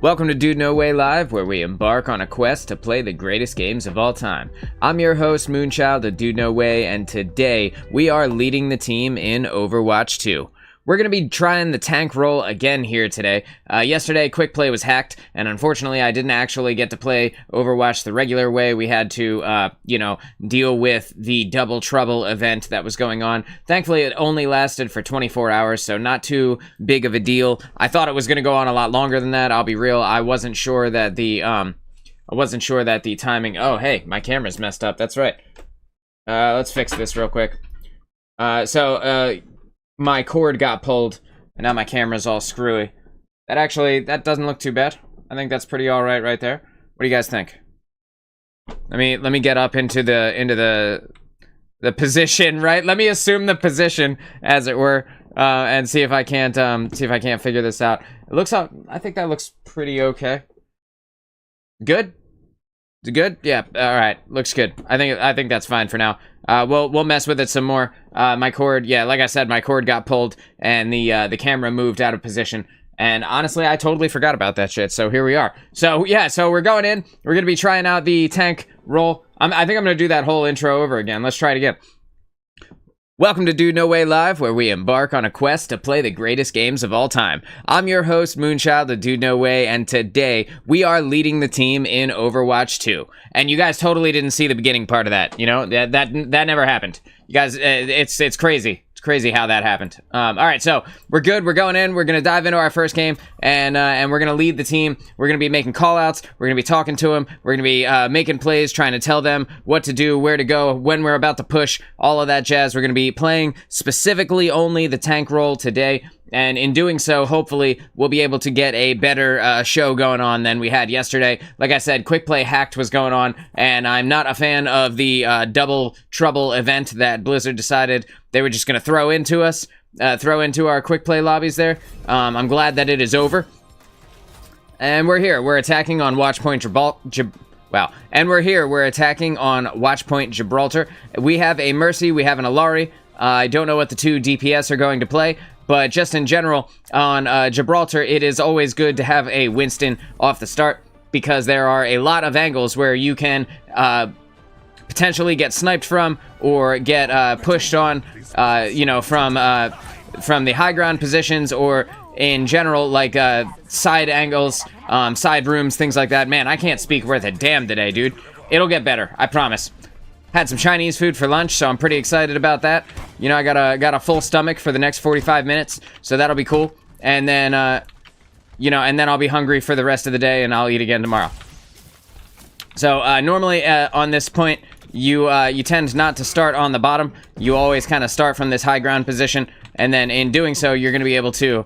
Welcome to DudeNoWay Live, where we embark on a quest to play the greatest games of all time. I'm your host, Moonchild of DudeNoWay, and today we are leading the team in Overwatch 2. We're going to be trying the tank role again here today. Yesterday, Quick Play was hacked, and unfortunately I didn't actually get to play Overwatch the regular way. We had to, deal with the Double Trouble event that was going on. Thankfully, it only lasted for 24 hours, so not too big of a deal. I thought it was going to go on a lot longer than that, I'll be real. I wasn't sure that the timing... Oh, hey, my camera's messed up, that's right. Let's fix this real quick. My cord got pulled, and now my camera's all screwy. That doesn't look too bad. I think that's pretty alright right there. What do you guys think? Let me get up into the position, right? Let me assume the position, as it were, and see if I can't figure this out. I think that looks pretty okay. Good? Is it good? Yeah, alright. Looks good. I think that's fine for now. We'll mess with it some more. My cord, yeah, like I said, my cord got pulled, and the camera moved out of position. And honestly, I totally forgot about that shit, so here we are. So, yeah, so we're going in. We're gonna be trying out the tank role. I think I'm gonna do that whole intro over again. Let's try it again. Welcome to DudeNoWay Live, where we embark on a quest to play the greatest games of all time. I'm your host, Moonchild of DudeNoWay, and today we are leading the team in Overwatch 2. And you guys totally didn't see the beginning part of that, you know? That never happened. You guys, it's crazy. It's crazy how that happened. Alright, so we're good. We're going in. We're going to dive into our first game, and we're going to lead the team. We're going to be making call-outs. We're going to be talking to them. We're going to be making plays, trying to tell them what to do, where to go, when we're about to push, all of that jazz. We're going to be playing specifically only the tank role today. And in doing so, hopefully, we'll be able to get a better show going on than we had yesterday. Like I said, Quick Play Hacked was going on, and I'm not a fan of the Double Trouble event that Blizzard decided they were just going to throw into us, throw into our Quick Play lobbies there. I'm glad that it is over. And we're here. We're attacking on Watchpoint We're attacking on Watchpoint Gibraltar. We have a Mercy, we have an Alari. I don't know what the two DPS are going to play, but just in general, on Gibraltar, it is always good to have a Winston off the start, because there are a lot of angles where you can potentially get sniped from, or get pushed on, from the high ground positions, or in general, like side angles, side rooms, things like that. Man, I can't speak worth a damn today, dude. It'll get better, I promise. Had some Chinese food for lunch, so I'm pretty excited about that. You know, I got a full stomach for the next 45 minutes, so that'll be cool. And then, and then I'll be hungry for the rest of the day, and I'll eat again tomorrow. So, normally, on this point, you tend not to start on the bottom. You always kind of start from this high ground position, and then in doing so, you're going to be able to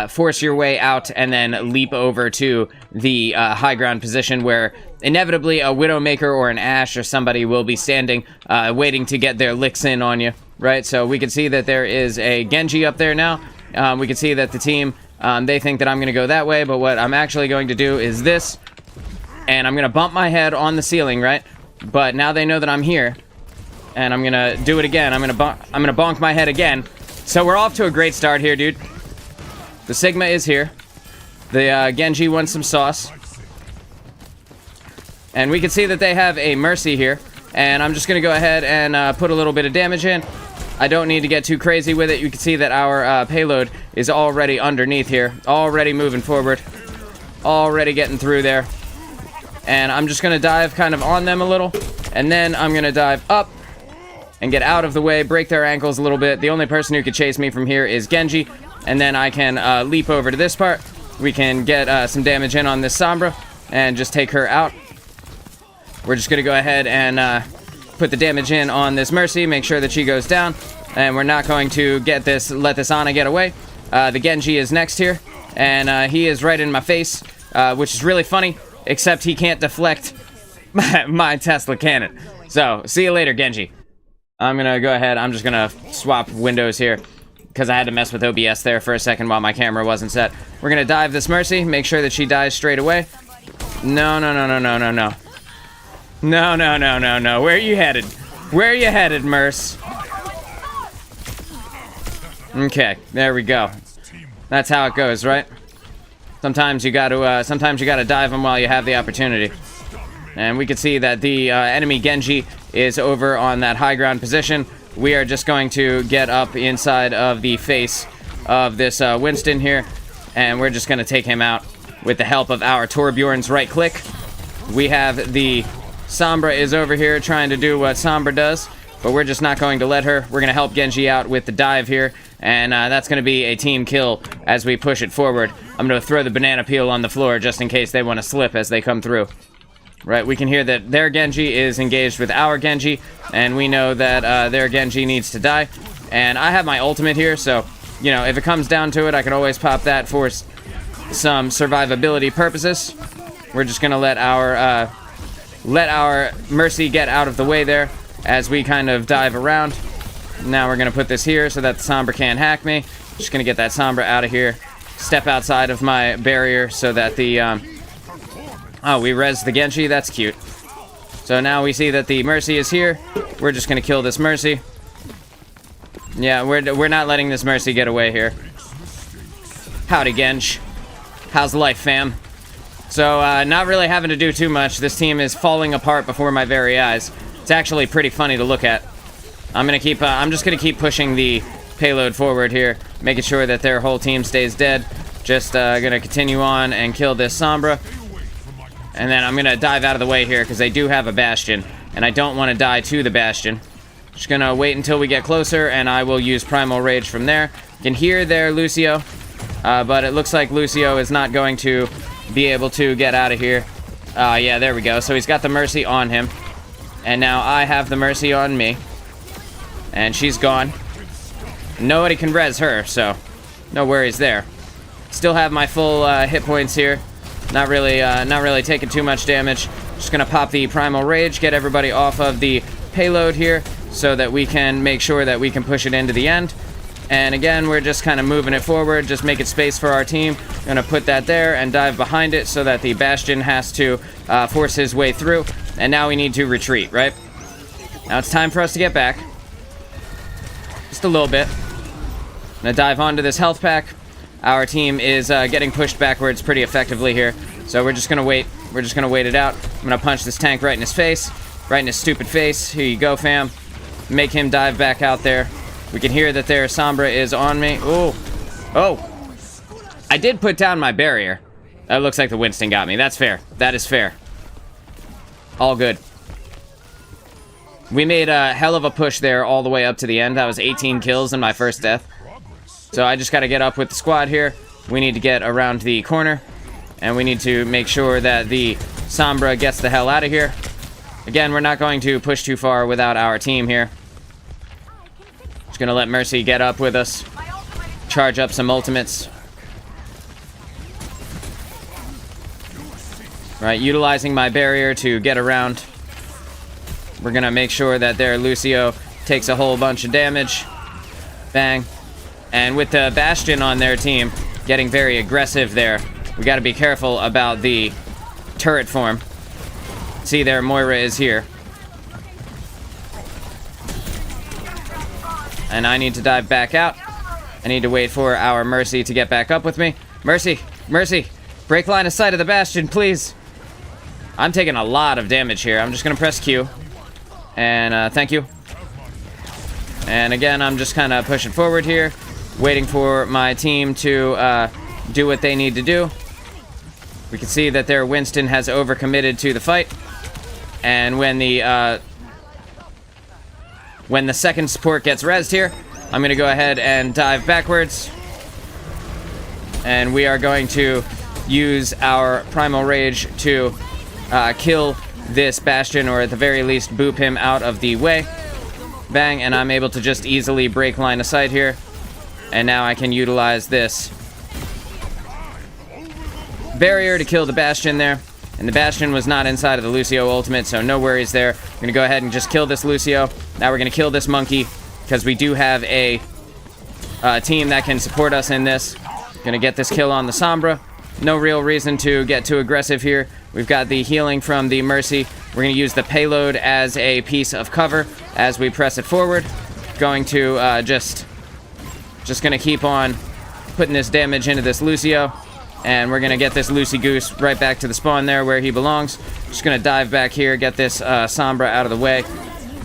force your way out and then leap over to the high ground position, where inevitably a Widowmaker or an Ashe or somebody will be standing, waiting to get their licks in on you, right? So we can see that there is a Genji up there now. We can see that the team, they think that I'm going to go that way, but what I'm actually going to do is this, and I'm going to bump my head on the ceiling, right? But now they know that I'm here, and I'm going to do it again. I'm going to bonk my head again. So we're off to a great start here, dude. The Sigma is here. The Genji wants some sauce. And we can see that they have a Mercy here. And I'm just going to go ahead and put a little bit of damage in. I don't need to get too crazy with it. You can see that our payload is already underneath here. Already moving forward. Already getting through there. And I'm just going to dive kind of on them a little. And then I'm going to dive up and get out of the way, break their ankles a little bit. The only person who could chase me from here is Genji. And then I can leap over to this part. We can get some damage in on this Sombra and just take her out. We're just going to go ahead and put the damage in on this Mercy, make sure that she goes down. And we're not going to let this Ana get away. The Genji is next here, and he is right in my face, which is really funny, except he can't deflect my Tesla cannon. So, see you later, Genji. I'm going to go ahead, I'm just going to swap windows here, because I had to mess with OBS there for a second while my camera wasn't set. We're going to dive this Mercy, make sure that she dies straight away. No. No. Where are you headed? Where are you headed, Merce? Okay, there we go. That's how it goes, right? Sometimes you gotta dive them while you have the opportunity. And we can see that the enemy Genji is over on that high ground position. We are just going to get up inside of the face of this Winston here, and we're just gonna take him out with the help of our Torbjorn's right click. We have the Sombra is over here trying to do what Sombra does, but we're just not going to let her. We're going to help Genji out with the dive here, and that's going to be a team kill as we push it forward. I'm going to throw the banana peel on the floor just in case they want to slip as they come through. Right, we can hear that their Genji is engaged with our Genji, and we know that their Genji needs to die. And I have my ultimate here, so, you know, if it comes down to it, I can always pop that for some survivability purposes. We're just going to let our Mercy get out of the way there as we kind of dive around. Now we're going to put this here so that the Sombra can't hack me. Just going to get that Sombra out of here. Step outside of my barrier so that the... Oh, we res the Genji. That's cute. So now we see that the Mercy is here. We're just going to kill this Mercy. Yeah, we're not letting this Mercy get away here. Howdy, Genj. How's life, fam? So, not really having to do too much. This team is falling apart before my very eyes. It's actually pretty funny to look at. I'm just gonna keep pushing the payload forward here, making sure that their whole team stays dead. Just gonna continue on and kill this Sombra. And then I'm gonna dive out of the way here because they do have a Bastion, and I don't want to die to the Bastion. Just gonna wait until we get closer, and I will use Primal Rage from there. You can hear their Lucio, but it looks like Lucio is not going to be able to get out of here. Yeah, there we go. So he's got the Mercy on him. And now I have the Mercy on me. And she's gone. Nobody can res her, so no worries there. Still have my full hit points here. Not really taking too much damage. Just gonna pop the Primal Rage, get everybody off of the payload here so that we can make sure that we can push it into the end. And again, we're just kind of moving it forward, just making space for our team. Gonna put that there and dive behind it so that the Bastion has to force his way through. And now we need to retreat, right? Now it's time for us to get back. Just a little bit. Gonna dive onto this health pack. Our team is getting pushed backwards pretty effectively here. So we're just gonna wait. We're just gonna wait it out. I'm gonna punch this tank right in his face. Right in his stupid face. Here you go, fam. Make him dive back out there. We can hear that their Sombra is on me. Ooh. Oh. I did put down my barrier. That looks like the Winston got me. That's fair. That is fair. All good. We made a hell of a push there all the way up to the end. That was 18 kills in my first death. So I just got to get up with the squad here. We need to get around the corner. And we need to make sure that the Sombra gets the hell out of here. Again, we're not going to push too far without our team here. Just gonna let Mercy get up with us. Charge up some ultimates. Right, utilizing my barrier to get around. We're gonna make sure that their Lucio takes a whole bunch of damage. Bang. And with the Bastion on their team getting very aggressive there, we gotta be careful about the turret form. See there, Moira is here. And I need to dive back out. I need to wait for our Mercy to get back up with me. Mercy! Mercy! Break line of sight of the Bastion, please! I'm taking a lot of damage here. I'm just gonna press Q. And, thank you. And again, I'm just kind of pushing forward here. Waiting for my team to, do what they need to do. We can see that their Winston has overcommitted to the fight. And when the second support gets rezzed here, I'm going to go ahead and dive backwards. And we are going to use our Primal Rage to kill this Bastion, or at the very least boop him out of the way. Bang, and I'm able to just easily break line of sight here. And now I can utilize this barrier to kill the Bastion there. And the Bastion was not inside of the Lucio ultimate, so no worries there. We're going to go ahead and just kill this Lucio. Now we're going to kill this monkey, because we do have a team that can support us in this. Going to get this kill on the Sombra. No real reason to get too aggressive here. We've got the healing from the Mercy. We're going to use the payload as a piece of cover as we press it forward. Going to just going to keep on putting this damage into this Lucio. And we're going to get this Loosey Goose right back to the spawn there where he belongs. Just going to dive back here, get this Sombra out of the way.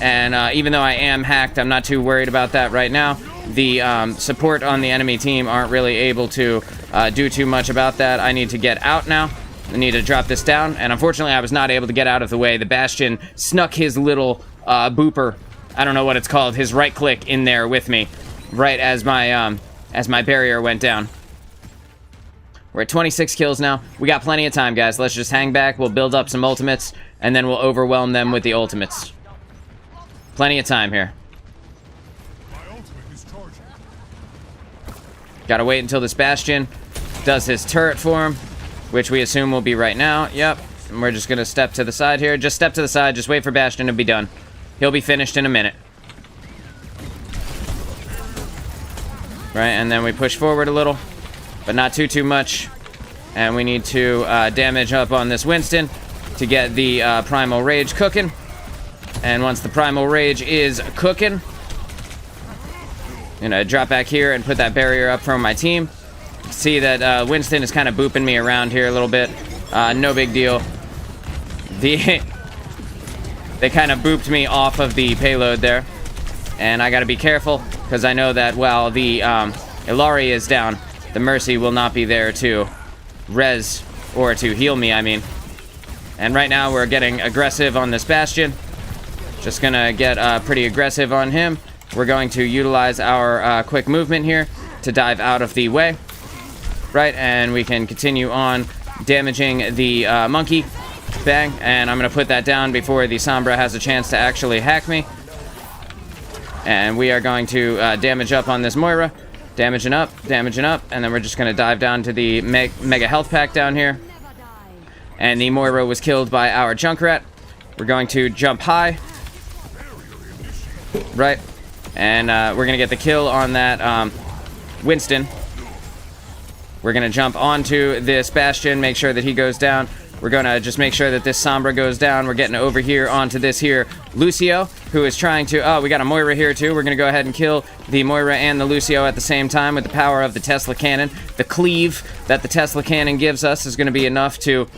And even though I am hacked, I'm not too worried about that right now. The support on the enemy team aren't really able to do too much about that. I need to get out now. I need to drop this down. And unfortunately, I was not able to get out of the way. The Bastion snuck his little booper, I don't know what it's called, his right click in there with me, right as my barrier went down. We're at 26 kills now. We got plenty of time, guys. Let's just hang back. We'll build up some ultimates, and then we'll overwhelm them with the ultimates. Plenty of time here. Gotta wait until this Bastion does his turret form, which we assume will be right now. Yep. And we're just gonna step to the side here. Just step to the side. Just wait for Bastion to be done. He'll be finished in a minute. Right, and then we push forward a little, but not too much. And we need to damage up on this Winston to get the Primal Rage cooking. And once the Primal Rage is cooking, I'm gonna drop back here and put that barrier up from my team. See that Winston is kind of booping me around here a little bit. No big deal. They kind of booped me off of the payload there. And I gotta be careful, because I know that while the Illari is down, the Mercy will not be there to res, or to heal me, I mean. And right now we're getting aggressive on this Bastion. Just gonna get pretty aggressive on him. We're going to utilize our quick movement here to dive out of the way. Right, and we can continue on damaging the monkey. Bang, and I'm gonna put that down before the Sombra has a chance to actually hack me. And we are going to damage up on this Moira. Damaging up, and then we're just going to dive down to the Mega Health Pack down here. And the Moira was killed by our Junkrat. We're going to jump high. Right. And we're going to get the kill on that Winston. We're going to jump onto this Bastion, make sure that he goes down. We're going to just make sure that this Sombra goes down. We're getting over here onto this here Lucio, who is trying to... Oh, we got a Moira here, too. We're going to go ahead and kill the Moira and the Lucio at the same time with the power of the Tesla Cannon. The cleave that the Tesla Cannon gives us is going to be enough to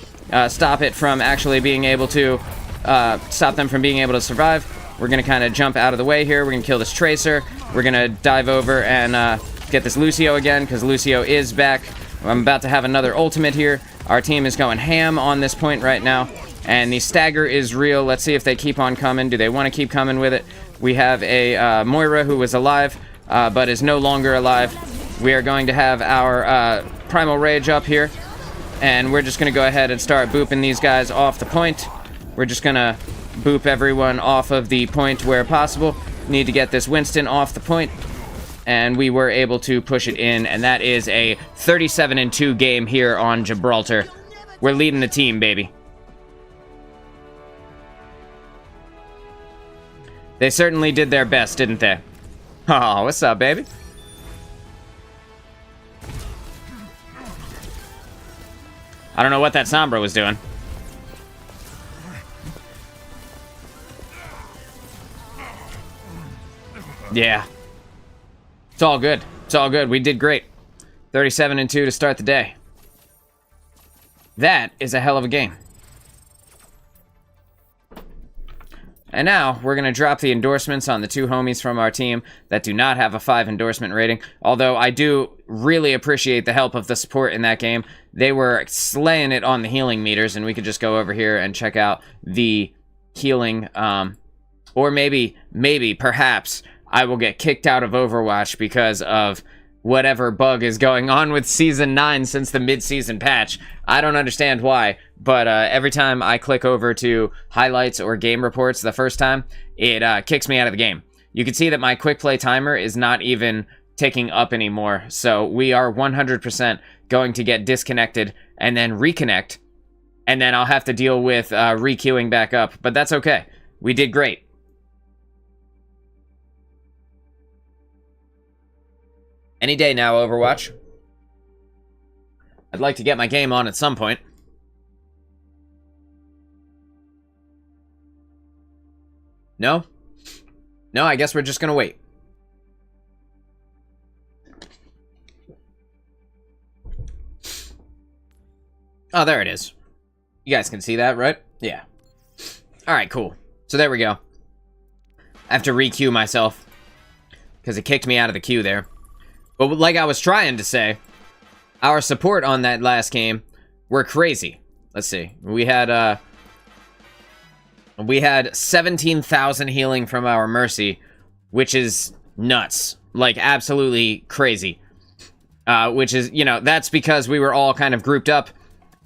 stop it from actually being able to... stop them from being able to survive. We're going to kind of jump out of the way here. We're going to kill this Tracer. We're going to dive over and get this Lucio again, because Lucio is back. I'm about to have another ultimate here. Our team is going ham on this point right now, and the stagger is real. Let's see if they keep on coming. Do they want to keep coming with it? We have a Moira who was alive, but is no longer alive. We are going to have our Primal Rage up here, and we're just going to go ahead and start booping these guys off the point. We're just going to boop everyone off of the point where possible. Need to get this Winston off the point. And we were able to push it in, and that is a 37-2 game here on Gibraltar. We're leading the team, baby. They certainly did their best, didn't they? Oh, what's up, baby? I don't know what that Sombra was doing. Yeah. It's all good. It's all good. We did great. 37-2 to start the day. That is a hell of a game. And now, we're going to drop the endorsements on the two homies from our team that do not have a 5 endorsement rating. Although, I do really appreciate the help of the support in that game. They were slaying it on the healing meters, and we could just go over here and check out the healing. Or maybe, perhaps... I will get kicked out of Overwatch because of whatever bug is going on with Season 9 since the mid-season patch. I don't understand why, but every time I click over to highlights or game reports the first time, it kicks me out of the game. You can see that my quick play timer is not even ticking up anymore, so we are 100% going to get disconnected and then reconnect, and then I'll have to deal with re-queuing back up, but that's okay. We did great. Any day now, Overwatch. I'd like to get my game on at some point. No? No, I guess we're just gonna wait. Oh, there it is. You guys can see that, right? Yeah. Alright, cool. So there we go. I have to re-queue myself, because it kicked me out of the queue there. But like I was trying to say, our support on that last game were crazy. Let's see. We had 17,000 healing from our Mercy, which is nuts. Like, absolutely crazy. Which is, you know, that's because we were all kind of grouped up.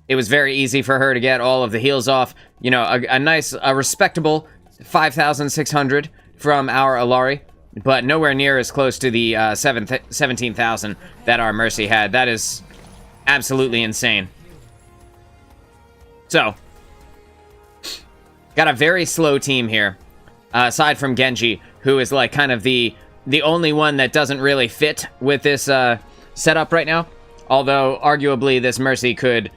It was very easy for her to get all of the heals off. You know, a respectable 5,600 from our Alari, but nowhere near as close to the 17,000 that our Mercy had. That is absolutely insane. So, got a very slow team here, aside from Genji, who is like kind of the only one that doesn't really fit with this setup right now. Although, arguably, this Mercy could...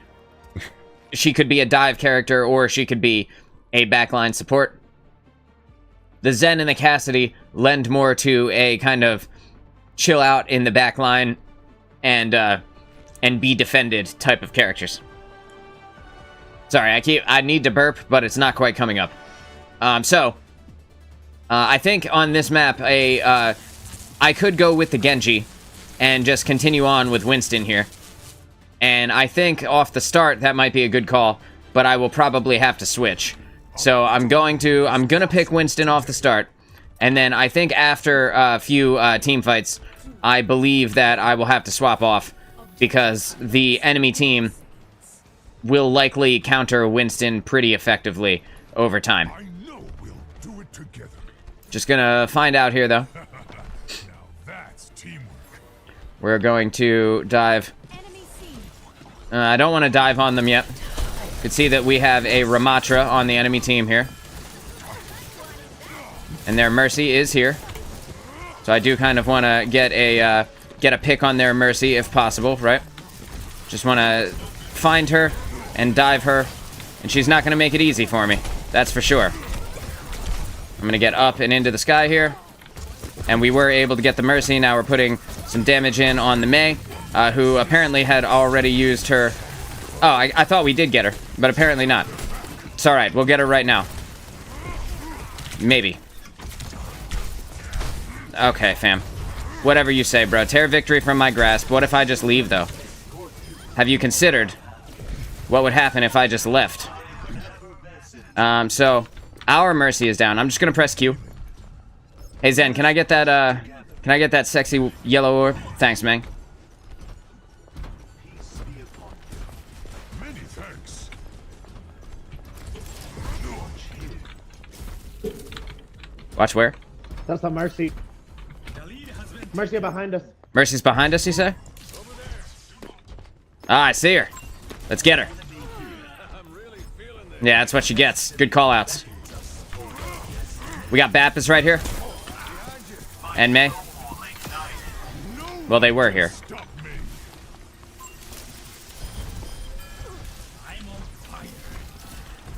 she could be a dive character, or she could be a backline support. The Zen and the Cassidy lend more to a kind of chill out in the backline and be defended type of characters. Sorry, I need to burp, but it's not quite coming up. I think on this map, I could go with the Genji and just continue on with Winston here. And I think off the start, that might be a good call, but I will probably have to switch. So I'm gonna pick Winston off the start, and then I think after a few team fights, I believe that I will have to swap off, because the enemy team will likely counter Winston pretty effectively over time. I know we'll do it together. Just gonna find out here, though. Now that's teamwork. We're going to dive. I don't want to dive on them yet. You can see that we have a Ramatra on the enemy team here. And their Mercy is here. So I do kind of want to get a pick on their Mercy if possible, right? Just want to find her and dive her. And she's not going to make it easy for me. That's for sure. I'm going to get up and into the sky here. And we were able to get the Mercy. Now we're putting some damage in on the Mei, who apparently had already used her... Oh, I thought we did get her, but apparently not. It's alright, we'll get her right now. Maybe. Okay, fam. Whatever you say, bro. Tear victory from my grasp. What if I just leave, though? Have you considered what would happen if I just left? So, our Mercy is down. I'm just gonna press Q. Hey, Zen, can I get that sexy yellow orb? Thanks, man. Many thanks. Watch where? That's a Mercy. Mercy behind us. Mercy's behind us, you say? Ah, I see her. Let's get her. Yeah, that's what she gets. Good call-outs. We got Baptist right here. And Mei. Well, they were here.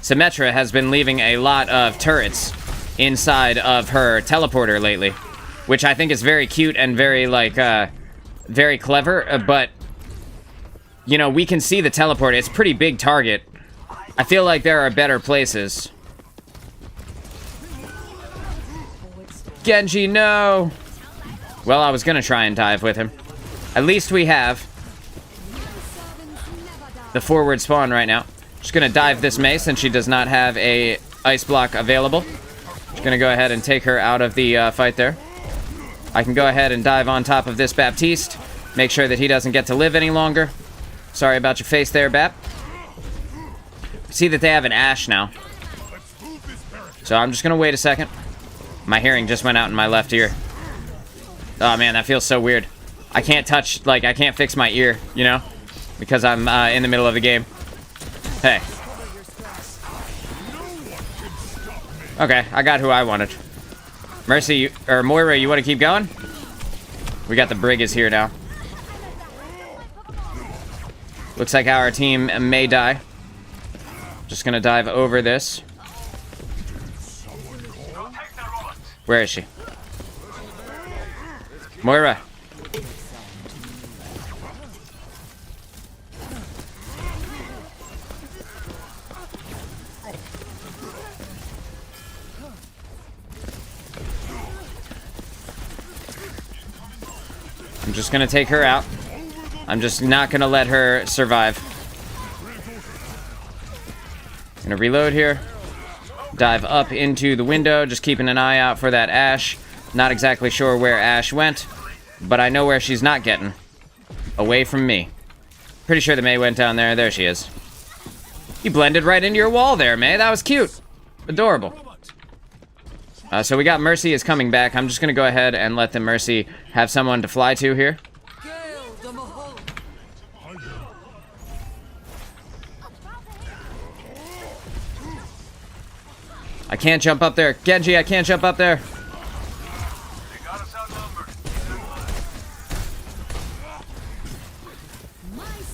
Symmetra has been leaving a lot of turrets inside of her teleporter lately, which I think is very cute and very, like, very clever, but, you know, we can see the teleporter. It's a pretty big target. I feel like there are better places. Genji, no! Well, I was gonna try and dive with him. At least we have the forward spawn right now. Just gonna dive this Mei since she does not have a ice block available. Just gonna go ahead and take her out of the fight there. I can go ahead and dive on top of this Baptiste. Make sure that he doesn't get to live any longer. Sorry about your face there, Bap. See that they have an Ashe now. So I'm just gonna wait a second. My hearing just went out in my left ear. Oh man, that feels so weird. I can't touch, like, I can't fix my ear, you know? Because I'm in the middle of the game. Hey. Okay, I got who I wanted. Mercy, or Moira, you want to keep going? We got the Briggs here now. Looks like our team may die. Just gonna dive over this. Where is she? Moira. I'm just gonna take her out. I'm just not gonna let her survive. Gonna reload here. Dive up into the window, just keeping an eye out for that Ashe. Not exactly sure where Ashe went, but I know where she's not getting. Away from me. Pretty sure the Mei went down there. There she is. You blended right into your wall there, Mei. That was cute. Adorable. So we got Mercy is coming back. I'm just going to go ahead and let the Mercy have someone to fly to here. I can't jump up there. Genji, I can't jump up there.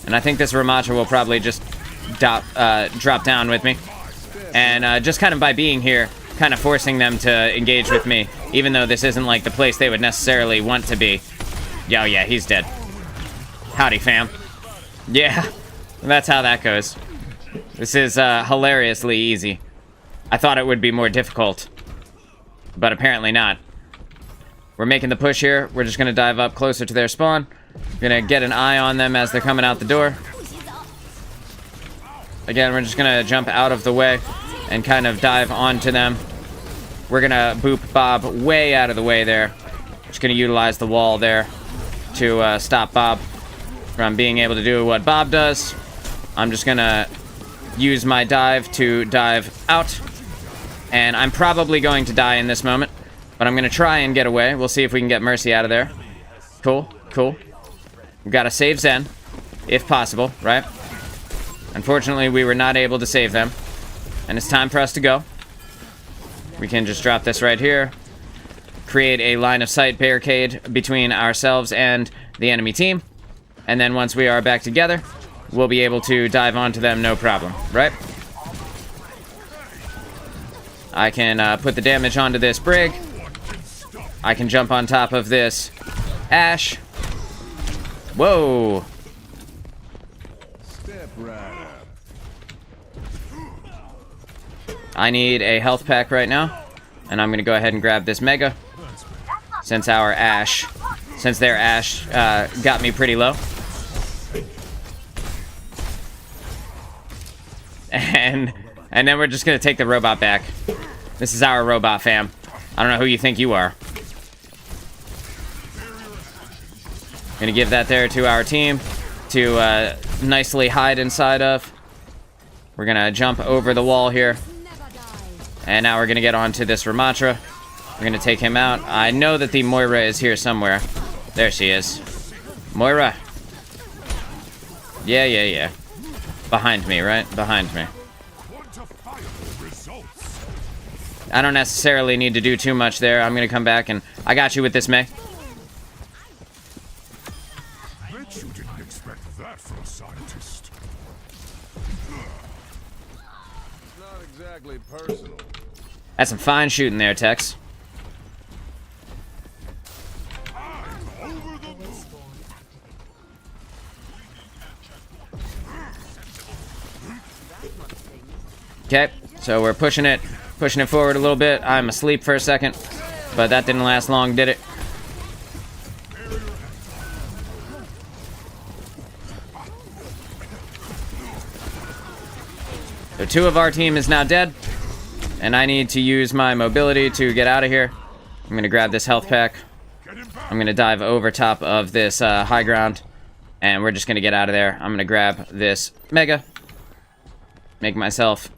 And I think this Ramattra will probably just drop down with me. And just kind of by being here, kind of forcing them to engage with me, even though this isn't like the place they would necessarily want to be. Yo, yeah, he's dead. Howdy, fam. Yeah, that's how that goes. This is hilariously easy. I thought it would be more difficult, but apparently not. We're making the push here. We're just going to dive up closer to their spawn. Gonna get an eye on them as they're coming out the door. Again, we're just gonna jump out of the way and kind of dive onto them. We're gonna boop Bob way out of the way there. Just gonna utilize the wall there to stop Bob from being able to do what Bob does. I'm just gonna use my dive to dive out. And I'm probably going to die in this moment, but I'm gonna try and get away. We'll see if we can get Mercy out of there. Cool, cool. We've got to save Zen, if possible, right? Unfortunately, we were not able to save them. And it's time for us to go. We can just drop this right here. Create a line of sight barricade between ourselves and the enemy team. And then once we are back together, we'll be able to dive onto them no problem, right? I can put the damage onto this Brig. I can jump on top of this Ashe. Whoa. Step right up. I need a health pack right now. And I'm going to go ahead and grab this Mega. Since their Ashe got me pretty low. And then we're just going to take the robot back. This is our robot, fam. I don't know who you think you are. Gonna give that there to our team to nicely hide inside of. We're gonna jump over the wall here. And now we're gonna get onto this Ramattra. We're gonna take him out. I know that the Moira is here somewhere. There she is. Moira. Yeah. Behind me, right? Behind me. I don't necessarily need to do too much there. I'm gonna come back and I got you with this Mei. Bet you didn't expect that from a scientist. Not exactly personal. That's some fine shooting there, Tex. Okay, so we're pushing it forward a little bit. I'm asleep for a second, but that didn't last long, did it? So 2 of our team is now dead, and I need to use my mobility to get out of here. I'm gonna grab this health pack. I'm gonna dive over top of this high ground, and we're just gonna get out of there. I'm gonna grab this Mega, make myself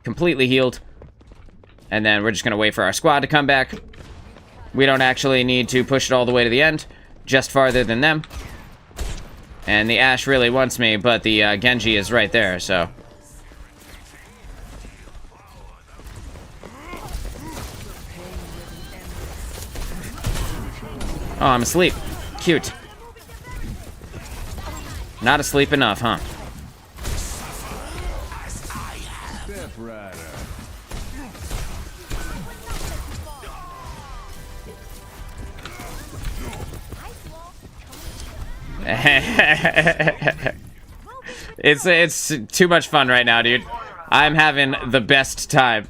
completely healed, and then we're just gonna wait for our squad to come back. We don't actually need to push it all the way to the end, just farther than them. And the Ashe really wants me, but the Genji is right there, so. Oh, I'm asleep. Cute. Not asleep enough, huh? Step right up. It's too much fun right now, dude. I'm having the best time.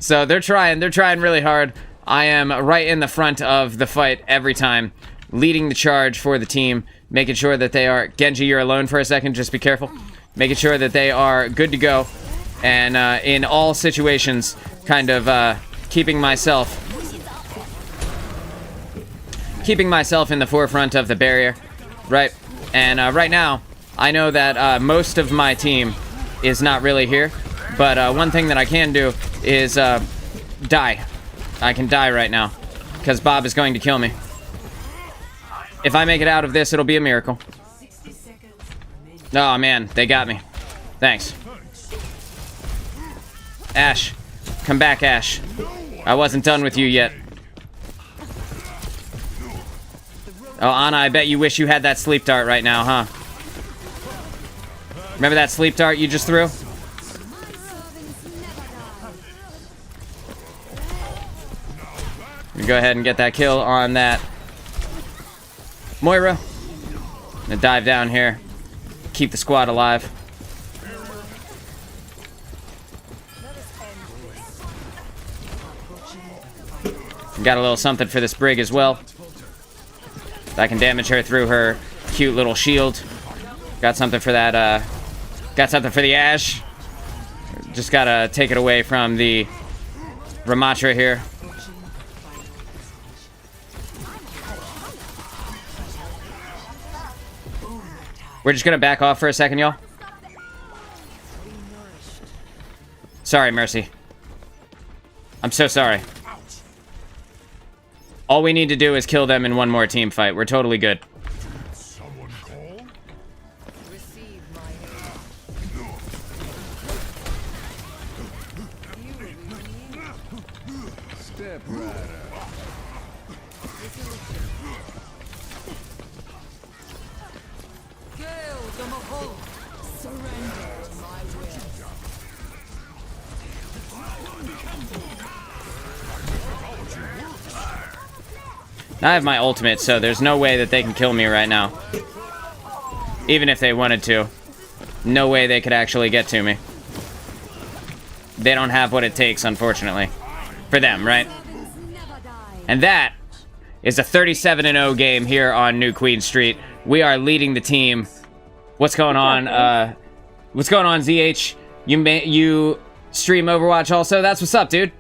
So they're trying really hard. I am right in the front of the fight every time. leading the charge for the team, making sure that they are... Genji, you're alone for a second, just be careful. Making sure that they are good to go, and in all situations, kind of keeping myself in the forefront of the barrier, right? And right now, I know that most of my team is not really here, but one thing that I can do is die. I can die right now, because Bob is going to kill me. If I make it out of this, it'll be a miracle. Oh man, they got me. Thanks. Ash. Come back, Ash. I wasn't done with you yet. Oh, Ana, I bet you wish you had that sleep dart right now, huh? Remember that sleep dart you just threw? Let me go ahead and get that kill on that Moira. I'm gonna dive down here. Keep the squad alive. Got a little something for this Brig as well. I can damage her through her cute little shield. Got something for that, got something for the Ashe. Just gotta take it away from the Ramatra here. We're just gonna back off for a second, y'all. Sorry, Mercy. I'm so sorry. All we need to do is kill them in one more team fight. We're totally good. Someone call? Receive my Step right up. Gale the Mahol. Surrender to my will. I have my ultimate, so there's no way that they can kill me right now. Even if they wanted to. No way they could actually get to me. They don't have what it takes, unfortunately. For them, right? And that is a 37-0 game here on New Queen Street. We are leading the team. What's going on? What's going on, ZH? You stream Overwatch also? That's what's up, dude.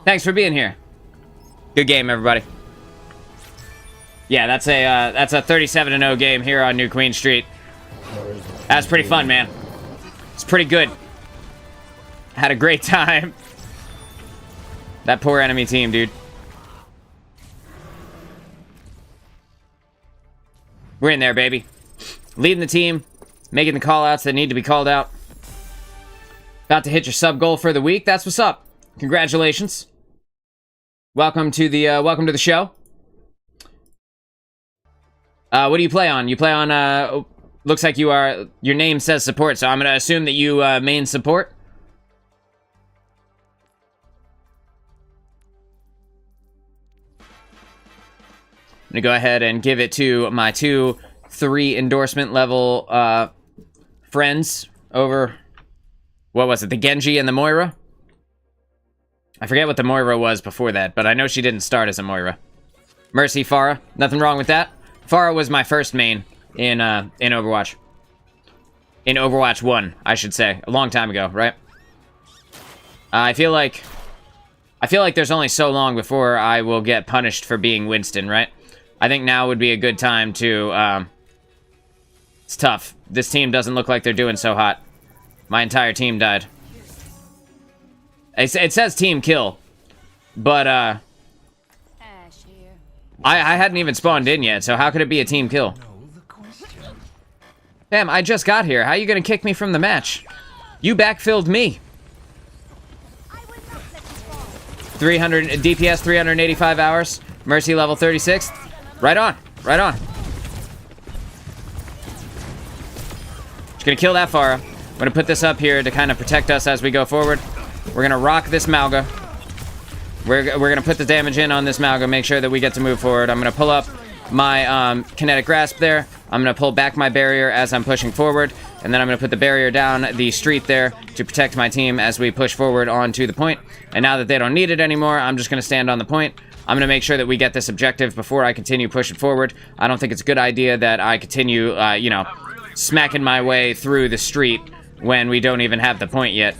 Thanks for being here. Good game, everybody. Yeah, that's a 37-0 game here on New Queen Street. That's pretty fun, man. It's pretty good. Had a great time. That poor enemy team, dude. We're in there, baby. Leading the team, making the call-outs that need to be called out. About to hit your sub goal for the week. That's what's up. Congratulations. Welcome to the show. What do you play on? You play on, looks like your name says support, so I'm gonna assume that you, main support. I'm gonna go ahead and give it to my 2-3 endorsement level, friends over, what was it, the Genji and the Moira? I forget what the Moira was before that, but I know she didn't start as a Moira. Mercy, Pharah, nothing wrong with that. Pharah was my first main in Overwatch. In Overwatch 1, I should say. A long time ago, right? I feel like there's only so long before I will get punished for being Winston, right? I think now would be a good time to, it's tough. This team doesn't look like they're doing so hot. My entire team died. It says team kill, but, I hadn't even spawned in yet, so how could it be a team kill? Damn, I just got here. How are you gonna kick me from the match? You backfilled me. 300 DPS, 385 hours. Mercy level 36. Right on, right on. Just gonna kill that Pharah. I'm gonna put this up here to kind of protect us as we go forward. We're gonna rock this Malga. We're gonna put the damage in on this Malga, make sure that we get to move forward. I'm gonna pull up my kinetic grasp there. I'm gonna pull back my barrier as I'm pushing forward. and then I'm going to put the barrier down the street there to protect my team as we push forward onto the point. And now that they don't need it anymore, I'm just going to stand on the point. I'm going to make sure that we get this objective before I continue pushing forward. I don't think it's a good idea that I continue, you know, smacking my way through the street when we don't even have the point yet.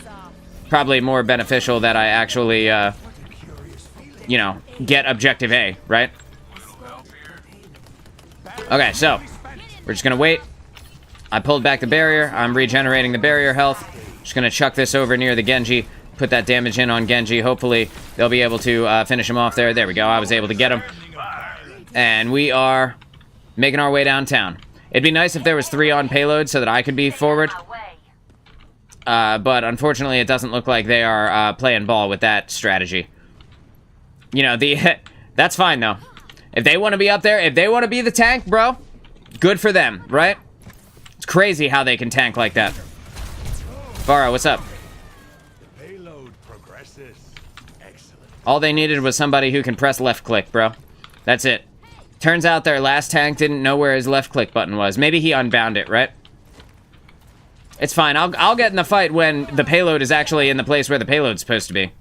Probably more beneficial that I actually, you know, get objective A, right? Okay, so we're just going to wait. I pulled back the barrier. I'm regenerating the barrier health. Just going to chuck this over near the Genji. Put that damage in on Genji. Hopefully, they'll be able to finish him off there. There we go. I was able to get him. And we are making our way downtown. It'd be nice if there was 3 on payload so that I could be forward. But unfortunately, it doesn't look like they are playing ball with that strategy. You know, that's fine, though. If they want to be up there, if they want to be the tank, bro, good for them, right? It's crazy how they can tank like that. Vara, what's up? Payload progresses. Excellent. All they needed was somebody who can press left click, bro. That's it. Turns out their last tank didn't know where his left click button was. Maybe he unbound it, right? It's fine. I'll get in the fight when the payload is actually in the place where the payload's supposed to be.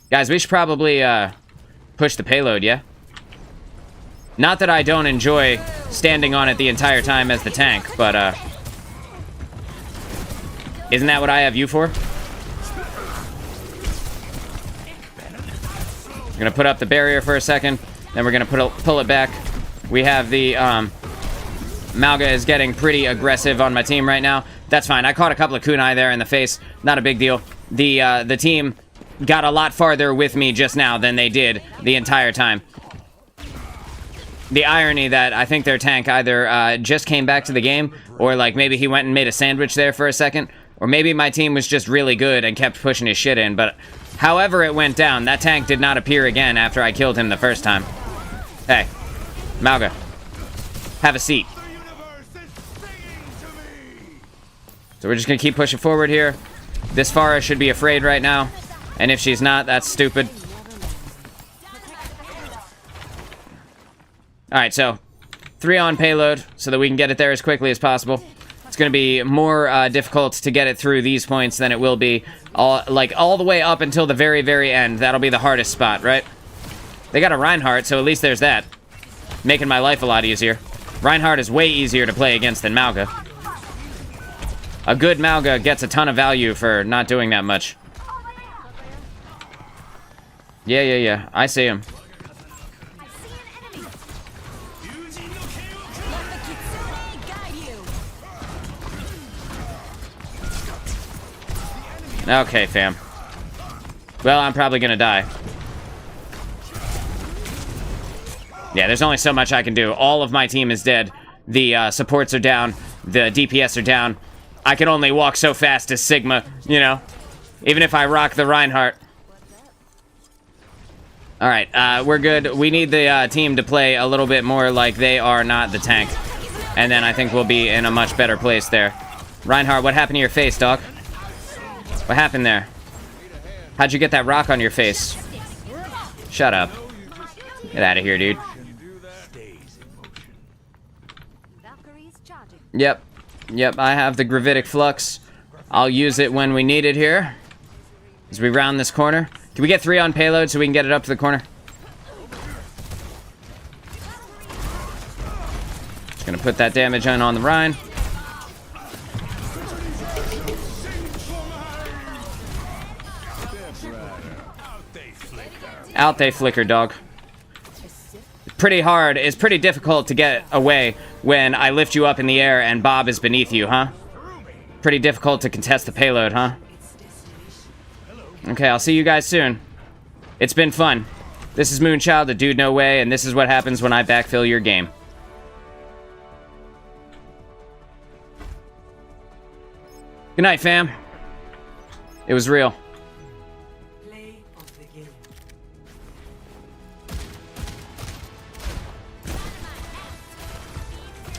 Guys, we should probably push the payload, yeah? Not that I don't enjoy standing on it the entire time as the tank, but isn't that what I have you for? We're gonna put up the barrier for a second, then we're gonna pull it back. We have the Malga is getting pretty aggressive on my team right now. That's fine. I caught a couple of kunai there in the face. Not a big deal. The team got a lot farther with me just now than they did the entire time. The irony that I think their tank either just came back to the game, or like maybe he went and made a sandwich there for a second, or maybe my team was just really good and kept pushing his shit in. But however it went down, that tank did not appear again after I killed him the first time. Hey, Malga, have a seat. So we're just gonna keep pushing forward here. This Pharah should be afraid right now, and if she's not, that's stupid. Alright, so 3 on payload so that we can get it there as quickly as possible. It's going to be more difficult to get it through these points than it will be all the way up until the very, very end. That'll be the hardest spot, right? They got a Reinhardt, so at least there's that. Making my life a lot easier. Reinhardt is way easier to play against than Malga. A good Malga gets a ton of value for not doing that much. Yeah. I see him. Okay, fam. Well, I'm probably gonna die. Yeah, there's only so much I can do. All of my team is dead. The supports are down. The DPS are down. I can only walk so fast as Sigma, you know? Even if I rock the Reinhardt. Alright, we're good. We need the team to play a little bit more like they are not the tank. And then I think we'll be in a much better place there. Reinhardt, what happened to your face, dog? What happened there? How'd you get that rock on your face? Shut up. Get out of here, dude. Yep, I have the gravitic flux. I'll use it when we need it here. As we round this corner. Can we get 3 on payload so we can get it up to the corner? Just gonna put that damage on the Rhine. Out they flicker, dog. Pretty hard. It's pretty difficult to get away when I lift you up in the air and Bob is beneath you, huh? Pretty difficult to contest the payload, huh? Okay, I'll see you guys soon. It's been fun. This is Moonchild, the DudeNoWay, and this is what happens when I backfill your game. Good night, fam. It was real.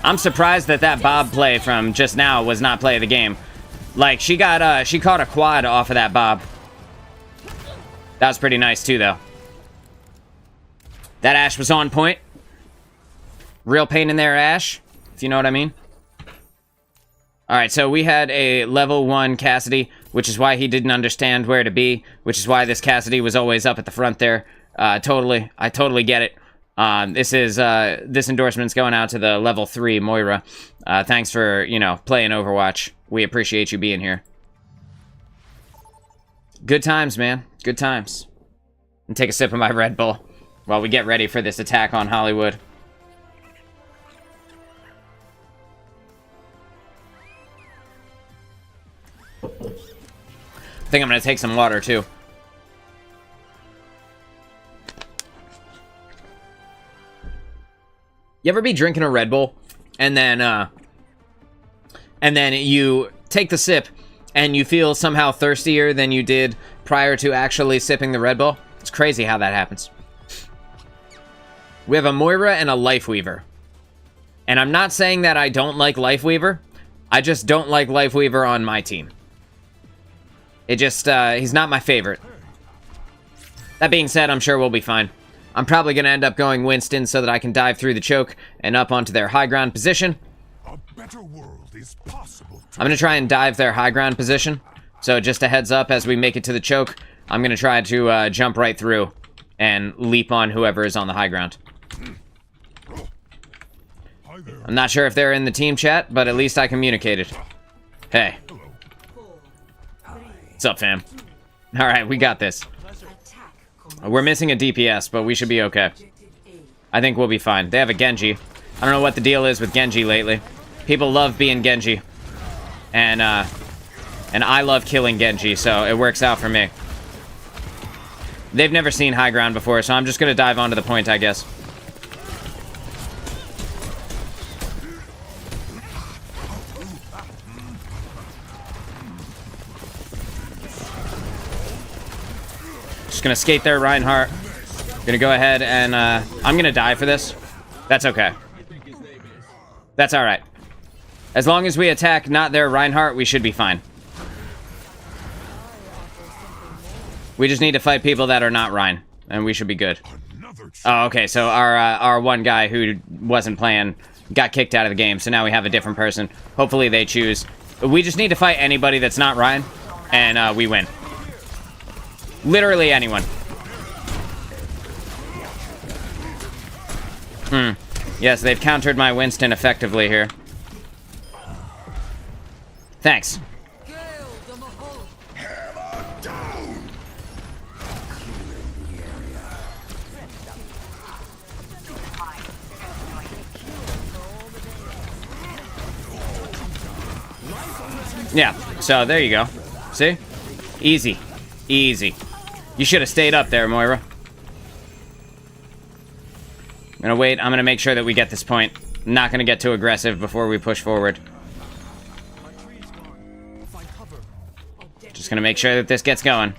I'm surprised that Bob play from just now was not play of the game. Like, she caught a quad off of that Bob. That was pretty nice too, though. That Ashe was on point. Real pain in there, Ashe, if you know what I mean. Alright, so we had a level 1 Cassidy, which is why he didn't understand where to be, which is why this Cassidy was always up at the front there. I totally get it. This endorsement's going out to the level 3 Moira. Thanks for, playing Overwatch. We appreciate you being here. Good times, man. Good times. And take a sip of my Red Bull while we get ready for this attack on Hollywood. I think I'm gonna take some water too. You ever be drinking a Red Bull and then you take the sip and you feel somehow thirstier than you did prior to actually sipping the Red Bull? It's crazy how that happens. We have a Moira and a Lifeweaver. And I'm not saying that I don't like Lifeweaver. I just don't like Lifeweaver on my team. It just, he's not my favorite. That being said, I'm sure we'll be fine. I'm probably going to end up going Winston so that I can dive through the choke and up onto their high ground position. A better world is possible. I'm going to try and dive their high ground position. So just a heads up, as we make it to the choke, I'm going to try to jump right through and leap on whoever is on the high ground. I'm not sure if they're in the team chat, but at least I communicated. Hey. What's up, fam? Alright, we got this. We're missing a DPS, but we should be okay. I think we'll be fine. They have a Genji. I don't know what the deal is with Genji lately. People love being Genji. And I love killing Genji, so it works out for me. They've never seen high ground before, so I'm just gonna dive onto the point, I guess. Just gonna skate there, Reinhardt. Gonna go ahead and, I'm gonna die for this. That's okay. That's alright. As long as we attack not their Reinhardt, we should be fine. We just need to fight people that are not Rein, and we should be good. Oh, okay, so our one guy who wasn't playing got kicked out of the game, so now we have a different person. Hopefully they choose. We just need to fight anybody that's not Rein, and we win. Literally anyone. Yes, they've countered my Winston effectively here. Thanks. Yeah, so there you go. See? Easy. Easy. You should have stayed up there, Moira. I'm gonna wait. I'm gonna make sure that we get this point. I'm not gonna get too aggressive before we push forward. Just gonna make sure that this gets going.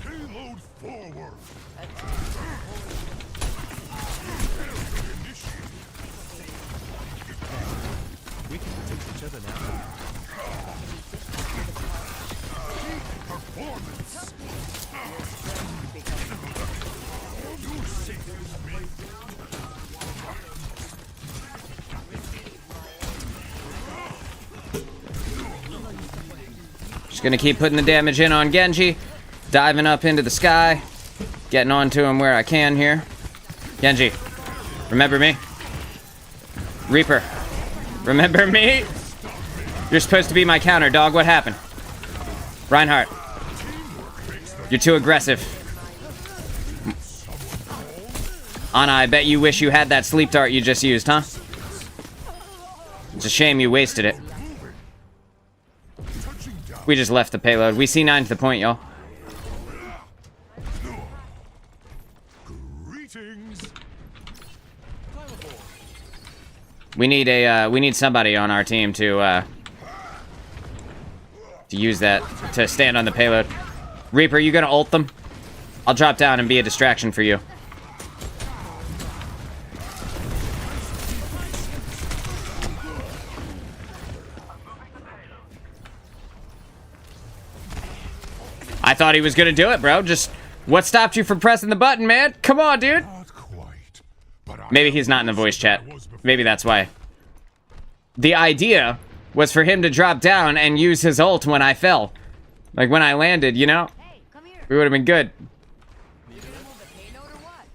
Payload forward. We can protect each other now. Performance. Just gonna keep putting the damage in on Genji. Diving up into the sky. Getting onto him where I can here. Genji, remember me? Reaper, remember me? You're supposed to be my counter, dog. What happened? Reinhardt, you're too aggressive. Anna, I bet you wish you had that sleep dart you just used, huh? It's a shame you wasted it. We just left the payload. We C9 to the point, y'all. Greetings. We need somebody on our team to use that, to stand on the payload. Reaper, you gonna ult them? I'll drop down and be a distraction for you. I thought he was gonna do it, bro. Just, what stopped you from pressing the button, man? Come on, dude. Not quite. But Maybe he's not in the voice chat. Maybe that's why. the idea was for him to drop down and use his ult when I fell. Like when I landed, you know? Hey, come here. We would have been good. You gonna move the payload or what?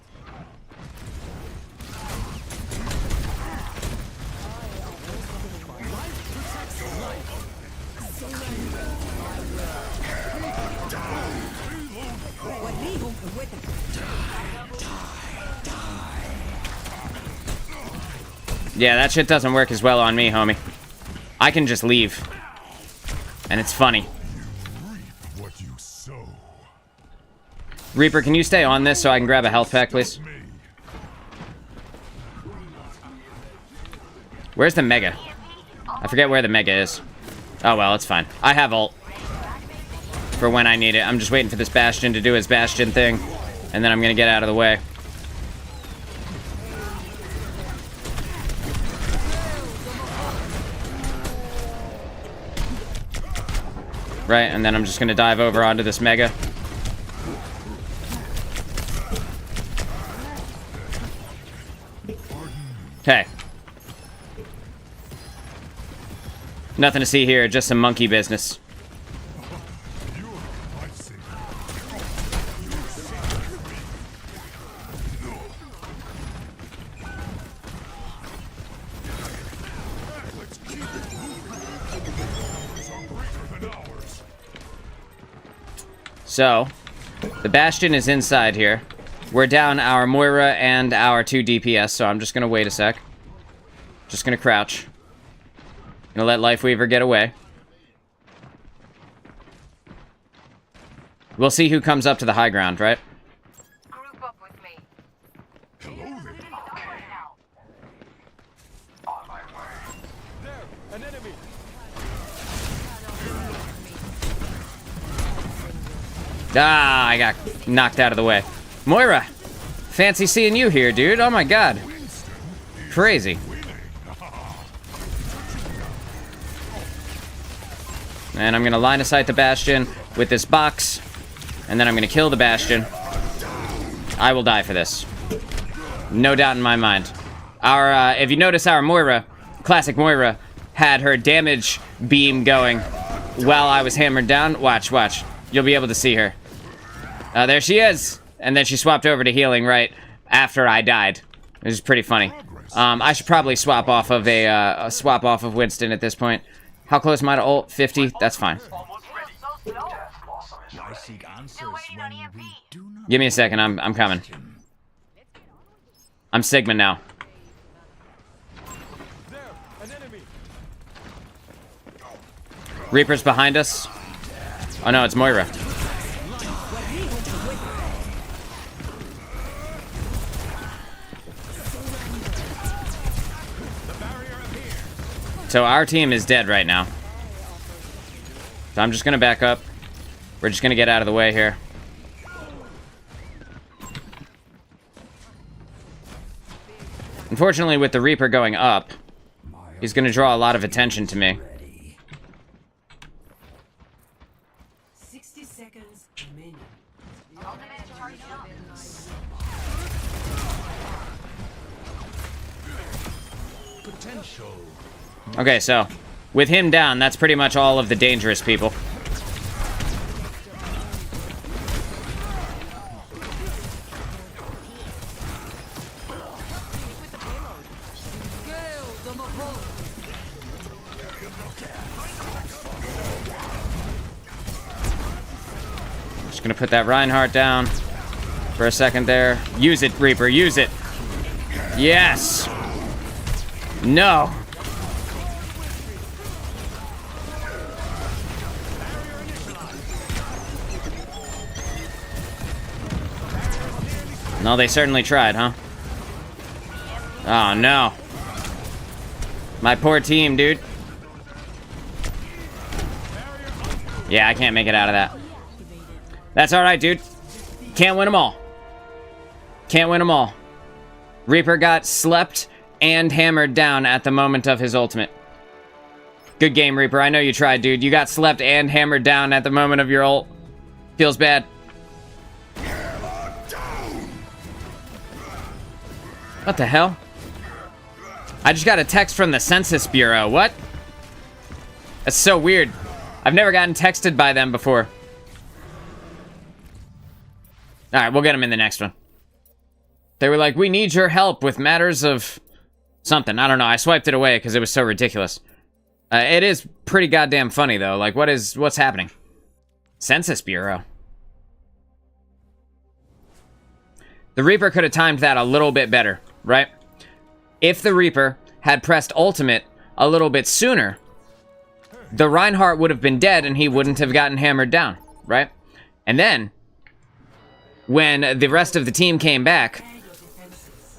Yeah, that shit doesn't work as well on me, homie. I can just leave. And it's funny. What you sow. Reaper, can you stay on this so I can grab a health pack, please? Me. Where's the Mega? I forget where the Mega is. Oh, well, it's fine. I have ult. For when I need it. I'm just waiting for this Bastion to do his Bastion thing. And then I'm gonna get out of the way. Right, and then I'm just gonna dive over onto this Mega. Hey. Nothing to see here, just some monkey business. You're a lifesaver. Let's keep it moving. Some greater than ours. So, the Bastion is inside here. We're down our Moira and our 2 DPS, so I'm just gonna wait a sec. Just gonna crouch. Gonna let Lifeweaver get away. We'll see who comes up to the high ground, right? Group up with me. Hello there. There, an enemy. Ah, I got knocked out of the way. Moira! Fancy seeing you here, dude. Oh my god. Crazy. And I'm gonna line of sight the Bastion with this box. And then I'm gonna kill the Bastion. I will die for this. No doubt in my mind. Our, if you notice, our Moira, classic Moira, had her damage beam going while I was hammered down. Watch, watch. You'll be able to see her. There she is. And then she swapped over to healing right after I died. It was pretty funny. I should probably swap off of swap off of Winston at this point. How close am I to ult? 50? That's fine. I seek answers when we do not. Give me a second. I'm coming. I'm Sigma now. There, an enemy. Reaper's behind us. Oh no, it's Moira. So our team is dead right now. So I'm just gonna back up. We're just gonna get out of the way here. Unfortunately, with the Reaper going up, he's gonna draw a lot of attention to me. 60 seconds remaining. Potential. Okay, so with him down, that's pretty much all of the dangerous people. Just gonna put that Reinhardt down for a second there. Use it, Reaper, use it. Yes. No. No, they certainly tried, huh? Oh, no. My poor team, dude. Yeah, I can't make it out of that. That's alright, dude. Can't win them all. Can't win them all. Reaper got slept and hammered down at the moment of his ultimate. Good game, Reaper. I know you tried, dude. You got slept and hammered down at the moment of your ult. Feels bad. What the hell? I just got a text from the Census Bureau. What? That's so weird. I've never gotten texted by them before. Alright, we'll get them in the next one. They were like, we need your help with matters of something. I don't know. I swiped it away because it was so ridiculous. It is pretty goddamn funny, though. Like, what's happening? Census Bureau. The Reaper could have timed that a little bit better, right? If the Reaper had pressed ultimate a little bit sooner, the Reinhardt would have been dead and he wouldn't have gotten hammered down, right? And then, when the rest of the team came back,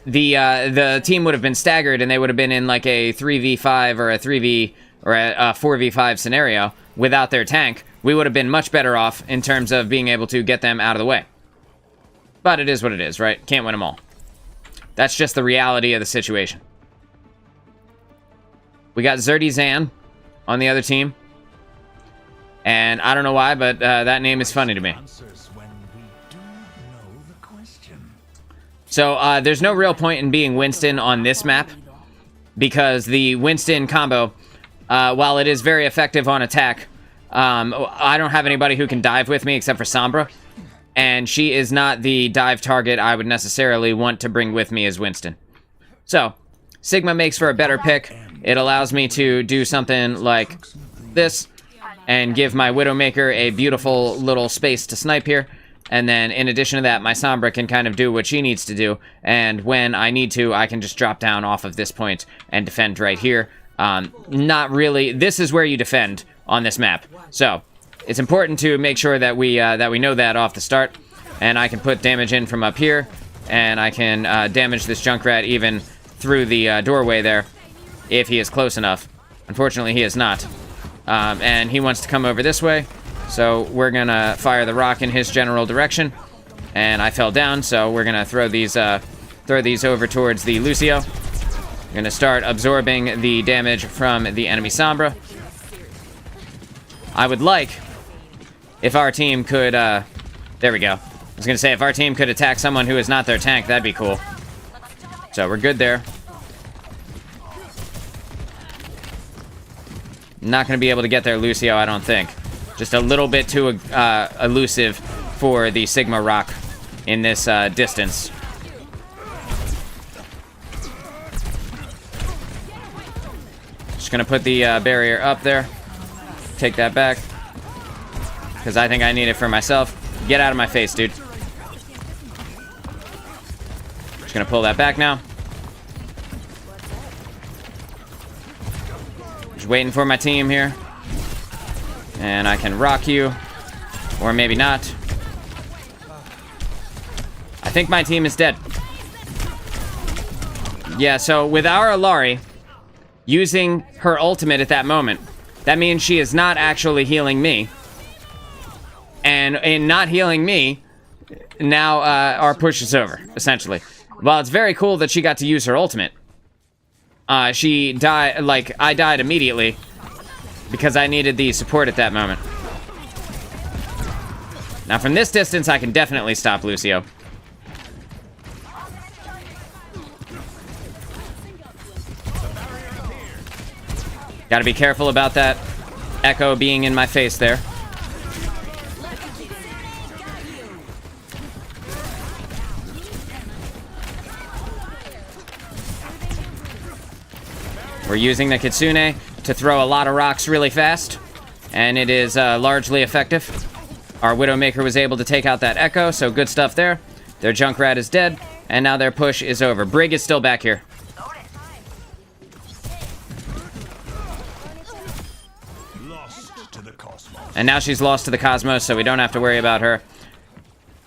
the team would have been staggered and they would have been in like a 3v5 or a 3v or a 4v5 scenario without their tank. We would have been much better off in terms of being able to get them out of the way. But it is what it is, right? Can't win them all. That's just the reality of the situation. We got Zerdy Zan on the other team. And I don't know why, but that name is funny to me. Answers when we do know the question. So there's no real point in being Winston on this map, because the Winston combo, while it is very effective on attack, I don't have anybody who can dive with me except for Sombra, and she is not the dive target I would necessarily want to bring with me as Winston. So Sigma makes for a better pick. It allows me to do something like this and give my Widowmaker a beautiful little space to snipe here. And then in addition to that, my Sombra can kind of do what she needs to do. And when I need to, I can just drop down off of this point and defend right here. Not really. This is where you defend on this map. So it's important to make sure that we know that off the start. And I can put damage in from up here. And I can damage this Junkrat even through the doorway there if he is close enough. Unfortunately, he is not. And he wants to come over this way. So we're gonna fire the rock in his general direction, and I fell down. So we're gonna throw these over towards the Lucio. We're gonna start absorbing the damage from the enemy Sombra. I would like if our team could. There we go. I was gonna say if our team could attack someone who is not their tank, that'd be cool. So we're good there. Not gonna be able to get their Lucio, I don't think. Just a little bit too elusive for the Sigma rock in this distance. Just gonna put the barrier up there. Take that back. Because I think I need it for myself. Get out of my face, dude. Just gonna pull that back now. Just waiting for my team here. And I can rock you. Or maybe not. I think my team is dead. Yeah, so with our Alari using her ultimate at that moment, that means she is not actually healing me. And in not healing me, now our push is over, essentially. While it's very cool that she got to use her ultimate, she died, like, I died immediately because I needed the support at that moment. Now from this distance, I can definitely stop Lucio. Gotta be careful about that echo being in my face there. We're using the Kitsune to throw a lot of rocks really fast, and it is largely effective. Our Widowmaker was able to take out that echo, so good stuff there. Their Junkrat is dead, and now their push is over. Brig is still back here. Lost to the cosmos. And now she's lost to the Cosmos, so we don't have to worry about her.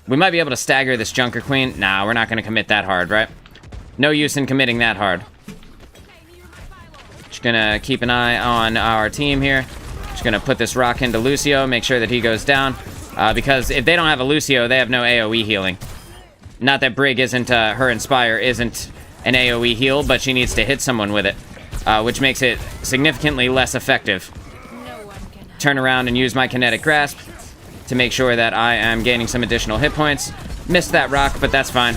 We might be able to stagger this Junker Queen. Nah, we're not going to commit that hard, right? No use in committing that hard. Just gonna keep an eye on our team here. Just gonna put this rock into Lucio, make sure that he goes down. Because if they don't have a Lucio, they have no AoE healing. Not that Brig isn't, her Inspire isn't an AoE heal, but she needs to hit someone with it. Which makes it significantly less effective. Turn around and use my Kinetic Grasp to make sure that I am gaining some additional hit points. Missed that rock, but that's fine.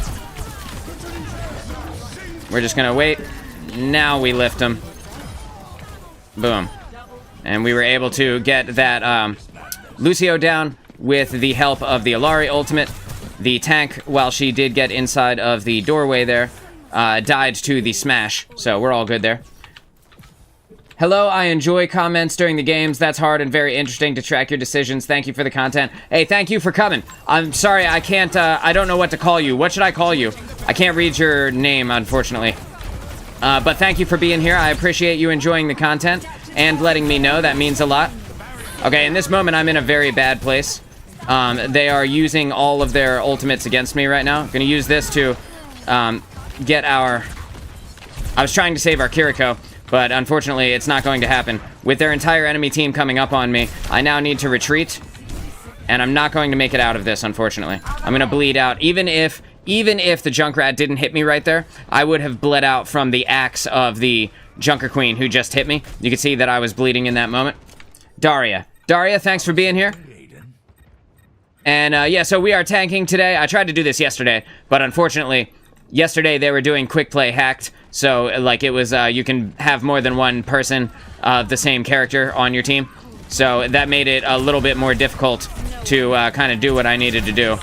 We're just gonna wait. Now we lift him. Boom. And we were able to get that Lucio down with the help of the Alari ultimate. The tank, while she did get inside of the doorway there, died to the smash. So we're all good there. Hello, I enjoy comments during the games. That's hard and very interesting to track your decisions. Thank you for the content. Hey, thank you for coming. I'm sorry, I can't, I don't know what to call you. What should I call you? I can't read your name, unfortunately. But thank you for being here. I appreciate you enjoying the content and letting me know. That means a lot. Okay, in this moment, I'm in a very bad place. They are using all of their ultimates against me right now. I'm gonna use this to get our... I was trying to save our Kiriko, but unfortunately, it's not going to happen. With their entire enemy team coming up on me, I now need to retreat, and I'm not going to make it out of this, unfortunately. I'm gonna bleed out. Even if the Junkrat didn't hit me right there, I would have bled out from the axe of the Junker Queen who just hit me. You can see that I was bleeding in that moment. Daria, thanks for being here. And yeah, so we are tanking today. I tried to do this yesterday, but unfortunately, yesterday they were doing quick play hacked. So like it was, you can have more than one person of the same character on your team. So that made it a little bit more difficult to kind of do what I needed to do.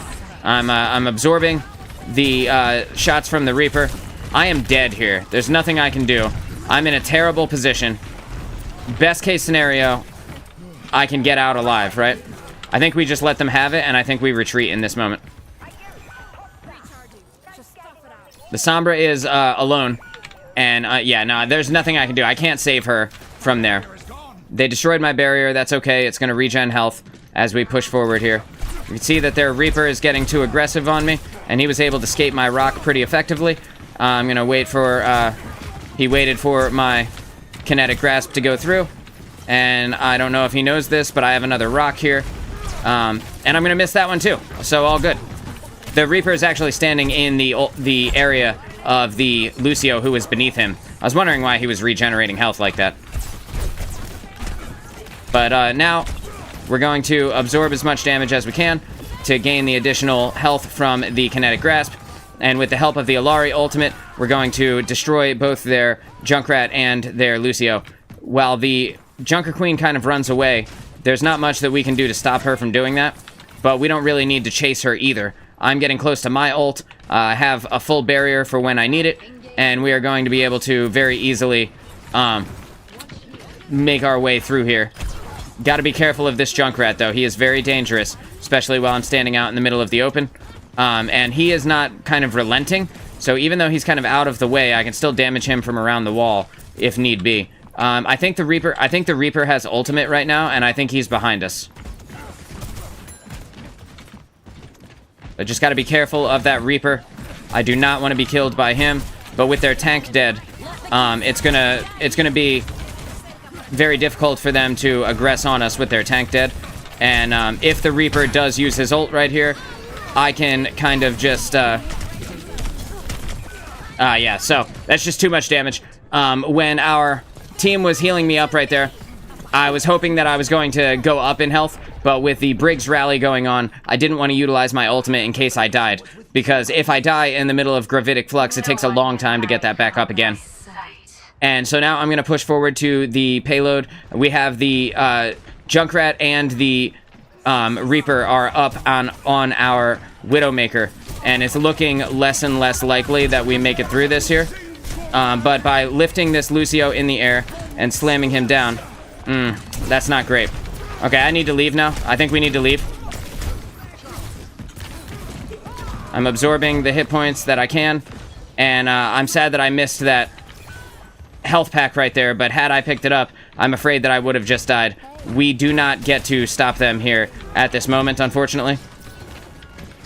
I'm absorbing the shots from the Reaper. I am dead here. There's nothing I can do. I'm in a terrible position. Best case scenario, I can get out alive, right? I think we just let them have it, and I think we retreat in this moment. The Sombra is alone, and yeah, no, there's nothing I can do. I can't save her from there. They destroyed my barrier. That's okay. It's going to regen health as we push forward here. You can see that their Reaper is getting too aggressive on me, and he was able to escape my rock pretty effectively. I'm going to wait for... he waited for my kinetic grasp to go through, and I don't know if he knows this, but I have another rock here. And I'm going to miss that one too, so all good. The Reaper is actually standing in the area of the Lucio who was beneath him. I was wondering why he was regenerating health like that. But now we're going to absorb as much damage as we can to gain the additional health from the kinetic grasp. And with the help of the Alari ultimate, we're going to destroy both their Junkrat and their Lucio. While the Junker Queen kind of runs away, there's not much that we can do to stop her from doing that, but we don't really need to chase her either. I'm getting close to my ult. I have a full barrier for when I need it, and we are going to be able to very easily make our way through here. Got to be careful of this Junkrat, though. He is very dangerous, especially while I'm standing out in the middle of the open. And he is not kind of relenting, so even though he's kind of out of the way, I can still damage him from around the wall if need be. I think the Reaper has ultimate right now, and I think he's behind us. I just got to be careful of that Reaper. I do not want to be killed by him, but with their tank dead, it's gonna be very difficult for them to aggress on us with their tank dead. And if the Reaper does use his ult right here, I can kind of just yeah, so that's just too much damage. When our team was healing me up right there, I was hoping that I was going to go up in health, but with the Briggs rally going on, I didn't want to utilize my ultimate in case I died, because if I die in the middle of Gravitic Flux, it takes a long time to get that back up again. And so now I'm going to push forward to the payload. We have the Junkrat and the Reaper are up on our Widowmaker, and it's looking less and less likely that we make it through this here. But by lifting this Lucio in the air and slamming him down, that's not great. Okay, I need to leave now. I think we need to leave. I'm absorbing the hit points that I can, and I'm sad that I missed that health pack right there, but had I picked it up, I'm afraid that I would have just died. We do not get to stop them here at this moment, unfortunately.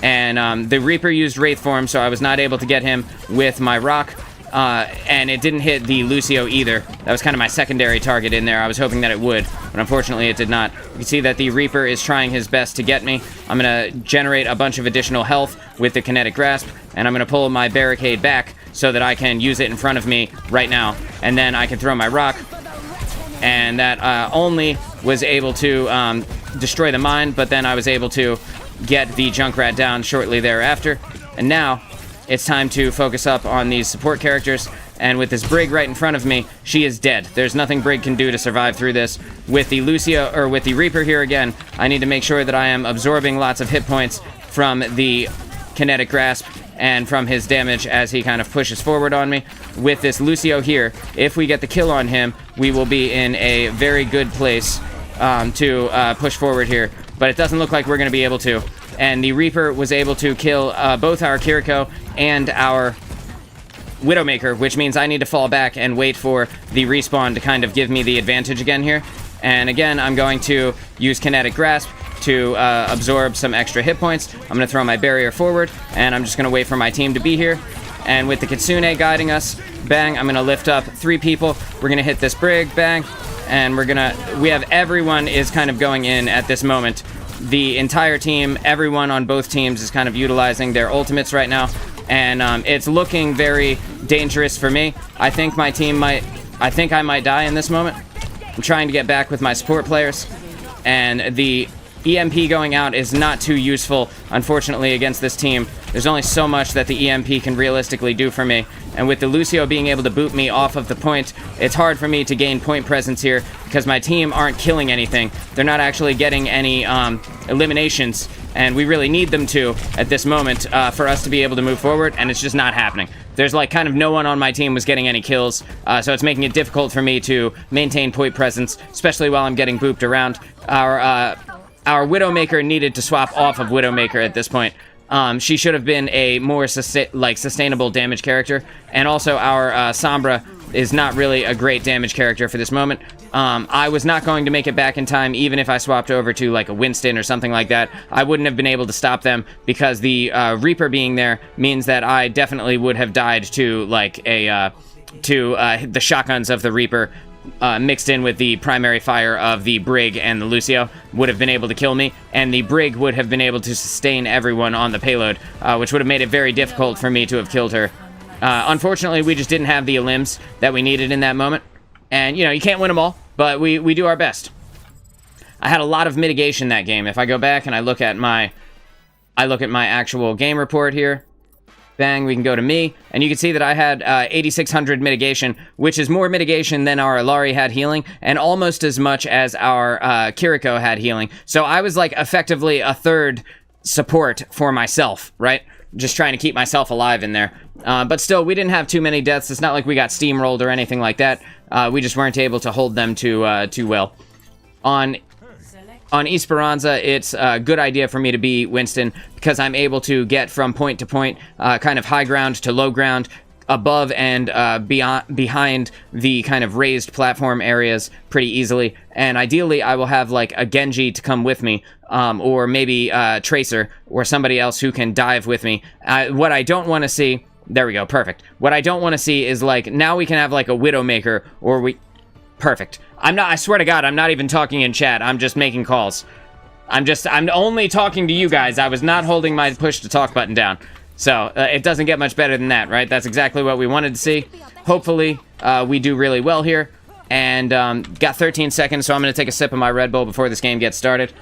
And the Reaper used Wraith form, so I was not able to get him with my rock. And it didn't hit the Lucio either. That was kind of my secondary target in there. I was hoping that it would, but unfortunately it did not. You can see that the Reaper is trying his best to get me. I'm going to generate a bunch of additional health with the kinetic grasp, and I'm going to pull my barricade back so that I can use it in front of me right now. And then I can throw my rock, and that only was able to destroy the mine, but then I was able to get the Junkrat down shortly thereafter. And now it's time to focus up on these support characters. And with this Brig right in front of me, she is dead. There's nothing Brig can do to survive through this. With the Lucio, or with the Reaper here again, I need to make sure that I am absorbing lots of hit points from the kinetic grasp and from his damage as he kind of pushes forward on me. With this Lucio here, if we get the kill on him, we will be in a very good place to push forward here. But it doesn't look like we're going to be able to. And the Reaper was able to kill both our Kiriko and our Widowmaker, which means I need to fall back and wait for the respawn to kind of give me the advantage again here. And again, I'm going to use Kinetic Grasp to absorb some extra hit points. I'm going to throw my barrier forward, and I'm just going to wait for my team to be here. And with the Kitsune guiding us, bang, I'm going to lift up 3 people. We're going to hit this Brig, bang, and we have everyone is kind of going in at this moment. The entire team, everyone on both teams is kind of utilizing their ultimates right now. And it's looking very dangerous for me. I think I might die in this moment. I'm trying to get back with my support players. And the EMP going out is not too useful, unfortunately, against this team. There's only so much that the EMP can realistically do for me. And with the Lucio being able to boot me off of the point, it's hard for me to gain point presence here because my team aren't killing anything. They're not actually getting any eliminations, and we really need them to at this moment for us to be able to move forward, and it's just not happening. There's like kind of no one on my team was getting any kills, so it's making it difficult for me to maintain point presence, especially while I'm getting booped around. Our Widowmaker needed to swap off of Widowmaker at this point. She should have been a more sustainable damage character, and also our Sombra is not really a great damage character for this moment. I was not going to make it back in time, even if I swapped over to like a Winston or something like that. I wouldn't have been able to stop them because the Reaper being there means that I definitely would have died to like the shotguns of the Reaper. Mixed in with the primary fire of the Brig and the Lucio would have been able to kill me, and the Brig would have been able to sustain everyone on the payload, which would have made it very difficult for me to have killed her. Unfortunately, we just didn't have the elims that we needed in that moment, and you know, you can't win them all, but we do our best. I had a lot of mitigation that game. If I go back and I look at my actual game report here, bang, we can go to me, and you can see that I had 8,600 mitigation, which is more mitigation than our Alari had healing, and almost as much as our Kiriko had healing. So I was like effectively a third support for myself, right? Just trying to keep myself alive in there. But still, we didn't have too many deaths. It's not like we got steamrolled or anything like that. We just weren't able to hold them too well. On Esperanza, it's a good idea for me to be Winston because I'm able to get from point to point, kind of high ground to low ground, above and behind the kind of raised platform areas pretty easily. And ideally, I will have like a Genji to come with me, or maybe Tracer or somebody else who can dive with me. What I don't want to see... There we go, perfect. What I don't want to see is like, now we can have like a Widowmaker, or Perfect. I swear to God, I'm not even talking in chat. I'm just making calls. I'm only talking to you guys. I was not holding my push to talk button down. So, it doesn't get much better than that, right? That's exactly what we wanted to see. Hopefully, we do really well here. And, got 13 seconds, so I'm going to take a sip of my Red Bull before this game gets started.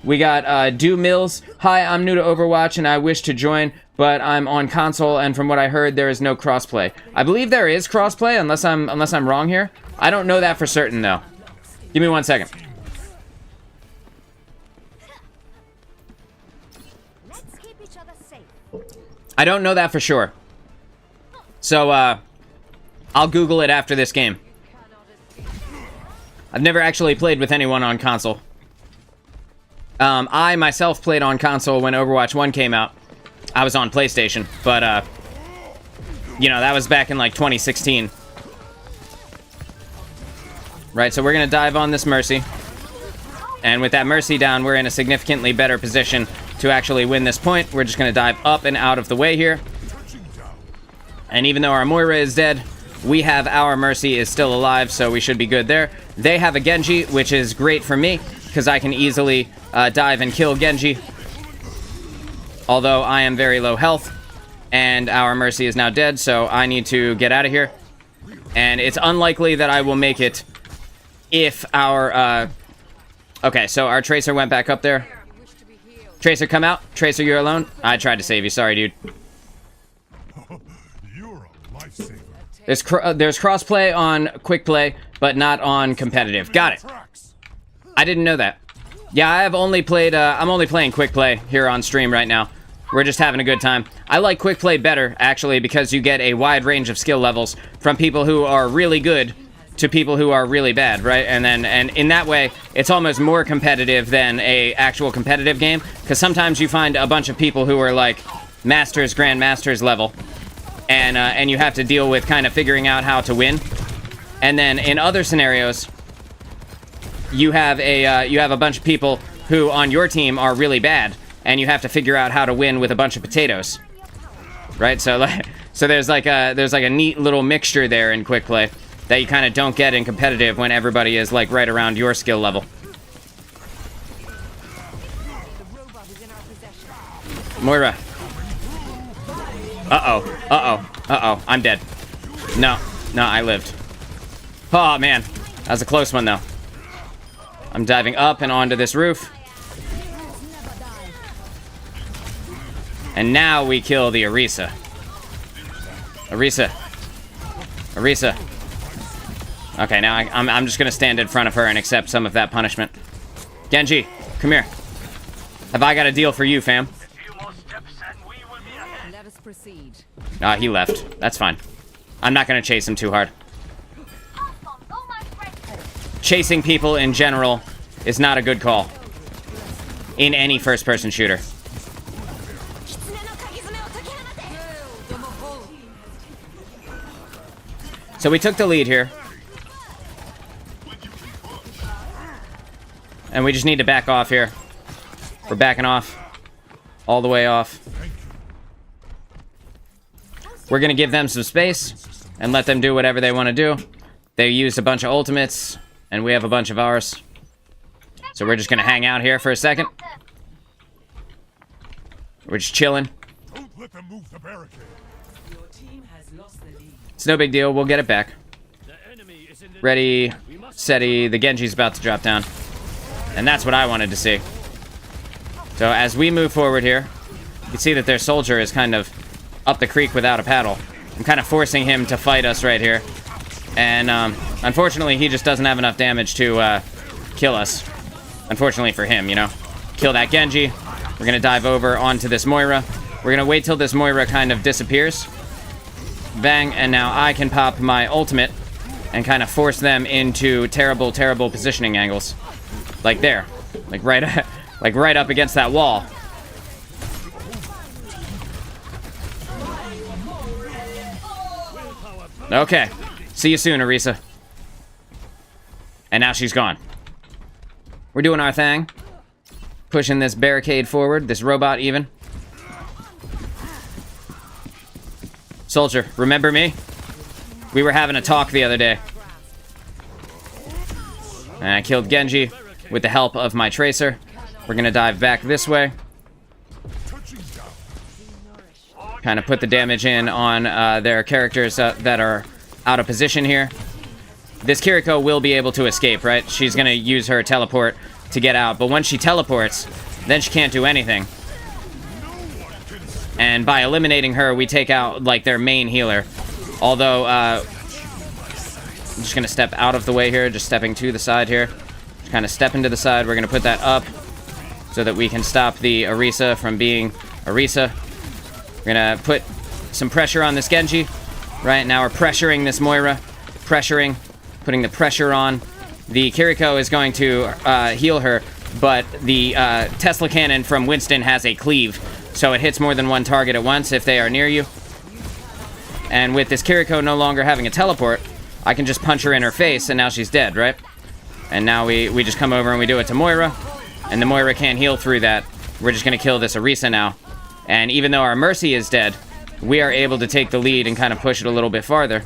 We got, Do Mills. Hi, I'm new to Overwatch, and I wish to join, but I'm on console, and from what I heard, there is no crossplay. I believe there is crossplay, unless I'm wrong here. I don't know that for certain, though. Give me 1 second. Let's keep each other safe. I don't know that for sure. So, I'll Google it after this game. I've never actually played with anyone on console. I myself played on console when Overwatch 1 came out. I was on PlayStation, but, you know, that was back in, like, 2016. Right, so we're going to dive on this Mercy. And with that Mercy down, we're in a significantly better position to actually win this point. We're just going to dive up and out of the way here. And even though our Moira is dead, we have our Mercy is still alive, so we should be good there. They have a Genji, which is great for me, because I can easily dive and kill Genji. Although I am very low health, and our Mercy is now dead, so I need to get out of here. And it's unlikely that I will make it if our, okay, so our Tracer went back up there. Tracer, come out. Tracer, you're alone. I tried to save you. Sorry, dude. You're a lifesaver. There's crossplay on quick play, but not on competitive. Got it. Tracks. I didn't know that. Yeah, I have only played, I'm only playing quick play here on stream right now. We're just having a good time. I like quick play better, actually, because you get a wide range of skill levels from people who are really good to people who are really bad, right? And in that way, it's almost more competitive than a actual competitive game, because sometimes you find a bunch of people who are like masters, grandmasters level, and you have to deal with kind of figuring out how to win. And then in other scenarios, you have a bunch of people who on your team are really bad, and you have to figure out how to win with a bunch of potatoes, right? So there's like a neat little mixture there in quick play that you kind of don't get in competitive when everybody is like right around your skill level. The robot is in our possession. Moira. Uh-oh. I'm dead. No, I lived. Oh, man. That was a close one, though. I'm diving up and onto this roof. And now we kill the Orisa. Orisa. Okay, now I'm just gonna stand in front of her and accept some of that punishment. Genji, come here. Have I got a deal for you, fam? Let us proceed. Ah, he left. That's fine. I'm not gonna chase him too hard. Chasing people in general is not a good call in any first-person shooter. So we took the lead here. And we just need to back off here. We're backing off. All the way off. We're gonna give them some space and let them do whatever they want to do. They used a bunch of ultimates, and we have a bunch of ours. So we're just gonna hang out here for a second. We're just chilling. Don't let them move the barricade. Your team has lost the lead. It's no big deal. We'll get it back. Ready, steady. The Genji's about to drop down. And that's what I wanted to see. So as we move forward here, you can see that their soldier is kind of up the creek without a paddle. I'm kind of forcing him to fight us right here. And unfortunately, he just doesn't have enough damage to kill us. Unfortunately for him, you know. Kill that Genji. We're going to dive over onto this Moira. We're going to wait till this Moira kind of disappears. Bang, and now I can pop my ultimate and kind of force them into terrible, terrible positioning angles. Like there. Like right up against that wall. Okay. See you soon, Orisa. And now she's gone. We're doing our thing. Pushing this barricade forward, this robot even. Soldier, remember me? We were having a talk the other day. And I killed Genji with the help of my tracer. We're gonna dive back this way. Kind of put the damage in on their characters that are out of position here. This Kiriko will be able to escape, right? She's gonna use her teleport to get out, but once she teleports, then she can't do anything. And by eliminating her, we take out, like, their main healer. Although, I'm just gonna step out of the way here, just stepping to the side here. Just kind of step into the side. We're gonna put that up so that we can stop the Orisa from being Orisa. We're gonna put some pressure on this Genji. Right now we're pressuring this Moira. Putting the pressure on. The Kiriko is going to heal her, but the Tesla cannon from Winston has a cleave, so it hits more than one target at once if they are near you. And with this Kiriko no longer having a teleport, I can just punch her in her face, and now she's dead, right? And now we just come over and we do it to Moira, and the Moira can't heal through that. We're just going to kill this Orisa now. And even though our Mercy is dead, we are able to take the lead and kind of push it a little bit farther.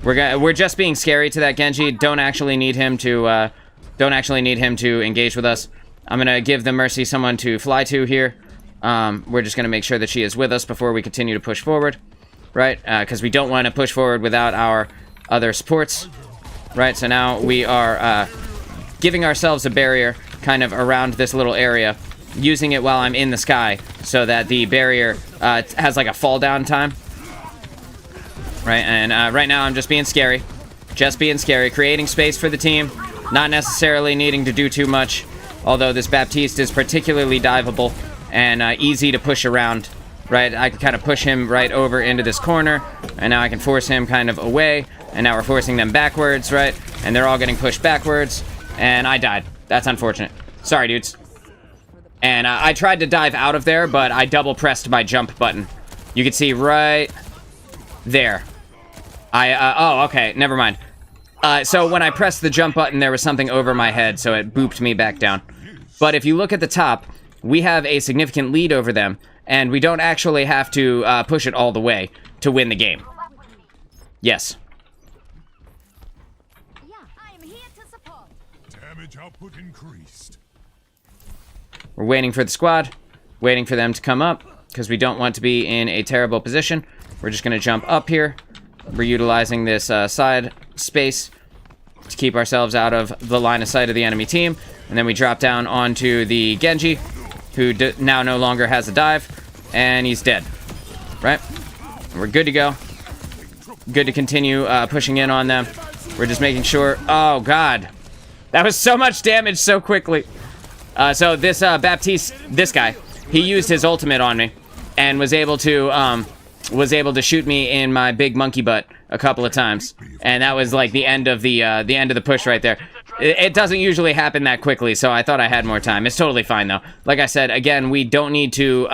We're just being scary to that Genji. Don't actually need him to engage with us. I'm gonna give the Mercy someone to fly to here. We're just gonna make sure that she is with us before we continue to push forward, right? Because we don't want to push forward without our other supports, right? So now we are giving ourselves a barrier kind of around this little area, using it while I'm in the sky so that the barrier has like a fall down time. right? And right now I'm just being scary. Just being scary, creating space for the team, not necessarily needing to do too much, although this Baptiste is particularly diveable and easy to push around, right? I can kind of push him right over into this corner, and now I can force him kind of away, and now we're forcing them backwards, right? And they're all getting pushed backwards, and I died. That's unfortunate. Sorry, dudes. And I tried to dive out of there, but I double pressed my jump button. You can see right there. Oh, okay, never mind. So when I pressed the jump button, there was something over my head, so it booped me back down. But if you look at the top, we have a significant lead over them, and we don't actually have to push it all the way to win the game. Yes. Yeah, I am here to support. Damage output increased. We're waiting for the squad, waiting for them to come up, because we don't want to be in a terrible position. We're just going to jump up here. We're utilizing this side space to keep ourselves out of the line of sight of the enemy team. And then we drop down onto the Genji, who now no longer has a dive, and he's dead. Right? We're good to go. Good to continue pushing in on them. We're just making sure... Oh, God. That was so much damage so quickly. So this Baptiste, this guy, he used his ultimate on me and was able to shoot me in my big monkey butt a couple of times, and that was like the end of the push right there. It doesn't usually happen that quickly, so I thought I had more time. It's totally fine though. Like I said, again, we don't need to.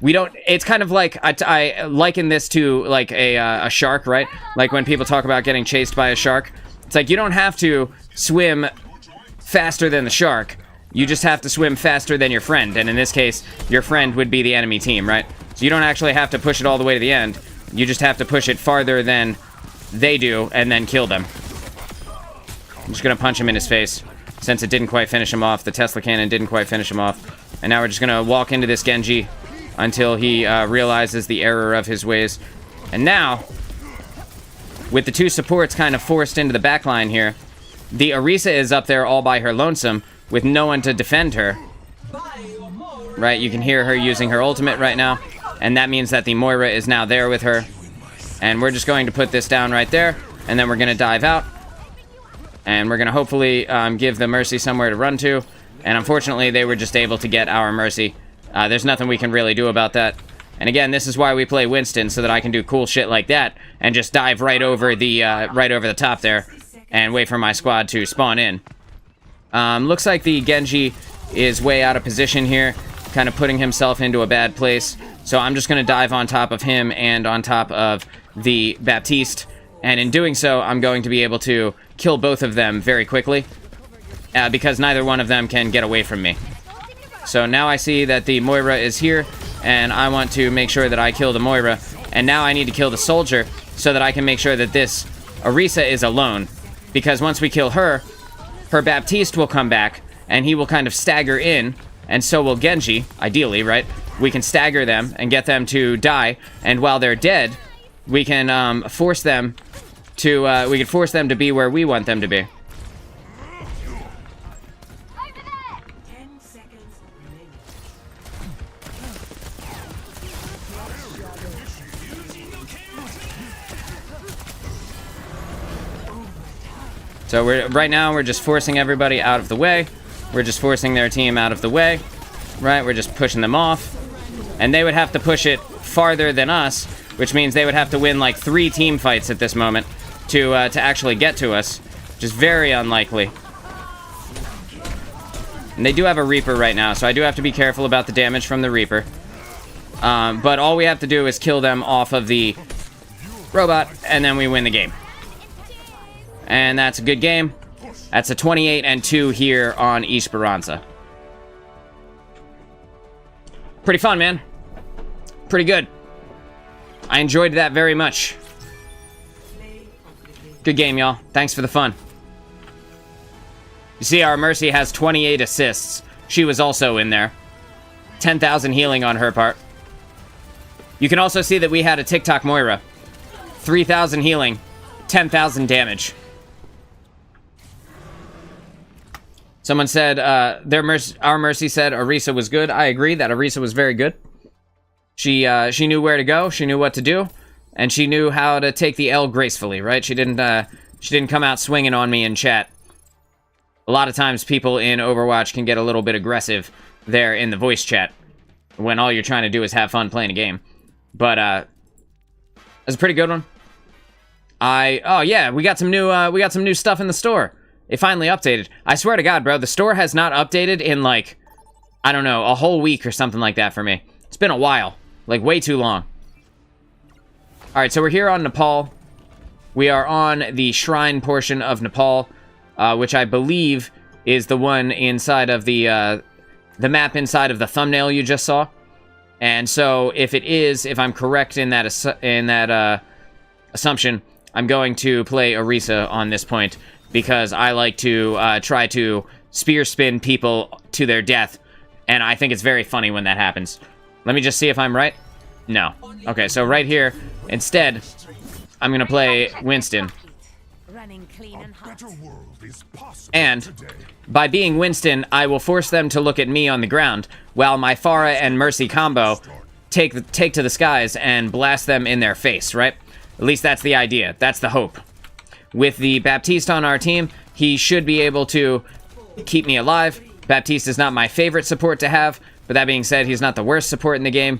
It's kind of like I liken this to like a shark, right? Like when people talk about getting chased by a shark, it's like you don't have to swim faster than the shark. You just have to swim faster than your friend, and in this case, your friend would be the enemy team, right? So you don't actually have to push it all the way to the end. You just have to push it farther than they do, and then kill them. I'm just gonna punch him in his face, since it didn't quite finish him off. The Tesla cannon didn't quite finish him off. And now we're just gonna walk into this Genji until he realizes the error of his ways. And now, with the two supports kind of forced into the back line here, the Orisa is up there all by her lonesome, with no one to defend her. Right, you can hear her using her ultimate right now, and that means that the Moira is now there with her. And we're just going to put this down right there, and then we're going to dive out. And we're going to hopefully give the Mercy somewhere to run to. And unfortunately, they were just able to get our Mercy. There's nothing we can really do about that. And again, this is why we play Winston, so that I can do cool shit like that, and just dive right over the top there, and wait for my squad to spawn in. Looks like the Genji is way out of position here, kind of putting himself into a bad place. So I'm just going to dive on top of him and on top of the Baptiste. And in doing so, I'm going to be able to kill both of them very quickly, because neither one of them can get away from me. So now I see that the Moira is here, and I want to make sure that I kill the Moira. And now I need to kill the soldier so that I can make sure that this Orisa is alone. Because once we kill her, her Baptiste will come back, and he will kind of stagger in, and so will Genji, ideally, right? We can stagger them and get them to die, and while they're dead, we can force them to be where we want them to be. So right now we're just forcing everybody out of the way. We're just forcing their team out of the way, right? We're just pushing them off, and they would have to push it farther than us, which means they would have to win like 3 team fights at this moment to actually get to us, which is very unlikely. And they do have a Reaper right now, so I do have to be careful about the damage from the Reaper. But all we have to do is kill them off of the robot, and then we win the game. And that's a good game. That's a 28-2 here on Esperanza. Pretty fun, man. Pretty good. I enjoyed that very much. Good game, y'all. Thanks for the fun. You see, our Mercy has 28 assists. She was also in there. 10,000 healing on her part. You can also see that we had a TikTok Moira. 3,000 healing, 10,000 damage. Someone said, our Mercy said Orisa was good. I agree that Orisa was very good. She knew where to go. She knew what to do. and she knew how to take the L gracefully, right? She didn't come out swinging on me in chat. A lot of times people in Overwatch can get a little bit aggressive there in the voice chat when all you're trying to do is have fun playing a game. But that's a pretty good one. Oh yeah, we got some new stuff in the store. It finally updated. I swear to God, bro, the store has not updated in like, I don't know, a whole week or something like that for me. It's been a while, like way too long. All right, so we're here on Nepal. We are on the shrine portion of Nepal, which I believe is the one inside of the map inside of the thumbnail you just saw. And so if it is, if I'm correct in that assumption, I'm going to play Orisa on this point because I like to try to spear spin people to their death, and I think it's very funny when that happens. Let me just see if I'm right. No. Okay, so right here, instead, I'm going to play Winston. Running clean and hot. Better world is possible And today. by being Winston, I will force them to look at me on the ground, while my Pharah and Mercy combo take to the skies and blast them in their face, right? At least that's the idea. That's the hope. With the Baptiste on our team, he should be able to keep me alive. Baptiste is not my favorite support to have, but that being said, he's not the worst support in the game.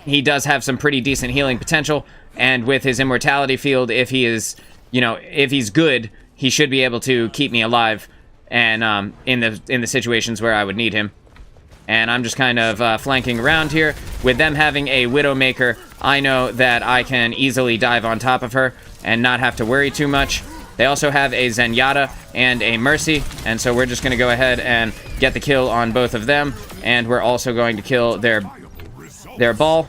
He does have some pretty decent healing potential, and with his immortality field, if he is, you know, if he's good, he should be able to keep me alive, and in the situations where I would need him. And I'm just kind of flanking around here. With them having a Widowmaker, I know that I can easily dive on top of her and not have to worry too much. They also have a Zenyatta and a Mercy, and so we're just going to go ahead and get the kill on both of them, and we're also going to kill their ball,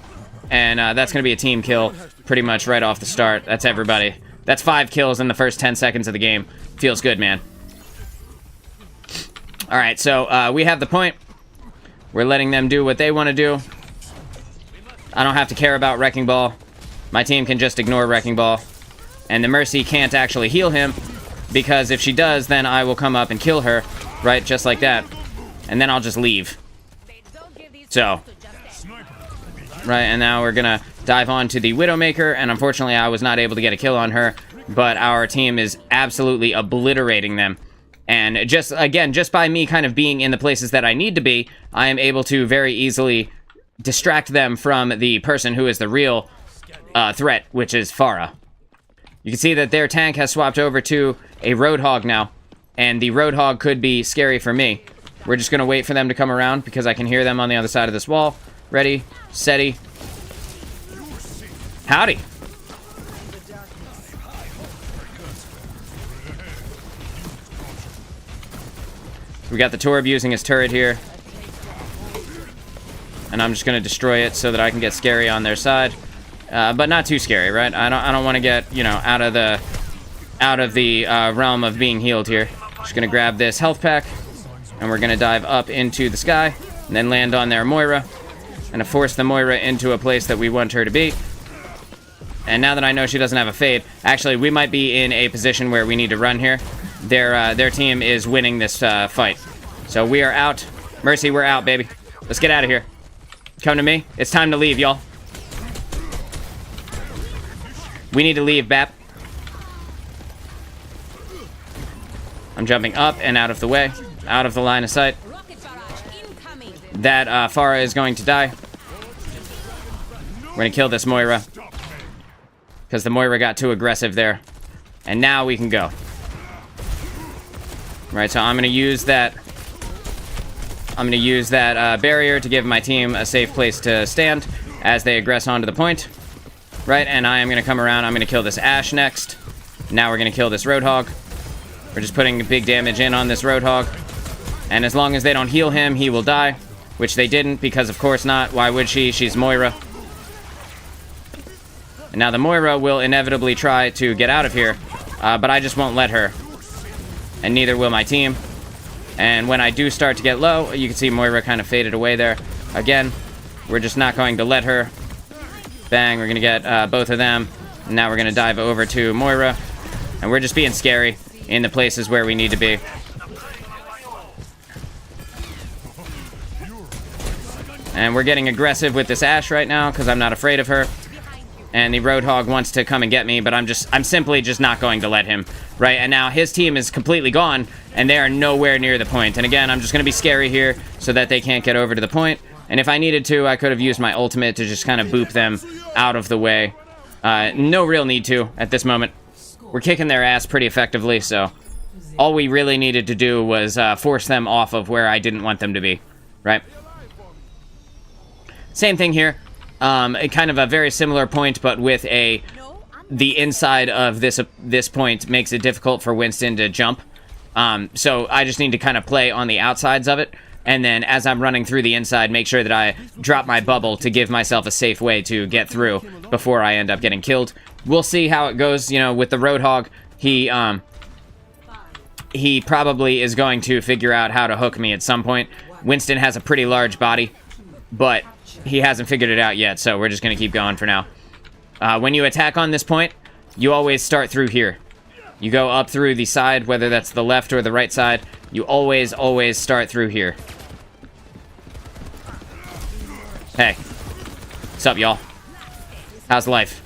and that's going to be a team kill pretty much right off the start. That's everybody. That's 5 kills in the first 10 seconds of the game. Feels good, man. All right, so we have the point. We're letting them do what they want to do. I don't have to care about Wrecking Ball. My team can just ignore Wrecking Ball. And the Mercy can't actually heal him, because if she does, then I will come up and kill her, right, just like that. And then I'll just leave. So, right, and now we're gonna dive on to the Widowmaker, and unfortunately I was not able to get a kill on her, but our team is absolutely obliterating them. And just, again, just by me kind of being in the places that I need to be, I am able to very easily distract them from the person who is the real threat, which is Pharah. You can see that their tank has swapped over to a Roadhog now, and the Roadhog could be scary for me. We're just going to wait for them to come around because I can hear them on the other side of this wall. Ready, steady. Howdy. We got the Torb using his turret here. And I'm just going to destroy it so that I can get scary on their side. But not too scary, right? I don't want to get, you know, out of the realm of being healed here. Just gonna grab this health pack, and we're gonna dive up into the sky, and then land on their Moira, and force the Moira into a place that we want her to be. And now that I know she doesn't have a fade, actually, we might be in a position where we need to run here. Their team is winning this fight, so we are out. Mercy, we're out, baby. Let's get out of here. Come to me. It's time to leave, y'all. We need to leave, Bap. I'm jumping up and out of the way, out of the line of sight. That Pharah is going to die. We're going to kill this Moira, because the Moira got too aggressive there. And now we can go. Right, so I'm going to use that barrier to give my team a safe place to stand as they aggress onto the point. Right, and I am going to come around. I'm going to kill this Ashe next. Now we're going to kill this Roadhog. We're just putting big damage in on this Roadhog. And as long as they don't heal him, he will die. Which they didn't, because of course not. Why would she? She's Moira. And now the Moira will inevitably try to get out of here. But I just won't let her. And neither will my team. And when I do start to get low, you can see Moira kind of faded away there. Again, we're just not going to let her. Bang, we're going to get both of them. And now we're going to dive over to Moira. And we're just being scary in the places where we need to be. And we're getting aggressive with this Ashe right now because I'm not afraid of her. and the Roadhog wants to come and get me, but I'm simply just not going to let him, right? And now his team is completely gone, and they are nowhere near the point. And again, I'm just going to be scary here so that they can't get over to the point. And if I needed to, I could have used my ultimate to just kind of boop them out of the way. No real need to at this moment. We're kicking their ass pretty effectively, so all we really needed to do was force them off of where I didn't want them to be, right? Same thing here. Kind of a very similar point, but with the inside of this point makes it difficult for Winston to jump. So I just need to kind of play on the outsides of it, and then as I'm running through the inside, make sure that I drop my bubble to give myself a safe way to get through before I end up getting killed. We'll see how it goes, you know, with the Roadhog. He probably is going to figure out how to hook me at some point. Winston has a pretty large body, but he hasn't figured it out yet, so we're just going to keep going for now. When you attack on this point, you always start through here. You go up through the side, whether that's the left or the right side. You always start through here. Hey. What's up, y'all? How's life?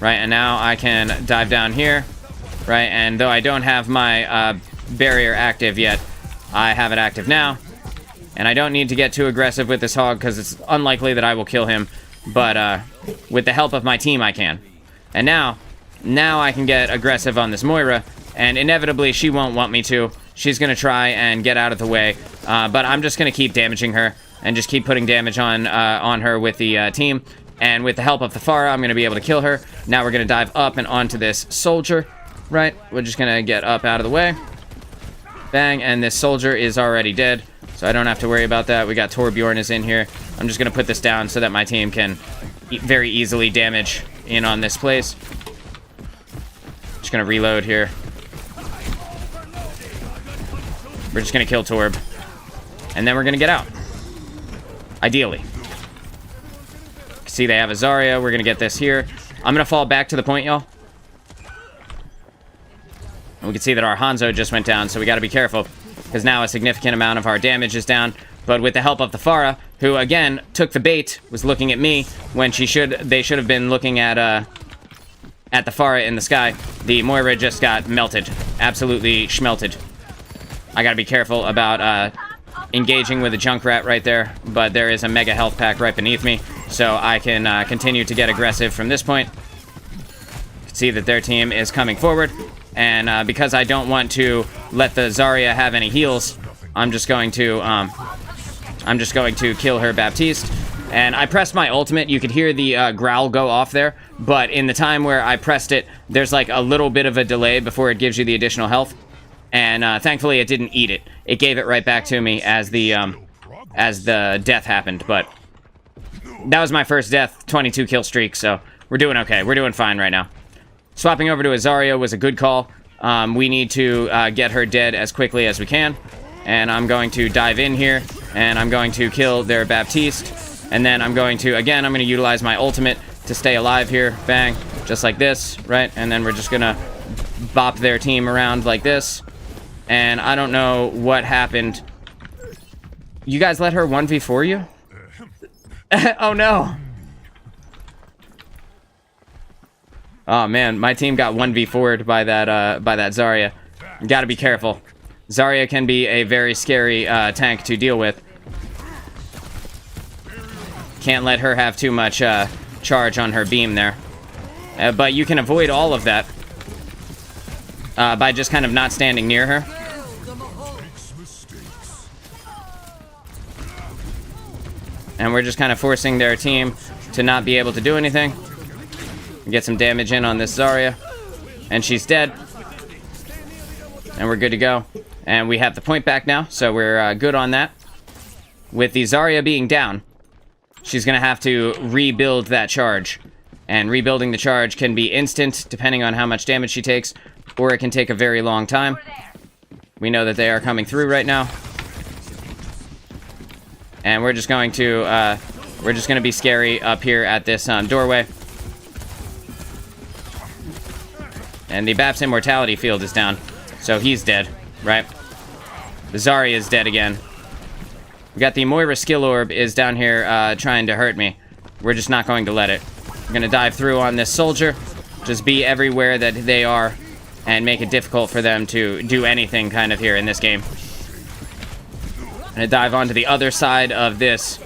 Right, and now I can dive down here. Right, and though I don't have my barrier active yet, I have it active now. And I don't need to get too aggressive with this hog because it's unlikely that I will kill him. But with the help of my team, I can. And now I can get aggressive on this Moira. And inevitably, she won't want me to. She's going to try and get out of the way. But I'm just going to keep damaging her and just keep putting damage on her with the team. And with the help of the Pharah, I'm going to be able to kill her. Now we're going to dive up and onto this soldier. Right, we're just going to get up out of the way. Bang, and this soldier is already dead. So I don't have to worry about that. We got Torbjorn is in here. I'm just going to put this down so that my team can very easily damage in on this place. Just going to reload here. We're just going to kill Torb. And then we're going to get out. Ideally. See, they have a Zarya. We're going to get this here. I'm going to fall back to the point, y'all. And we can see that our Hanzo just went down, so we got to be careful. Because now a significant amount of our damage is down. But with the help of the Pharah, who, again, took the bait, was looking at me when they should have been looking at the Pharah in the sky. The Moira just got melted. Absolutely schmelted. I got to be careful about engaging with a Junkrat right there. But there is a mega health pack right beneath me. So I can continue to get aggressive from this point. You can see that their team is coming forward. And because I don't want to let the Zarya have any heals, I'm just going to kill her Baptiste. And I pressed my ultimate. You could hear the growl go off there, but in the time where I pressed it, there's like a little bit of a delay before it gives you the additional health. And thankfully, it didn't eat it. It gave it right back to me as the death happened. But that was my first death, 22 kill streak. So we're doing okay. We're doing fine right now. Swapping over to Azaria was a good call. We need to get her dead as quickly as we can. And I'm going to dive in here, and I'm going to kill their Baptiste. And then I'm going to utilize my ultimate to stay alive here. Bang. Just like this, right? And then we're just going to bop their team around like this. And I don't know what happened. You guys let her 1v4 you? Oh, no. Oh man, my team got 1v4'd by that Zarya. Gotta be careful. Zarya can be a very scary tank to deal with. Can't let her have too much charge on her beam there. But you can avoid all of that by just kind of not standing near her. And we're just kind of forcing their team to not be able to do anything. Get some damage in on this Zarya. And she's dead. And we're good to go. And we have the point back now, so we're good on that. With the Zarya being down, she's going to have to rebuild that charge. And rebuilding the charge can be instant, depending on how much damage she takes, or it can take a very long time. We know that they are coming through right now. And we're just going to be scary up here at this doorway. And the Bap's immortality field is down. So he's dead, right? The Zarya is dead again. We got the Moira skill orb is down here trying to hurt me. we're just not going to let it. We're going to dive through on this soldier, just be everywhere that they are, and make it difficult for them to do anything kind of here in this game. I'm going to dive onto the other side of this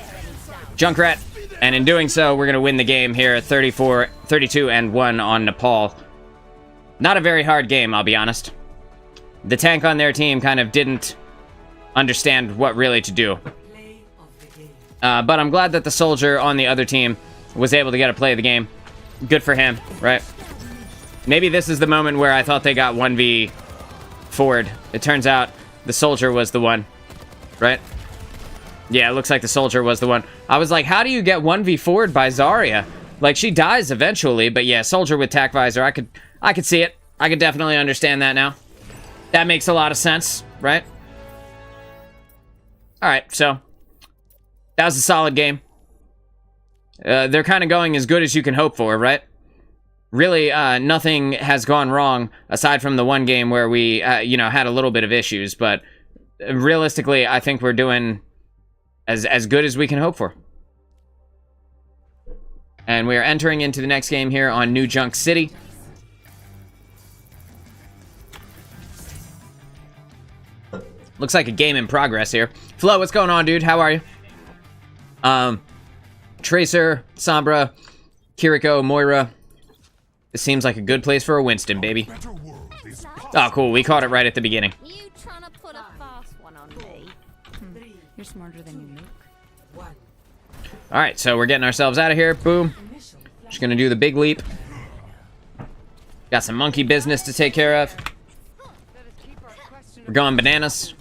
Junkrat, and in doing so, we're going to win the game here, 32-1 on Nepal. Not a very hard game, I'll be honest. The tank on their team kind of didn't understand what really to do. But I'm glad that the soldier on the other team was able to get a play of the game. Good for him, right? Maybe this is the moment where I thought they got 1v forward. It turns out the soldier was the one, right? Yeah, it looks like the soldier was the one. I was like, how do you get 1v forward by Zarya? Like, she dies eventually, but yeah, soldier with tac visor, I could see it. I could definitely understand that now. That makes a lot of sense, right? Alright, so that was a solid game. They're kind of going as good as you can hope for, right? Really, nothing has gone wrong aside from the one game where we, had a little bit of issues. But realistically, I think we're doing as good as we can hope for. And we are entering into the next game here on New Junk City. Looks like a game in progress here. Flo, what's going on, dude? How are you? Tracer, Sombra, Kiriko, Moira. This seems like a good place for a Winston, baby. Oh, cool. We caught it right at the beginning. You trying to put a fast one on me? You're smarter than you look. Alright, so we're getting ourselves out of here. Boom. Just gonna do the big leap. Got some monkey business to take care of. We're going bananas.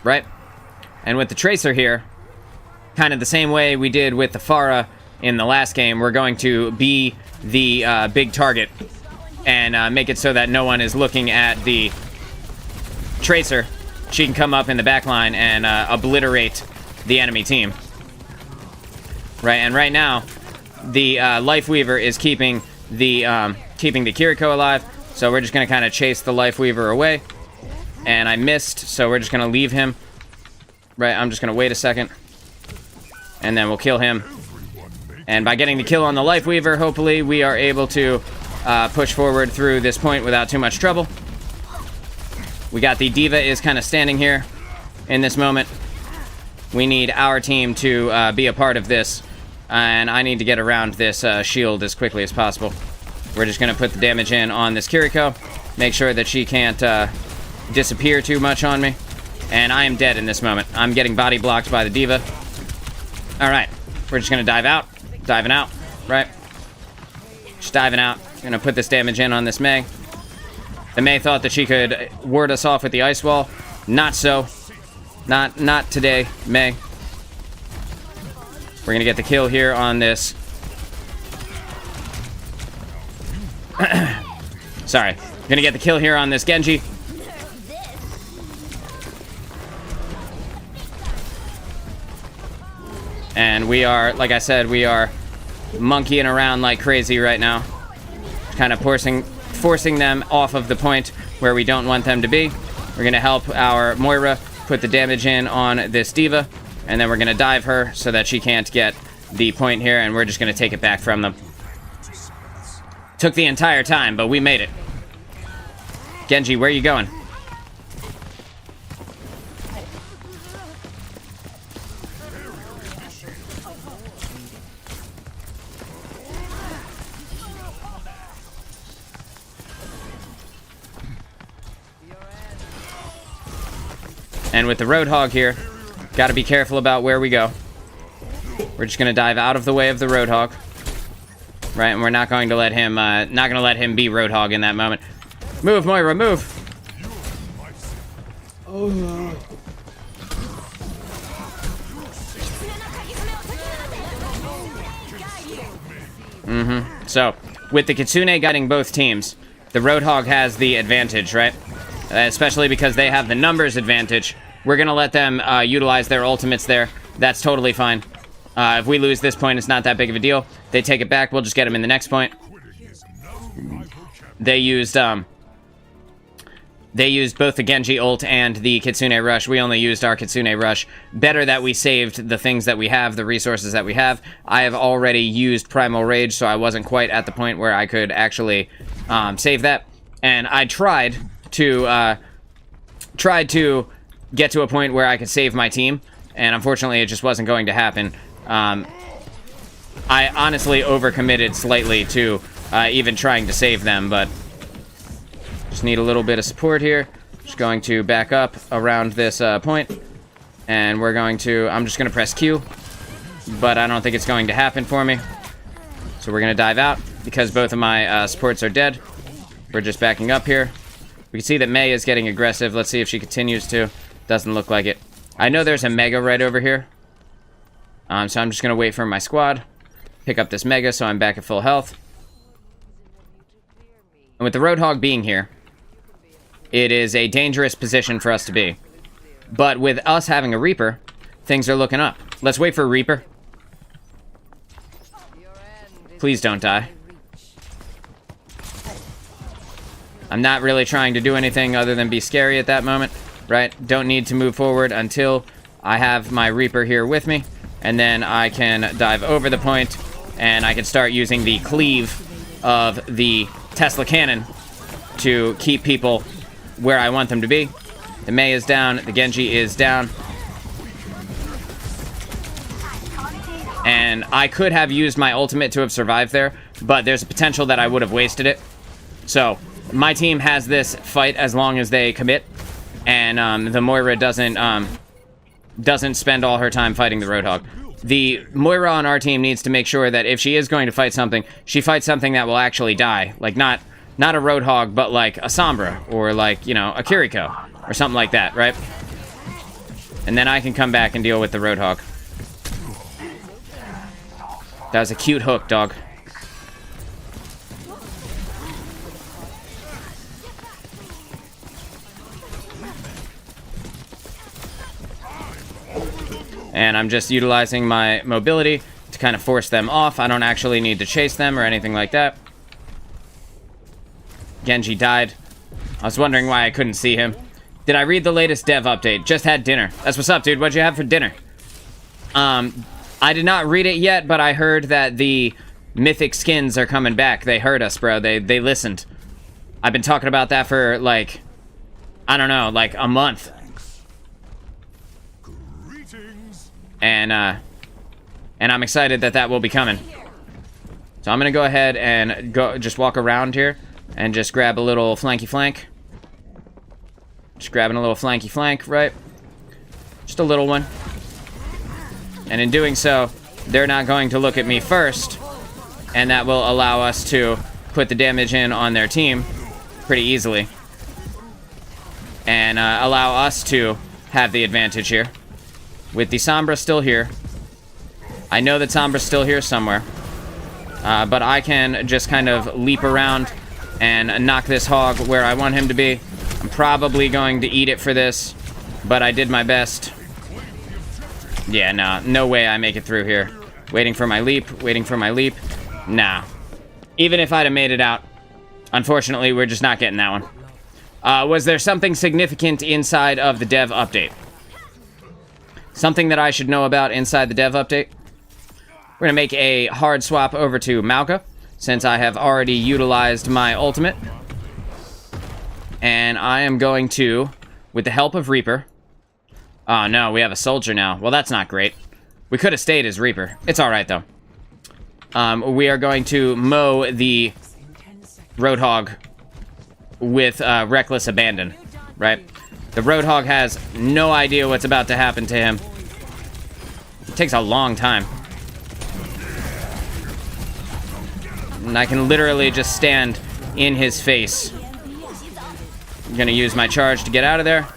Right? And with the Tracer here, kind of the same way we did with the Pharah in the last game, we're going to be the big target and make it so that no one is looking at the Tracer. She can come up in the back line and obliterate the enemy team. Right, and right now, the Lifeweaver is keeping the Kiriko alive, so we're just going to kind of chase the Lifeweaver away. And I missed, so we're just going to leave him. Right, I'm just going to wait a second. And then we'll kill him. And by getting the kill on the Lifeweaver, hopefully we are able to push forward through this point without too much trouble. We got the D.Va is kind of standing here in this moment. We need our team to be a part of this. And I need to get around this shield as quickly as possible. We're just going to put the damage in on this Kiriko. Make sure that she can't disappear too much on me. And I am dead in this moment. I'm getting body blocked by the D.Va. Alright. We're just going to dive out. Diving out. Right. Just diving out. Going to put this damage in on this Mei. The Mei thought that she could ward us off with the ice wall. Not so. Not today, Mei. We're going to get the kill here on this. Sorry. Going to get the kill here on this Genji. And we are, like I said, we are monkeying around like crazy right now. Kind of forcing them off of the point where we don't want them to be. We're going to help our Moira put the damage in on this D.Va. And then we're going to dive her so that she can't get the point here. And we're just going to take it back from them. Took the entire time, but we made it. Genji, where are you going? And with the Roadhog here, got to be careful about where we go. We're just going to dive out of the way of the Roadhog. Right, and we're not going to let him, be Roadhog in that moment. Move, Moira, move! So, with the Kitsune guiding both teams, the Roadhog has the advantage, right? Especially because they have the numbers advantage. We're going to let them utilize their ultimates there. That's totally fine. If we lose this point, it's not that big of a deal. They take it back, we'll just get them in the next point. They used They used both the Genji ult and the Kitsune Rush. We only used our Kitsune Rush. Better that we saved the things that we have, the resources that we have. I have already used Primal Rage, so I wasn't quite at the point where I could actually save that. And I tried to get to a point where I could save my team, and unfortunately it just wasn't going to happen. I honestly overcommitted slightly to even trying to save them, but just need a little bit of support here. Just going to back up around this point, and we're going to, I'm just going to press Q, but I don't think it's going to happen for me. So we're going to dive out because both of my supports are dead. We're just backing up here. We can see that Mei is getting aggressive. Let's see if she continues to. Doesn't look like it. I know there's a Mega right over here. So I'm just going to wait for my squad. Pick up this Mega so I'm back at full health. And with the Roadhog being here, it is a dangerous position for us to be. But with us having a Reaper, things are looking up. Let's wait for a Reaper. Please don't die. I'm not really trying to do anything other than be scary at that moment, right? Don't need to move forward until I have my Reaper here with me. And then I can dive over the point, and I can start using the cleave of the Tesla cannon to keep people where I want them to be. The Mei is down, the Genji is down. And I could have used my ultimate to have survived there, but there's a potential that I would have wasted it. So, my team has this fight as long as they commit, and the Moira doesn't spend all her time fighting the Roadhog. The Moira on our team needs to make sure that if she is going to fight something, she fights something that will actually die. Like, not a Roadhog, but like a Sombra, or like, you know, a Kiriko, or something like that, right? And then I can come back and deal with the Roadhog. That was a cute hook, dog. And I'm just utilizing my mobility to kind of force them off. I don't actually need to chase them or anything like that. Genji died. I was wondering why I couldn't see him. Did I read the latest dev update? Just had dinner. That's what's up, dude. What'd you have for dinner? I did not read it yet, but I heard that the mythic skins are coming back. They heard us, bro. They listened. I've been talking about that for, like, I don't know, like a month. And I'm excited that that will be coming. So I'm gonna go ahead and just walk around here and just grab a little flanky flank. Just grabbing a little flanky flank, right? Just a little one. And in doing so, they're not going to look at me first, and that will allow us to put the damage in on their team pretty easily. And allow us to have the advantage here. With the Sombra still here. I know that Sombra's still here somewhere. But I can just kind of leap around and knock this hog where I want him to be. I'm probably going to eat it for this, but I did my best. Yeah, no way I make it through here. Waiting for my leap, waiting for my leap. Nah. Even if I'd have made it out, unfortunately, we're just not getting that one. Was there something significant inside of the dev update? Something that I should know about inside the dev update? We're gonna make a hard swap over to Malka, since I have already utilized my ultimate. And I am going to, with the help of Reaper... Oh no, we have a soldier now. Well, that's not great. We could have stayed as Reaper. It's alright, though. We are going to mow the Roadhog with reckless abandon, right? The Roadhog has no idea what's about to happen to him. It takes a long time. And I can literally just stand in his face. I'm gonna use my charge to get out of there.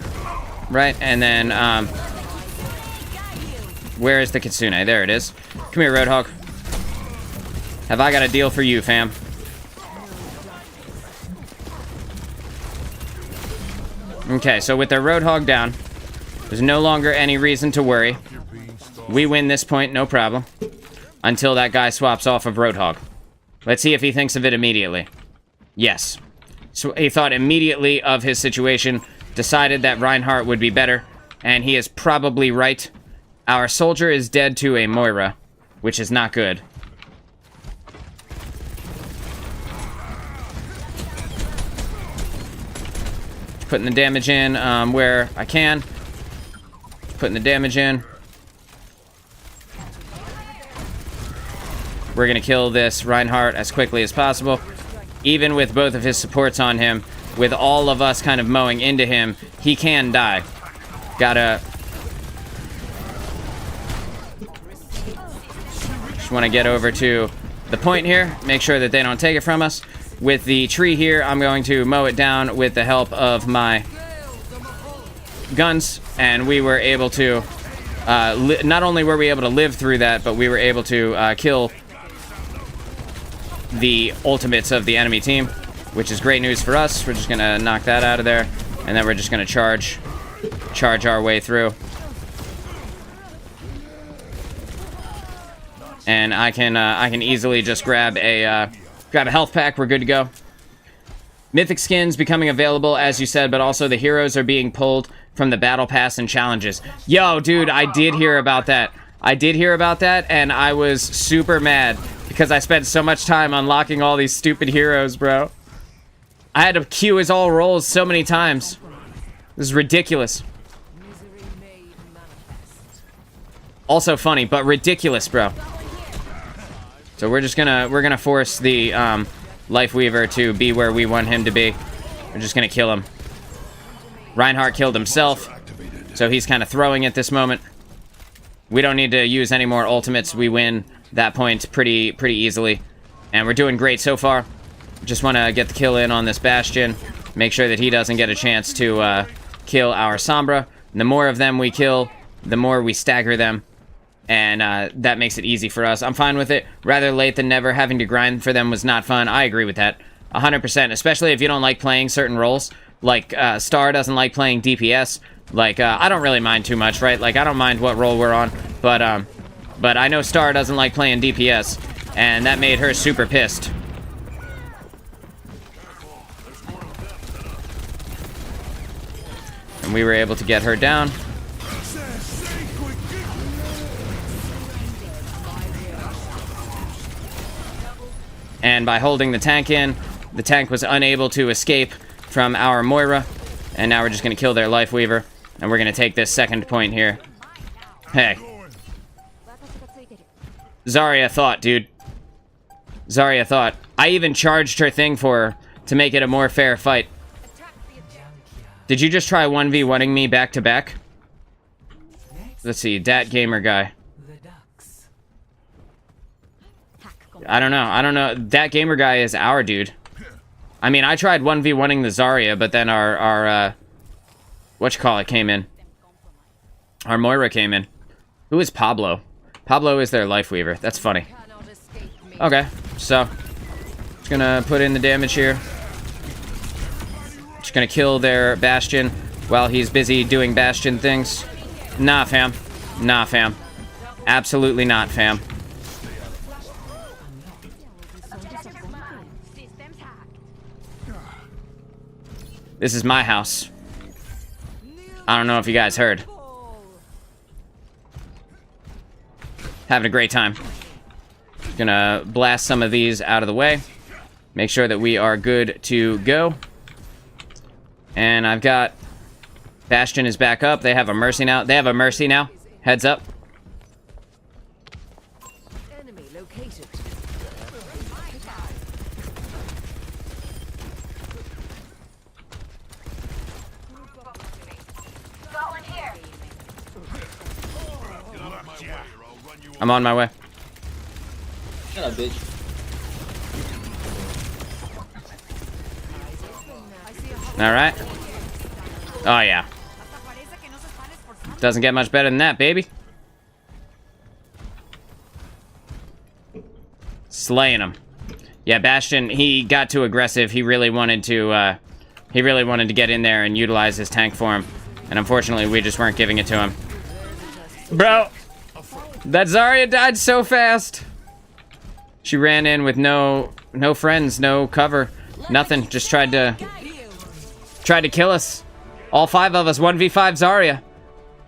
Right, and then, where is the Kitsune? There it is. Come here, Roadhog. Have I got a deal for you, fam? Okay, so with their Roadhog down, there's no longer any reason to worry. We win this point, no problem. Until that guy swaps off of Roadhog. Let's see if he thinks of it immediately. Yes. So he thought immediately of his situation, decided that Reinhardt would be better, and he is probably right. Our soldier is dead to a Moira, which is not good. Putting the damage in where I can. Putting the damage in. We're going to kill this Reinhardt as quickly as possible. Even with both of his supports on him, with all of us kind of mowing into him, he can die. Gotta... Just want to get over to the point here. Make sure that they don't take it from us. With the tree here, I'm going to mow it down with the help of my guns. And we were able to... not only were we able to live through that, but we were able to kill the ultimates of the enemy team, which is great news for us. We're just gonna knock that out of there, and then we're just gonna charge our way through. And I can easily just grab a health pack. We're good to go. Mythic skins becoming available, as you said, but also the heroes are being pulled from the battle pass and challenges. Yo, dude, I did hear about that. And I was super mad because I spent so much time unlocking all these stupid heroes, bro. I had to queue his all rolls so many times. This is ridiculous. Also funny, but ridiculous, bro. So we're gonna force the Lifeweaver to be where we want him to be. We're just gonna kill him. Reinhardt killed himself, so he's kind of throwing at this moment. We don't need to use any more ultimates. We win that point pretty easily. And we're doing great so far. Just want to get the kill in on this Bastion. Make sure that he doesn't get a chance to kill our Sombra. And the more of them we kill, the more we stagger them. And that makes it easy for us. I'm fine with it. Rather late than never. Having to grind for them was not fun. I agree with that. 100%. Especially if you don't like playing certain roles. Like, Star doesn't like playing DPS. Like, I don't really mind too much, right? Like, I don't mind what role we're on. But I know Star doesn't like playing DPS. And that made her super pissed. And we were able to get her down. And by holding the tank in, the tank was unable to escape from our Moira. And now we're just going to kill their Lifeweaver. And we're going to take this second point here. Hey. Zarya thought, dude. Zarya thought. I even charged her thing for her to make it a more fair fight. Did you just try 1v1ing me back to back? Let's see, Dat Gamer guy. I don't know. Dat Gamer guy is our dude. I mean, I tried 1v1ing the Zarya, but then our whatchamacallit came in. Our Moira came in. Who is Pablo? Pablo is their Lifeweaver. That's funny. Okay, so just gonna put in the damage here. Just gonna kill their Bastion while he's busy doing Bastion things. Nah, fam. Nah, fam. Absolutely not, fam. This is my house. I don't know if you guys heard. Having a great time. Gonna blast some of these out of the way. Make sure that we are good to go. And I've got... Bastion is back up. They have a Mercy now. They have a Mercy now. Heads up. Enemy located. I'm on my way. Shut up, bitch. Alright. Oh, yeah. Doesn't get much better than that, baby. Slaying him. Yeah, Bastion, he got too aggressive. He really wanted to get in there and utilize his tank for him. And unfortunately, we just weren't giving it to him. Bro! That Zarya died so fast! She ran in with no friends, no cover. Nothing. Just tried to kill us. All 5 of us. 1v5 Zarya.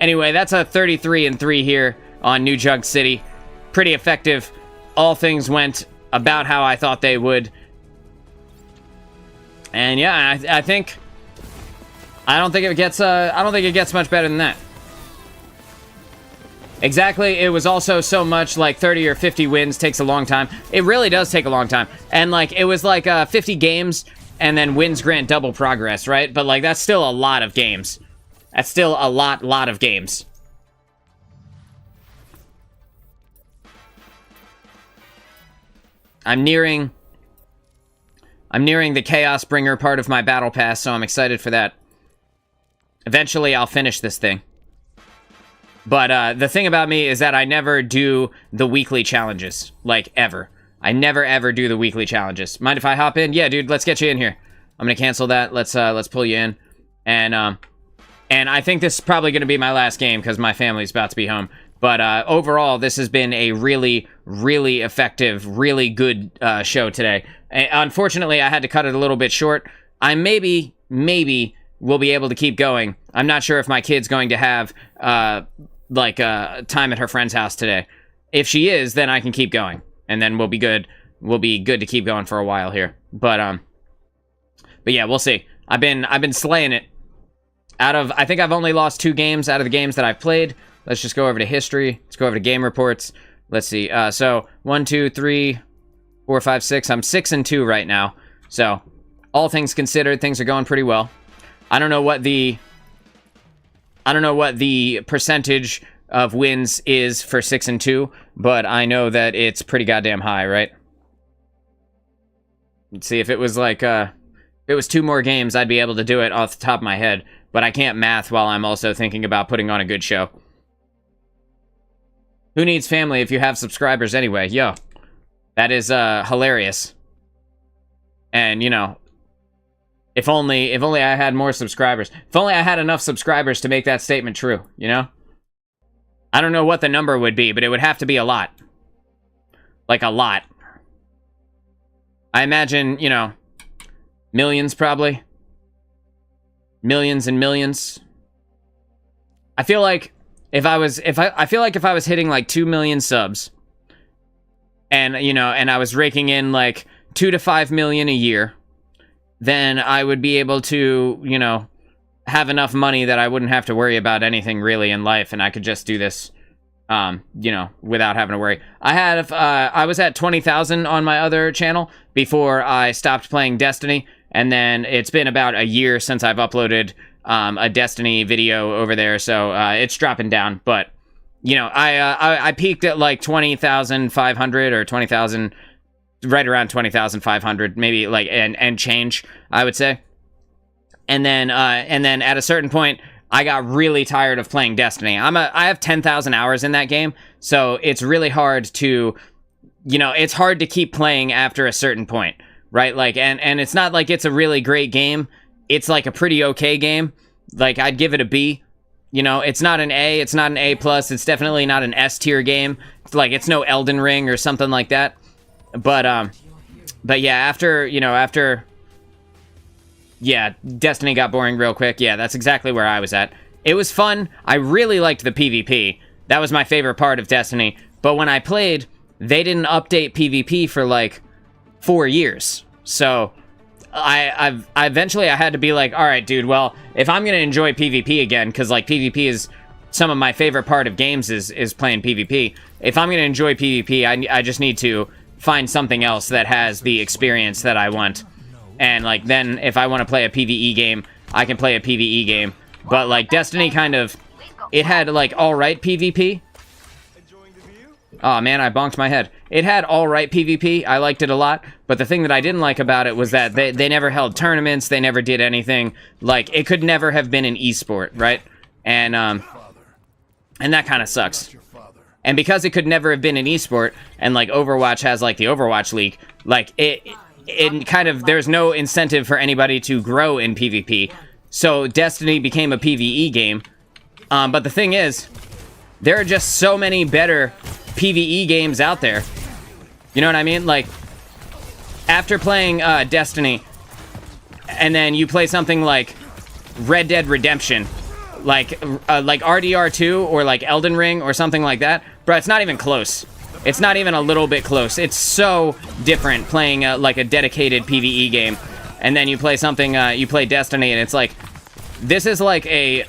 Anyway, that's a 33-3 here on New Jug City. Pretty effective. All things went about how I thought they would. And yeah, I think I don't think it gets much better than that. Exactly, it was also so much like 30 or 50 wins takes a long time. It really does take a long time. And like it was like 50 games and then wins grant double progress, right? But like that's still a lot of games. That's still a lot of games. I'm nearing the Chaos Bringer part of my battle pass, so I'm excited for that. Eventually I'll finish this thing. But the thing about me is that I never do the weekly challenges, like, ever. I never, ever do the weekly challenges. Mind if I hop in? Yeah, dude, let's get you in here. I'm gonna cancel that. Let's pull you in. And I think this is probably gonna be my last game, because my family's about to be home. But overall, this has been a really, really effective, really good show today. Unfortunately, I had to cut it a little bit short. I maybe will be able to keep going. I'm not sure if my kid's going to have time at her friend's house today. If she is, then I can keep going, and then we'll be good. We'll be good to keep going for a while here. But yeah, we'll see. I've been slaying it. I think I've only lost 2 games out of the games that I've played. Let's just go over to history. Let's go over to game reports. Let's see. So 1, 2, 3, 4, 5, 6. I'm 6-2 right now. So all things considered, things are going pretty well. I don't know what the percentage of wins is for 6-2, but I know that it's pretty goddamn high, right? Let's see, if it was like, if it was 2 more games, I'd be able to do it off the top of my head, but I can't math while I'm also thinking about putting on a good show. Who needs family if you have subscribers anyway? Yo, that is hilarious. And, you know, if only I had more subscribers. If only I had enough subscribers to make that statement true, you know? I don't know what the number would be, but it would have to be a lot. Like, a lot. I imagine, you know, millions probably. Millions and millions. I feel like if I was hitting like 2 million subs, and, you know, and I was raking in like 2 to 5 million a year, then I would be able to, you know, have enough money that I wouldn't have to worry about anything really in life, and I could just do this, you know, without having to worry. I was at 20,000 on my other channel before I stopped playing Destiny, and then it's been about a year since I've uploaded a Destiny video over there, so it's dropping down. But, you know, I peaked at like 20,500 or 20,000. Right around 20,500, maybe, like, and change, I would say. And then at a certain point, I got really tired of playing Destiny. I have 10,000 hours in that game, so it's really hard to, you know, it's hard to keep playing after a certain point, right? Like, and it's not like it's a really great game. It's like a pretty okay game. Like, I'd give it a B. You know, it's not an A, it's not an A+, it's definitely not an S tier game. It's like, it's no Elden Ring or something like that. But yeah, after Destiny got boring real quick. Yeah, that's exactly where I was at. It was fun. I really liked the PvP. That was my favorite part of Destiny. But when I played, they didn't update PvP for like 4 years. So I eventually had to be like, all right, dude, well, if I'm gonna enjoy PvP again, because like PvP is some of my favorite part of games is playing PvP. If I'm gonna enjoy PvP, I just need to find something else that has the experience that I want. And like, then if I want to play a PvE game, I can play a PvE game. But like, Destiny kind of, it had like alright PvP. Oh man, I bonked my head. It had alright PvP, I liked it a lot, but the thing that I didn't like about it was that they never held tournaments, they never did anything. Like, it could never have been an esport, right? And that kind of sucks. And because it could never have been an esport, and like Overwatch has like the Overwatch League, like it kind of, there's no incentive for anybody to grow in PvP. So Destiny became a PvE game. But the thing is, there are just so many better PvE games out there. You know what I mean? Like, after playing Destiny, and then you play something like Red Dead Redemption, like RDR2 or like Elden Ring or something like that, bro, it's not even close. It's not even a little bit close. It's so different playing like a dedicated PvE game, and then you play something, you play Destiny, and it's like, this is like a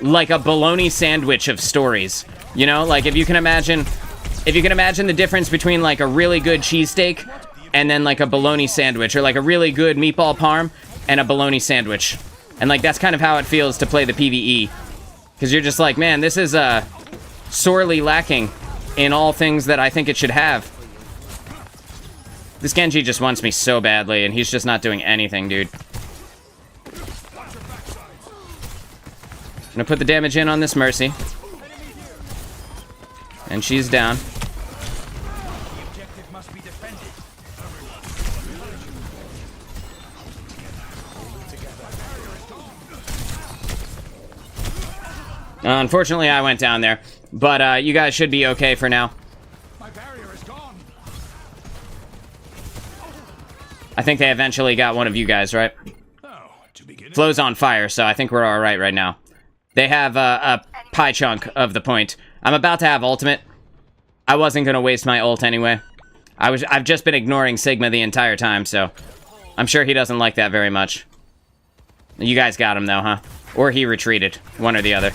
bologna sandwich of stories. You know, like if you can imagine the difference between like a really good cheesesteak and then like a bologna sandwich, or like a really good meatball parm and a bologna sandwich. And like that's kind of how it feels to play the PvE. Because you're just like, man, this is sorely lacking in all things that I think it should have. This Genji just wants me so badly, and he's just not doing anything, dude. I'm gonna put the damage in on this Mercy. And she's down. Unfortunately, I went down there. But you guys should be okay for now. My barrier is gone. I think they eventually got one of you guys, right? Oh, to begin it. Flo's on fire, so I think we're alright right now. They have a pie chunk of the point. I'm about to have ultimate. I wasn't gonna waste my ult anyway. I've just been ignoring Sigma the entire time, so I'm sure he doesn't like that very much. You guys got him though, huh? Or he retreated. One or the other.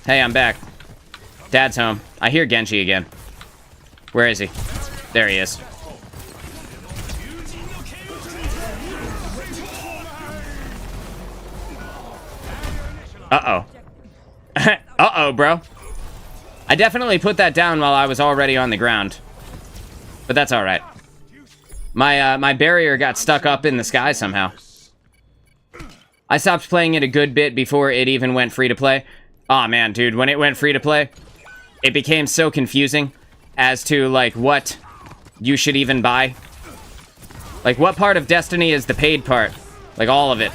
Hey, I'm back. Dad's home. I hear Genji again. Where is he? There he is. Uh-oh. Uh-oh, bro. I definitely put that down while I was already on the ground. But that's alright. My barrier got stuck up in the sky somehow. I stopped playing it a good bit before it even went free to play. Aw, man, dude, when it went free to play, it became so confusing as to, like, what you should even buy. Like, what part of Destiny is the paid part? Like, all of it.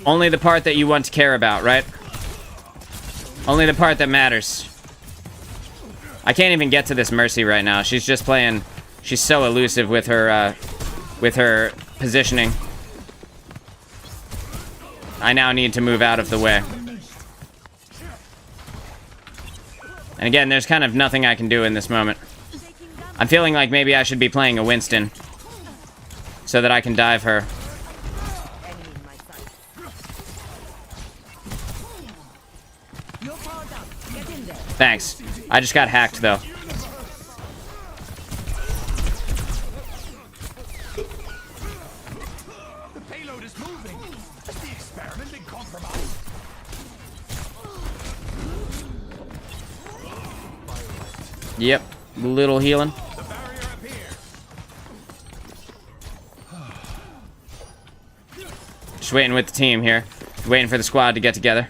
Only the part that you want to care about, right? Only the part that matters. I can't even get to this Mercy right now. She's just playing... She's so elusive with her positioning. I now need to move out of the way. And again, there's kind of nothing I can do in this moment. I'm feeling like maybe I should be playing a Winston so that I can dive her. Thanks. I just got hacked, though. The payload is moving. Has the experiment been compromised? Yep. Little healing. The barrier up here. Just waiting with the team here. Waiting for the squad to get together.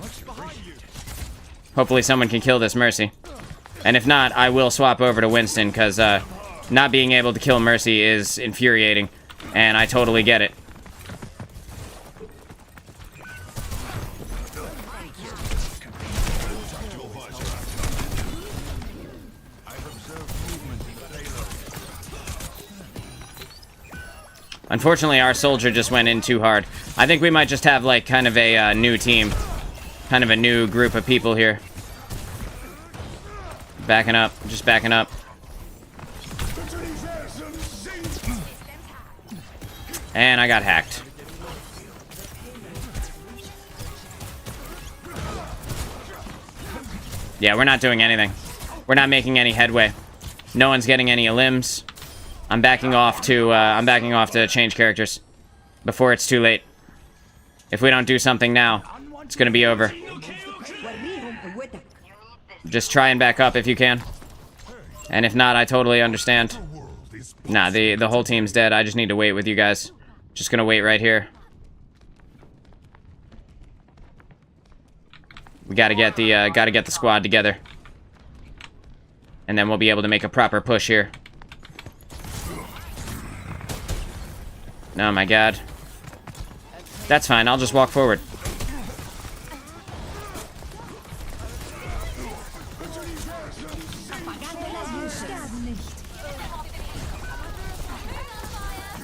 Hopefully someone can kill this Mercy. And if not, I will swap over to Winston, because not being able to kill Mercy is infuriating. And I totally get it. Unfortunately, our soldier just went in too hard. I think we might just have, like, kind of a new team. Kind of a new group of people here. Backing up. Just backing up. And I got hacked. Yeah, we're not doing anything. We're not making any headway. No one's getting any limbs. I'm backing off to change characters before it's too late. If we don't do something now, it's gonna be over. Just try and back up if you can. And if not, I totally understand. Nah, the whole team's dead. I just need to wait with you guys. Just gonna wait right here. We gotta get the squad together. And then we'll be able to make a proper push here. Oh my god. That's fine, I'll just walk forward.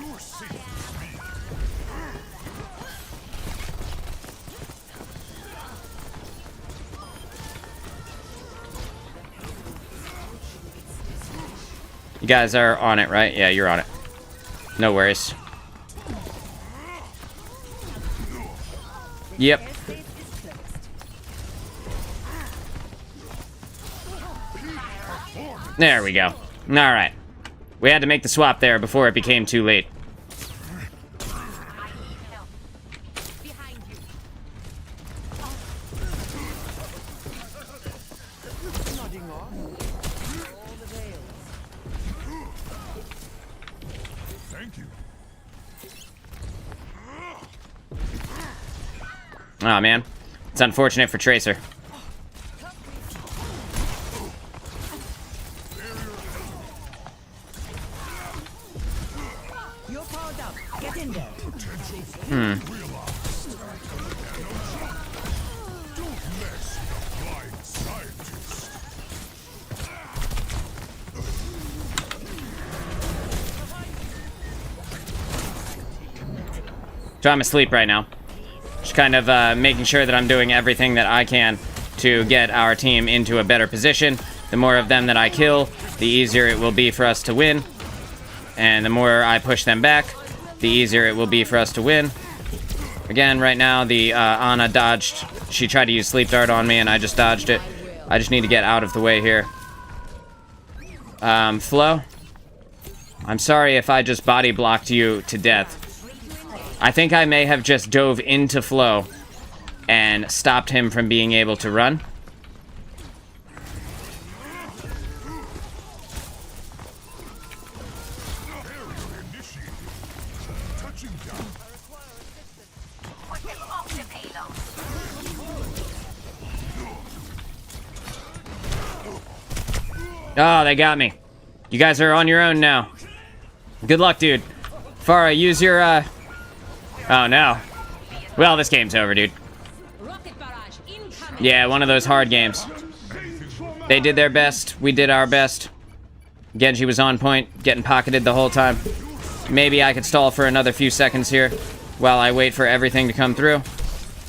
You're safe with me. You guys are on it, right? Yeah, you're on it. No worries. Yep. There we go. Alright. We had to make the swap there before it became too late. Behind you. Nodding off. All the veils. Thank you. Aw, man. It's unfortunate for Tracer. You're powered up. Get in there. Don't mess with a blind scientist. So I'm asleep right now. Just kind of making sure that I'm doing everything that I can to get our team into a better position. The more of them that I kill, the easier it will be for us to win. And the more I push them back, the easier it will be for us to win. Again, right now, the Ana dodged. She tried to use Sleep Dart on me, and I just dodged it. I just need to get out of the way here. Flo? I'm sorry if I just body blocked you to death. I think I may have just dove into Flo and stopped him from being able to run. Touching down. Oh, they got me. You guys are on your own now. Good luck, dude. Farah, use your, Oh, no. Well, this game's over, dude. Rocket barrage incoming. Yeah, one of those hard games. They did their best. We did our best. Genji was on point, getting pocketed the whole time. Maybe I could stall for another few seconds here while I wait for everything to come through.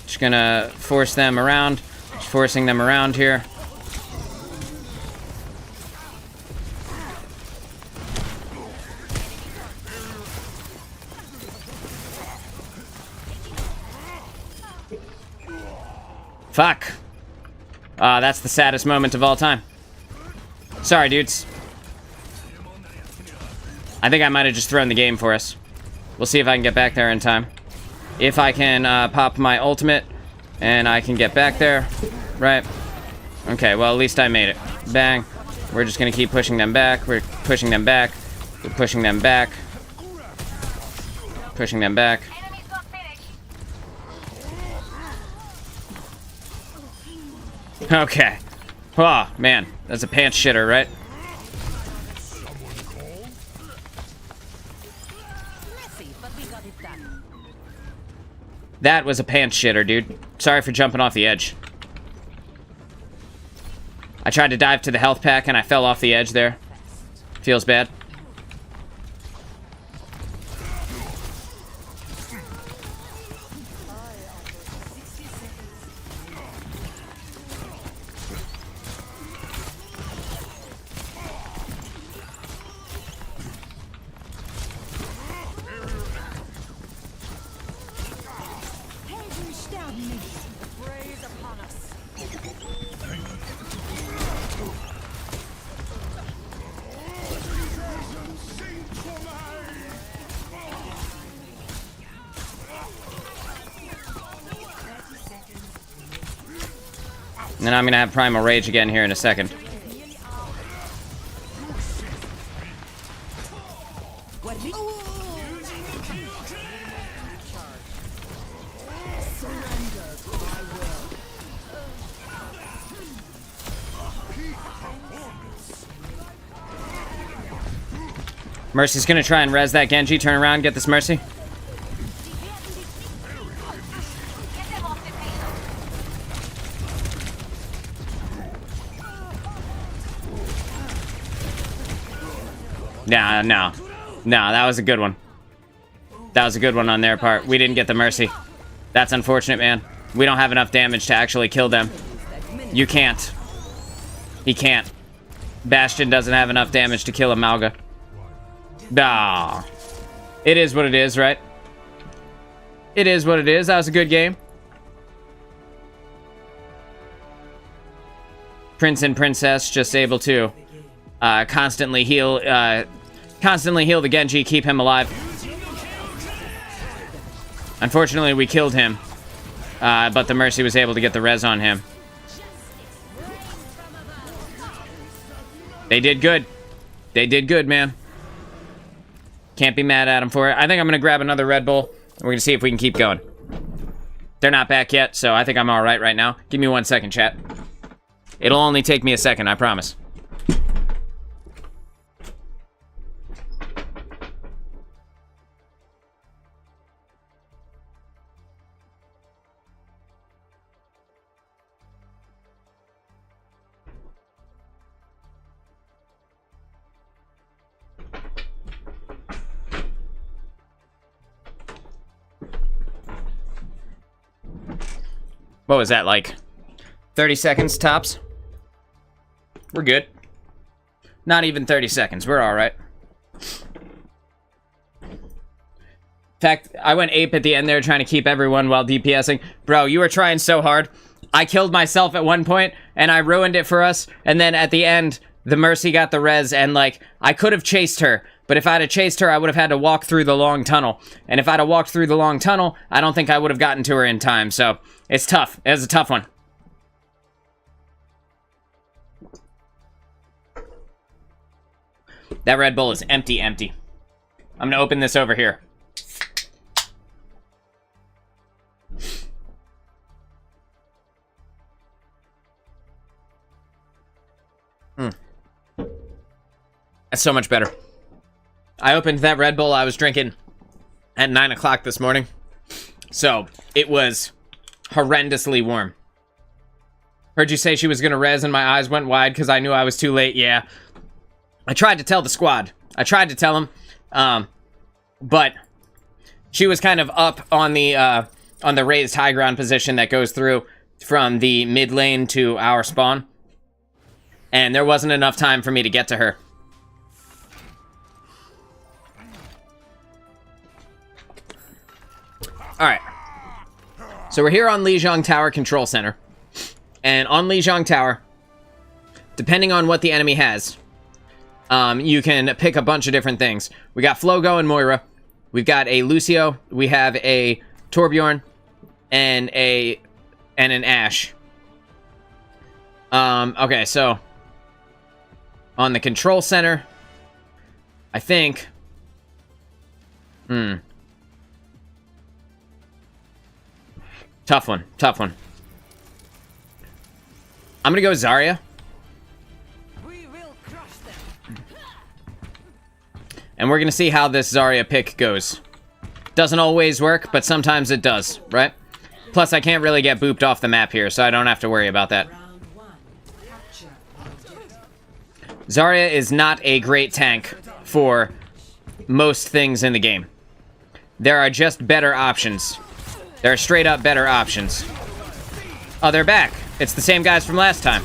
Just gonna force them around. Just forcing them around here. Fuck. That's the saddest moment of all time. Sorry, dudes. I think I might have just thrown the game for us. We'll see if I can get back there in time. If I can pop my ultimate and I can get back there. Right. Okay, well, at least I made it. Bang. We're just gonna keep pushing them back. We're pushing them back. We're pushing them back. Pushing them back. Okay. Oh, man. That's a pants shitter, right? Messy, but we got it done. That was a pants shitter, dude. Sorry for jumping off the edge. I tried to dive to the health pack and I fell off the edge there. Feels bad. Raise upon us. And then I'm gonna have Primal Rage again here in a second. Mercy's gonna try and res that Genji. Turn around, get this Mercy. No, that was a good one. That was a good one on their part. We didn't get the Mercy. That's unfortunate, man. We don't have enough damage to actually kill them. You can't. He can't. Bastion doesn't have enough damage to kill a Malga. Ah. It is what it is, right? It is what it is. That was a good game. Prince and Princess just able to constantly heal the Genji, keep him alive. Unfortunately, we killed him, but the Mercy was able to get the res on him. They did good. They did good, man. Can't be mad at them for it. I think I'm going to grab another Red Bull. We're going to see if we can keep going. They're not back yet, so I think I'm all right now. Give me 1 second, chat. It'll only take me a second, I promise. What was that, like 30 seconds tops? We're good. Not even 30 seconds. We're all right. In fact, I went ape at the end there trying to keep everyone while DPSing. Bro, you were trying so hard. I killed myself at one point, and I ruined it for us. And then at the end, the Mercy got the res, and, like, I could have chased her. But if I'd have chased her, I would have had to walk through the long tunnel. And if I'd have walked through the long tunnel, I don't think I would have gotten to her in time. So, it's tough. It was a tough one. That Red Bull is empty. I'm gonna open this over here. That's so much better. I opened that Red Bull I was drinking at 9 o'clock this morning. So, it was horrendously warm. Heard you say she was gonna res and my eyes went wide because I knew I was too late. Yeah. I tried to tell the squad. I tried to tell them. But she was kind of up on the raised high ground position that goes through from the mid lane to our spawn. And there wasn't enough time for me to get to her. Alright. So we're here on Lijiang Tower Control Center. And on Lijiang Tower, depending on what the enemy has, you can pick a bunch of different things. We got Flogo and Moira. We've got a Lucio. We have a Torbjorn. And an Ashe. Okay, so on the Control Center, I think... Tough one. I'm gonna go Zarya. We will crush them. And we're gonna see how this Zarya pick goes. Doesn't always work, but sometimes it does, right? Plus, I can't really get booped off the map here, so I don't have to worry about that. Zarya is not a great tank for most things in the game. There are just better options. There are straight up better options. Oh, they're back. It's the same guys from last time.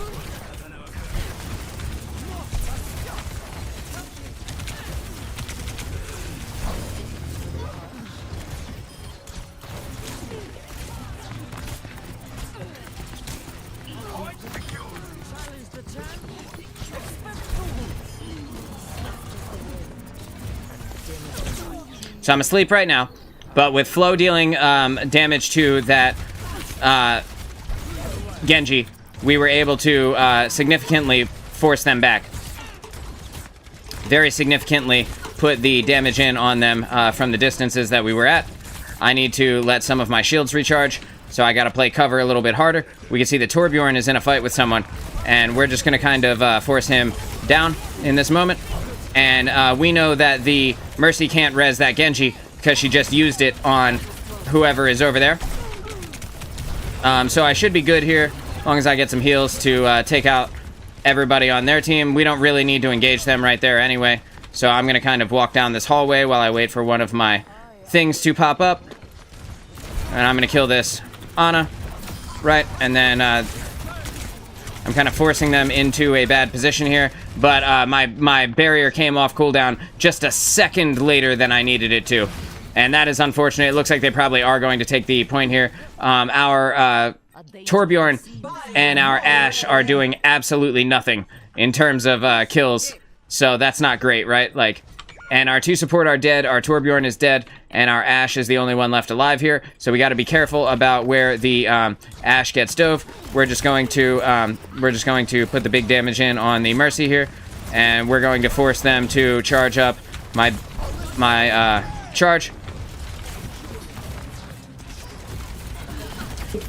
So I'm asleep right now, but with Flo dealing damage to that Genji, we were able to significantly force them back. Very significantly put the damage in on them from the distances that we were at. I need to let some of my shields recharge, so I gotta play cover a little bit harder. We can see that Torbjorn is in a fight with someone, and we're just gonna kind of force him down in this moment. And we know that the Mercy can't res that Genji because she just used it on whoever is over there. So I should be good here, as long as I get some heals to take out everybody on their team. We don't really need to engage them right there anyway. So I'm going to kind of walk down this hallway while I wait for one of my things to pop up. And I'm gonna kill this Ana, right? And then I'm kind of forcing them into a bad position here, but my barrier came off cooldown just a second later than I needed it to. And that is unfortunate. It looks like they probably are going to take the point here. Our Torbjorn and our Ashe are doing absolutely nothing in terms of kills. So that's not great, right? Like, and our 2 support are dead, our Torbjorn is dead, and our Ashe is the only one left alive here. So we got to be careful about where the Ashe gets dove. We're just going to put the big damage in on the Mercy here, and we're going to force them to charge up my charge.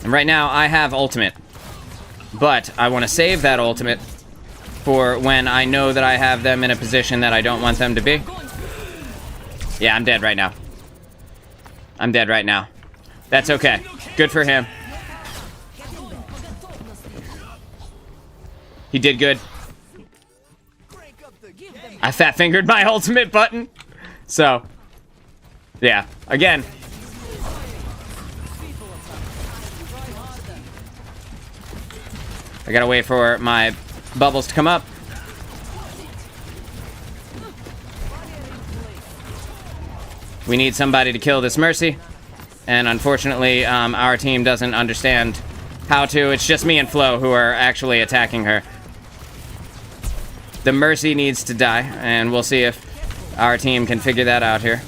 And right now I have ultimate, but I want to save that ultimate for when I know that I have them in a position that I don't want them to be. Yeah, I'm dead right now. I'm dead right now. That's okay. Good for him. He did good. I fat-fingered my ultimate button. So, yeah. Again. I gotta wait for my bubbles to come up. We need somebody to kill this Mercy. And unfortunately, our team doesn't understand how to. It's just me and Flo who are actually attacking her. The Mercy needs to die, and we'll see if our team can figure that out here.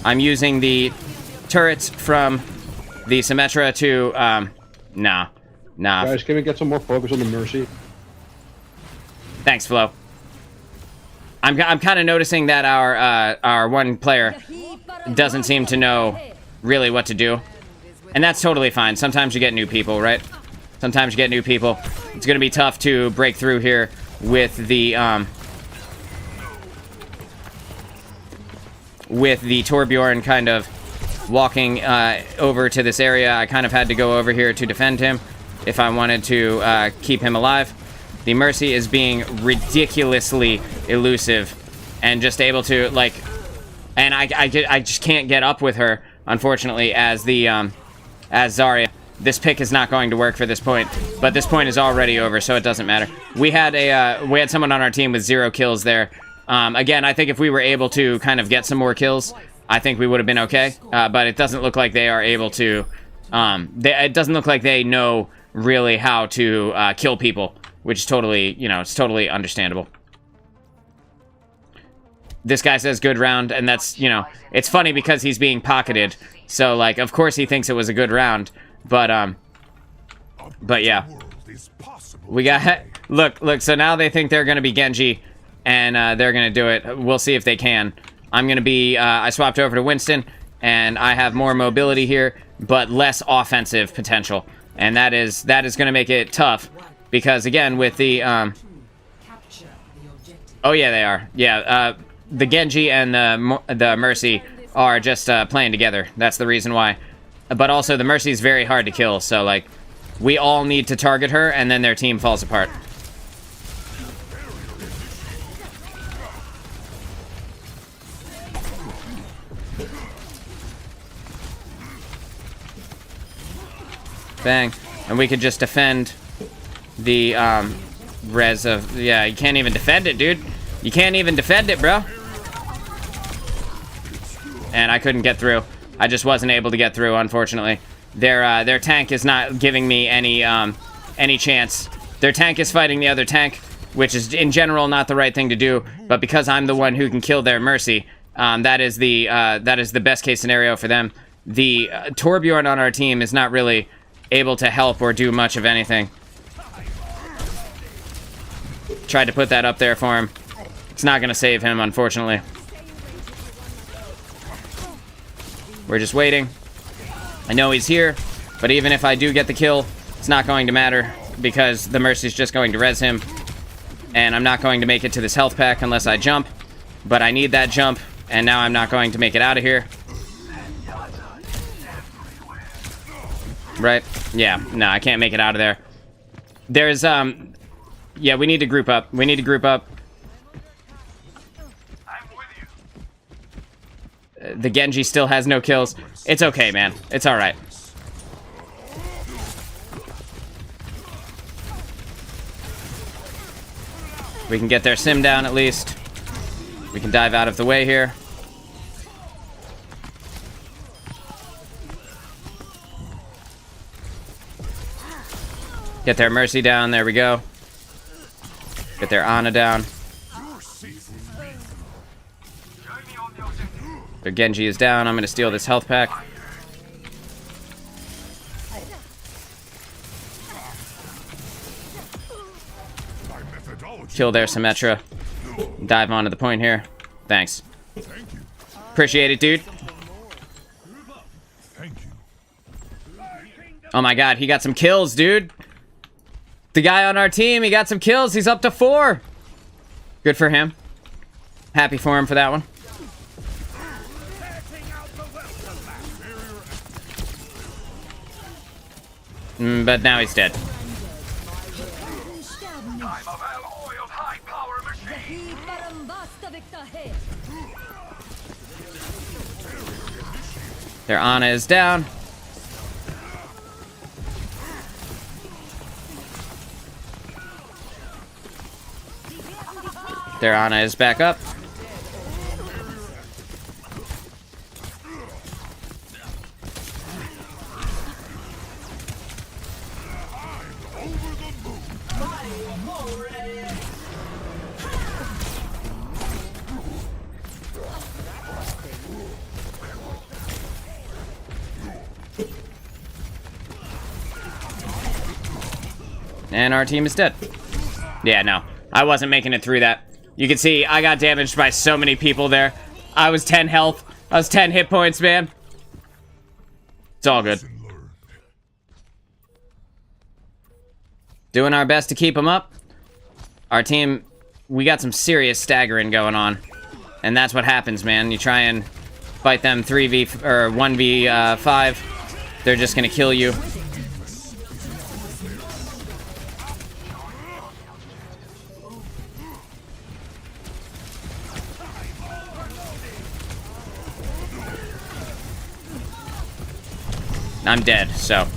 I'm using the turrets from the Symmetra to, nah. Guys, can we get some more focus on the Mercy? Thanks, Flo. I'm kind of noticing that our one player doesn't seem to know really what to do. And that's totally fine. Sometimes you get new people, right? Sometimes you get new people. It's going to be tough to break through here with the Torbjorn kind of walking over to this area. I kind of had to go over here to defend him if I wanted to keep him alive. The Mercy is being ridiculously elusive and just able to, like, and I just can't get up with her, unfortunately, as the as Zarya. This pick is not going to work for this point, but this point is already over, so it doesn't matter. We had someone on our team with 0 kills there. Again, I think if we were able to kind of get some more kills, I think we would have been okay. But it doesn't look like they are able to. It doesn't look like they know really how to kill people, which is totally, it's totally understandable. This guy says good round, and that's, it's funny because he's being pocketed. So, like, of course he thinks it was a good round. But yeah. We got, look, so now they think they're going to be Genji, and they're going to do it. We'll see if they can. I'm going to be, I swapped over to Winston, and I have more mobility here, but less offensive potential. And that is going to make it tough, because again, with the, oh yeah, they are. Yeah, the Genji and the Mercy are just playing together. That's the reason why. But also, the Mercy is very hard to kill, so, like, we all need to target her, and then their team falls apart. Bang. And we could just defend the, res of... Yeah, you can't even defend it, dude. You can't even defend it, bro. And I couldn't get through. I just wasn't able to get through, unfortunately. Their tank is not giving me any chance. Their tank is fighting the other tank, which is in general not the right thing to do. But because I'm the one who can kill their Mercy, that is the best case scenario for them. The Torbjorn on our team is not really able to help or do much of anything. Tried to put that up there for him. It's not going to save him, unfortunately. We're just waiting. I know he's here, but even if I do get the kill, it's not going to matter because the Mercy's just going to res him. And I'm not going to make it to this health pack unless I jump. But I need that jump, and now I'm not going to make it out of here. Right? Yeah, no, I can't make it out of there. There's, yeah, we need to group up. We need to group up. The Genji still has no kills. It's okay, man. It's alright. We can get their sim down at least. We can dive out of the way here. Get their Mercy down. There we go. Get their Ana down. Their Genji is down. I'm going to steal this health pack. Kill their Symmetra. Dive onto the point here. Thanks. Appreciate it, dude. Oh my god, he got some kills, dude. The guy on our team, he got some kills. He's up to 4. Good for him. Happy for him for that one. But now he's dead. Their Ana is down. Their Ana is back up. And our team is dead. Yeah, no. I wasn't making it through that. You can see I got damaged by so many people there. I was 10 health. I was 10 hit points, man. It's all good. Doing our best to keep them up. Our team, we got some serious staggering going on. And that's what happens, man. You try and fight them 3v or 1v5. They're just gonna kill you. I'm dead, so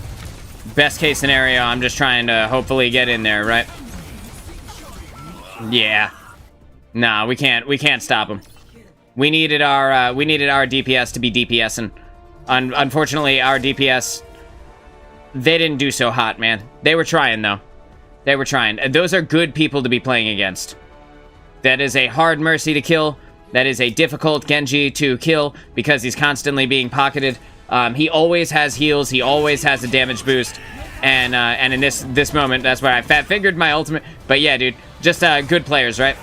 best case scenario, I'm just trying to hopefully get in there, right? Yeah. Nah, we can't stop them. We needed our DPS to be DPSing. Unfortunately, our DPS, they didn't do so hot, man. They were trying though. They were trying. Those are good people to be playing against. That is a hard Mercy to kill. That is a difficult Genji to kill because he's constantly being pocketed. He always has heals. He always has a damage boost. And in this moment, that's where I fat-fingered my ultimate. But yeah, dude, just good players, right?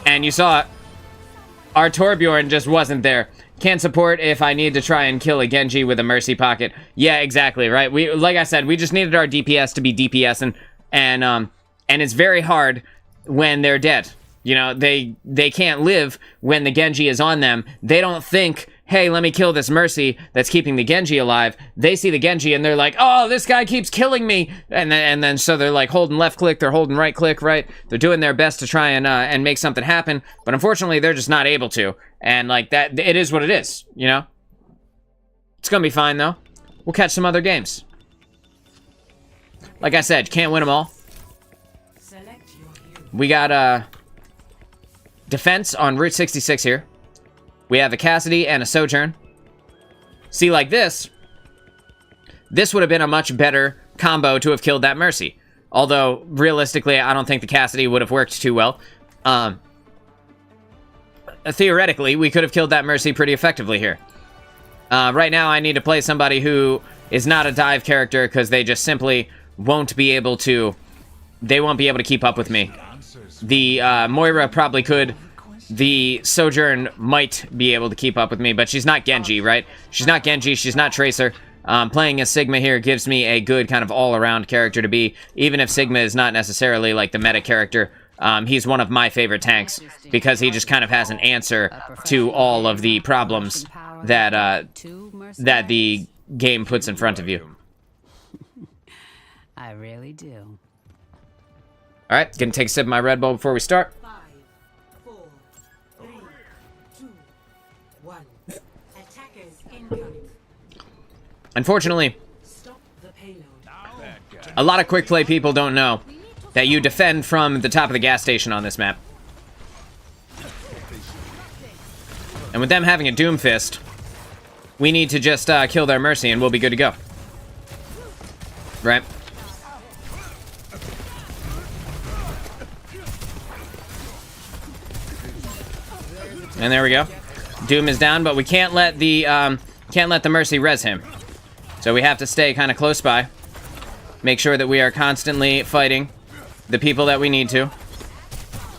And you saw it. Our Torbjorn just wasn't there. Can't support if I need to try and kill a Genji with a Mercy pocket. Yeah, exactly, right? We, like I said, we just needed our DPS to be DPSing. And it's very hard when they're dead. You know, they can't live when the Genji is on them. They don't think, hey, let me kill this Mercy that's keeping the Genji alive. They see the Genji and they're like, oh, this guy keeps killing me. And then so they're like holding left click, they're holding right click, right? They're doing their best to try and make something happen. But unfortunately, they're just not able to. And like that, it is what it is, you know? It's gonna be fine though. We'll catch some other games. Like I said, you can't win them all. We got defense on Route 66 here. We have a Cassidy and a Sojourn. See, like this would have been a much better combo to have killed that Mercy. Although, realistically, I don't think the Cassidy would have worked too well. Theoretically, we could have killed that Mercy pretty effectively here. Right now, I need to play somebody who is not a dive character because they just simply won't be able to... They won't be able to keep up with me. The Moira probably could. The Sojourn might be able to keep up with me, but she's not Genji, right? She's not Genji, she's not Tracer. Playing as Sigma here gives me a good kind of all-around character to be, even if Sigma is not necessarily like the meta character. He's one of my favorite tanks because he just kind of has an answer to all of the problems that that the game puts in front of you. I really do. All right, gonna take a sip of my Red Bull before we start. 5, 4, 3, 2, 1. Unfortunately, a lot of quick play people don't know that you defend from the top of the gas station on this map. And with them having a Doom Fist, we need to just kill their Mercy and we'll be good to go. Right? And there we go. Doom is down, but we can't let the Mercy res him. So we have to stay kind of close by. Make sure that we are constantly fighting the people that we need to.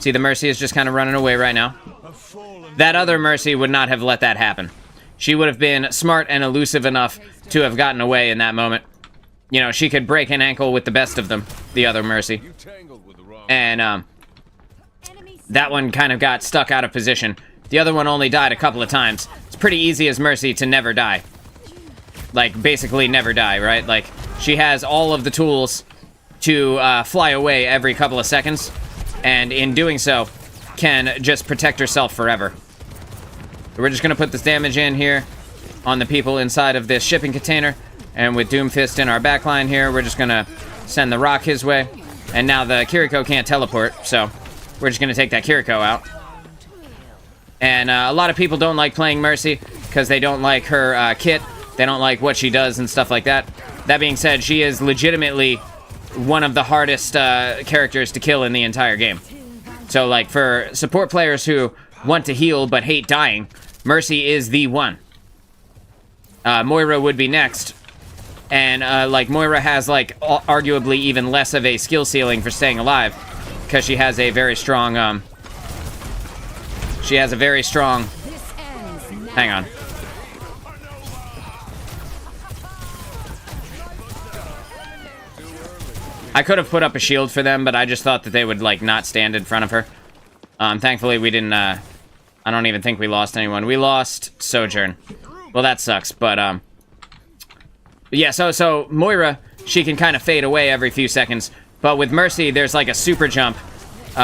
See, the Mercy is just kind of running away right now. That other Mercy would not have let that happen. She would have been smart and elusive enough to have gotten away in that moment. You know, she could break an ankle with the best of them, the other Mercy. And, that one kind of got stuck out of position. The other one only died a couple of times. It's pretty easy as Mercy to never die. Like, basically never die, right? Like, she has all of the tools to fly away every couple of seconds. And in doing so, can just protect herself forever. We're just going to put this damage in here on the people inside of this shipping container. And with Doomfist in our backline here, we're just going to send the rock his way. And now the Kiriko can't teleport, so we're just going to take that Kiriko out. And a lot of people don't like playing Mercy because they don't like her kit. They don't like what she does and stuff like that. That being said, she is legitimately one of the hardest characters to kill in the entire game. So, like, for support players who want to heal but hate dying, Mercy is the one. Moira would be next. And, like, Moira has, like, arguably even less of a skill ceiling for staying alive. Because she has a very strong, hang on. I could have put up a shield for them, but I just thought that they would, like, not stand in front of her. Thankfully, we didn't, I don't even think we lost anyone. We lost Sojourn. Well, that sucks, but, yeah, so Moira, she can kind of fade away every few seconds. But with Mercy, there's, like, a super jump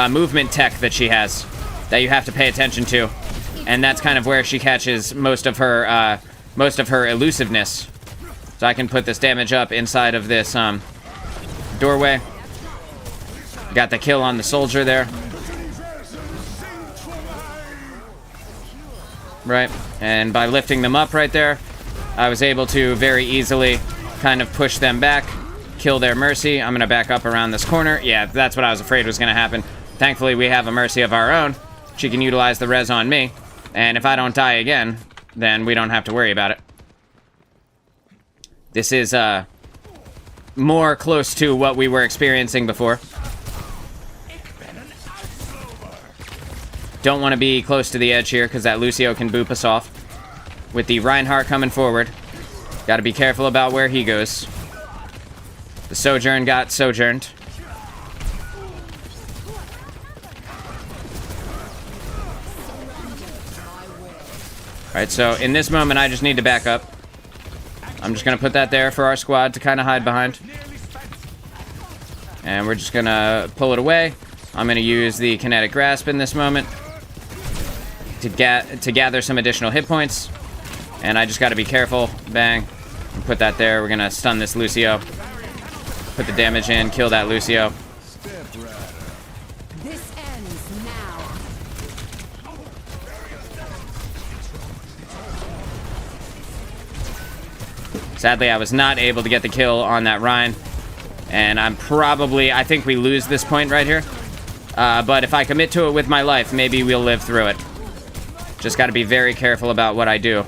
movement tech that she has that you have to pay attention to. And that's kind of where she catches most of her elusiveness. So I can put this damage up inside of this, doorway. Got the kill on the soldier there. Right, and by lifting them up right there, I was able to very easily kind of push them back, kill their Mercy. I'm gonna back up around this corner. Yeah, that's what I was afraid was gonna happen. Thankfully, we have a Mercy of our own. She can utilize the res on me, and if I don't die again, then we don't have to worry about it. This is, more close to what we were experiencing before. Don't want to be close to the edge here, because that Lucio can boop us off. With the Reinhardt coming forward, got to be careful about where he goes. The Sojourn got sojourned. Alright, so in this moment, I just need to back up. I'm just going to put that there for our squad to kind of hide behind. And we're just going to pull it away. I'm going to use the Kinetic Grasp in this moment to gather some additional hit points. And I just got to be careful. Bang. Put that there. We're going to stun this Lucio. Put the damage in. Kill that Lucio. This ends now. Sadly, I was not able to get the kill on that Rhine. And I think we lose this point right here. But if I commit to it with my life, maybe we'll live through it. Just got to be very careful about what I do.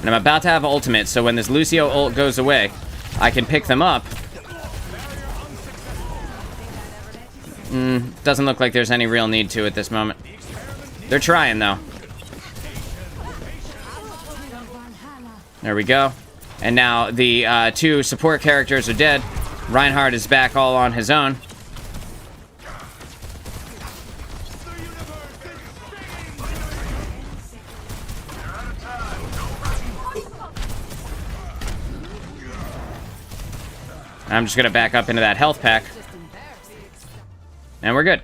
And I'm about to have ultimate, so when this Lucio ult goes away, I can pick them up. Doesn't look like there's any real need to at this moment. They're trying, though. There we go. And now the two support characters are dead. Reinhardt is back all on his own. I'm just going to back up into that health pack. And we're good.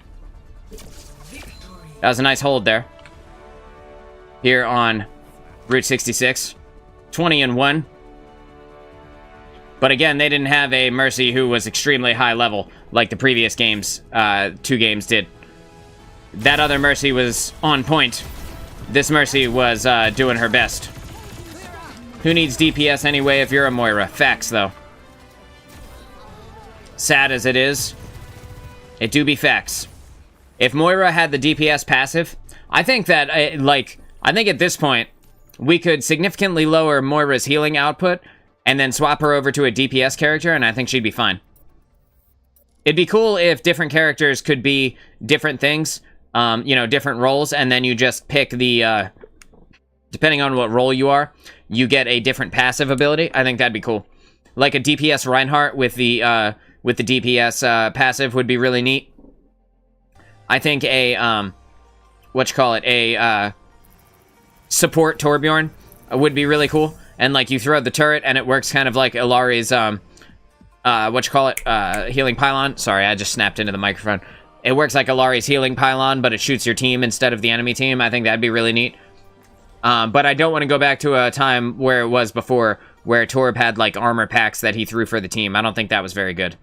That was a nice hold there. Here on Route 66. 20-1. But again, they didn't have a Mercy who was extremely high level like the previous games, 2 games did. That other Mercy was on point. This Mercy was doing her best. Who needs DPS anyway if you're a Moira? Facts, though. Sad as it is, it do be facts. If Moira had the DPS passive, I think that, I think at this point, we could significantly lower Moira's healing output and then swap her over to a DPS character, and I think she'd be fine. It'd be cool if different characters could be different things, you know, different roles, and then you just pick the, depending on what role you are, you get a different passive ability. I think that'd be cool. Like a DPS Reinhardt with the DPS passive would be really neat. I think a, a support Torbjorn would be really cool. And, like, you throw the turret, and it works kind of like Ilari's, healing pylon. Sorry, I just snapped into the microphone. It works like Ilari's healing pylon, but it shoots your team instead of the enemy team. I think that'd be really neat. But I don't want to go back to a time where it was before, where Torb had, like, armor packs that he threw for the team. I don't think that was very good.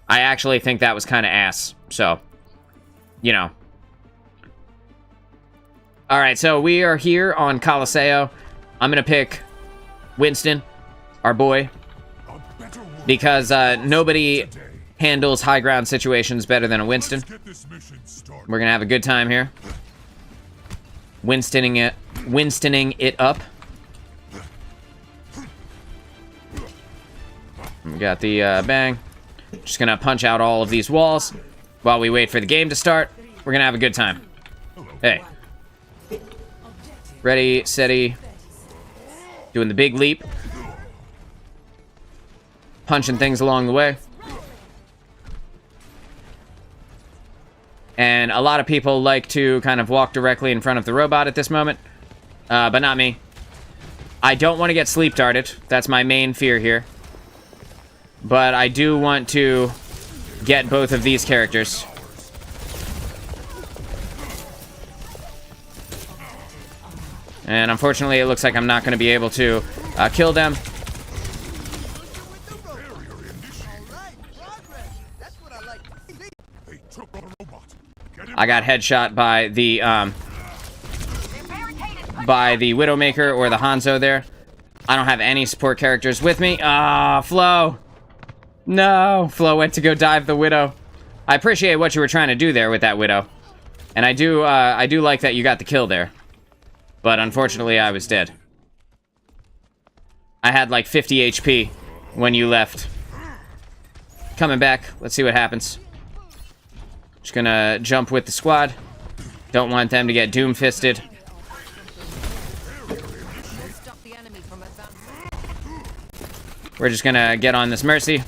I actually think that was kind of ass. So, you know. Alright, so we are here on Coliseo. I'm going to pick Winston, our boy, because nobody handles high ground situations better than a Winston. We're gonna have a good time here. Winstoning it up. We got the bang. Just gonna punch out all of these walls while we wait for the game to start. We're gonna have a good time. Hey. Ready, steady. Doing the big leap. Punching things along the way. And a lot of people like to kind of walk directly in front of the robot at this moment. But not me. I don't want to get sleep darted. That's my main fear here. But I do want to get both of these characters. And unfortunately, it looks like I'm not going to be able to kill them. I got headshot by the Widowmaker or the Hanzo there. I don't have any support characters with me. Ah, Flo. No, Flo went to go dive the Widow. I appreciate what you were trying to do there with that Widow. And I do like that you got the kill there. But unfortunately, I was dead. I had like 50 HP when you left. Coming back. Let's see what happens. Just gonna jump with the squad. Don't want them to get doom-fisted. We're just gonna get on this Mercy.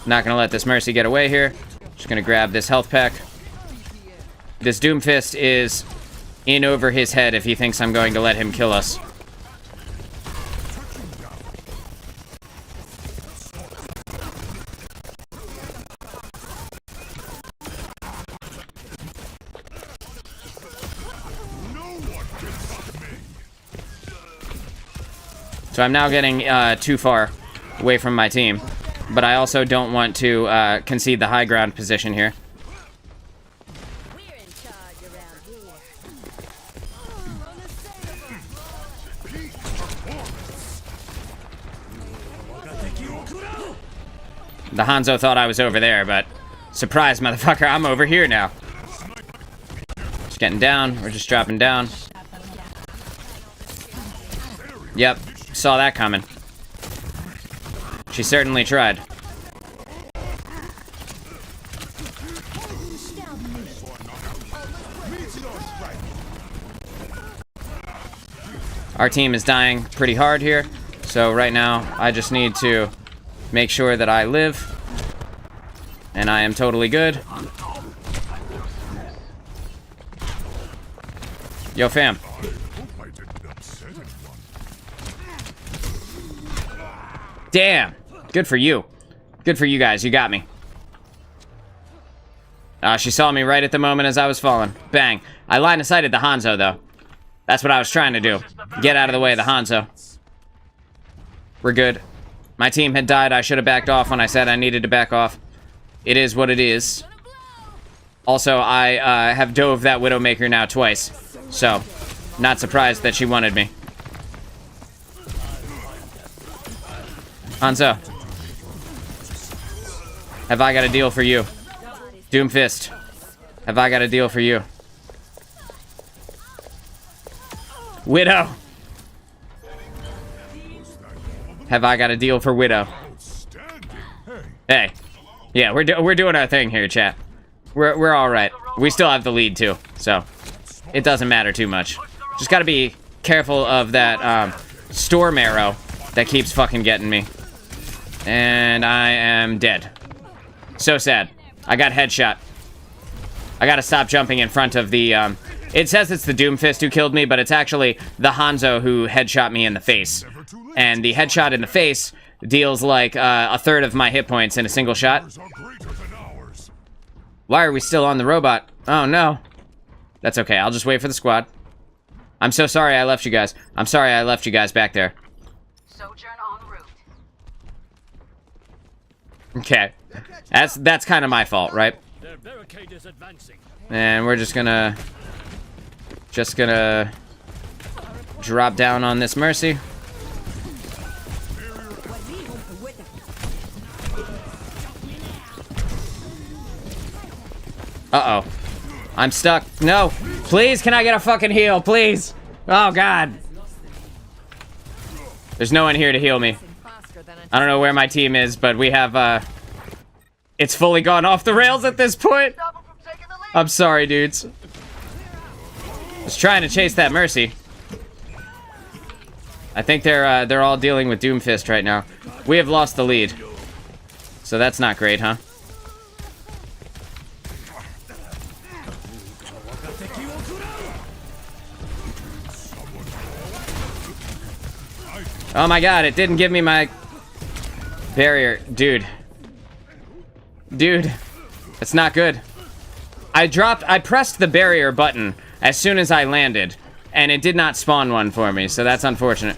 Not gonna let this Mercy get away here. Just gonna grab this health pack. This Doomfist is in over his head if he thinks I'm going to let him kill us. So I'm now getting too far away from my team. But I also don't want to concede the high ground position here. The Hanzo thought I was over there, but surprise, motherfucker, I'm over here now. Just getting down. We're just dropping down. Yep, saw that coming. She certainly tried. Our team is dying pretty hard here, so right now I just need to make sure that I live, and I am totally good. Yo, fam. Damn. Good for you. Good for you guys. You got me. She saw me right at the moment as I was falling. Bang. I line of sighted the Hanzo, though. That's what I was trying to do. Get out of the way of the Hanzo. We're good. My team had died. I should have backed off when I said I needed to back off. It is what it is. Also, I have dove that Widowmaker now twice. So, not surprised that she wanted me. Hanzo. Have I got a deal for you? Doomfist. Have I got a deal for you? Widow. Have I got a deal for Widow? Hey. Yeah, we're doing our thing here, chat. We're all right. We still have the lead too, so it doesn't matter too much. Just gotta be careful of that storm arrow that keeps fucking getting me. And I am dead. So sad. I got headshot. I gotta stop jumping in front of the it says it's the Doomfist who killed me, but it's actually the Hanzo who headshot me in the face. And the headshot in the face deals like a third of my hit points in a single shot. Why are we still on the robot? Oh no. That's okay, I'll just wait for the squad. I'm so sorry I left you guys. I'm sorry I left you guys back there. Sojourn en route. Okay. That's kind of my fault, right? Their barricade is advancing. And we're just gonna drop down on this Mercy. Uh-oh. I'm stuck. No. Please, can I get a fucking heal? Please. Oh, God. There's no one here to heal me. I don't know where my team is, but we have, it's fully gone off the rails at this point. I'm sorry, dudes. Just trying to chase that Mercy. I think they're all dealing with Doomfist right now. We have lost the lead. So that's not great, huh? Oh my god, it didn't give me my barrier. Dude. Dude. It's not good. I pressed the barrier button as soon as I landed, and it did not spawn one for me, so that's unfortunate.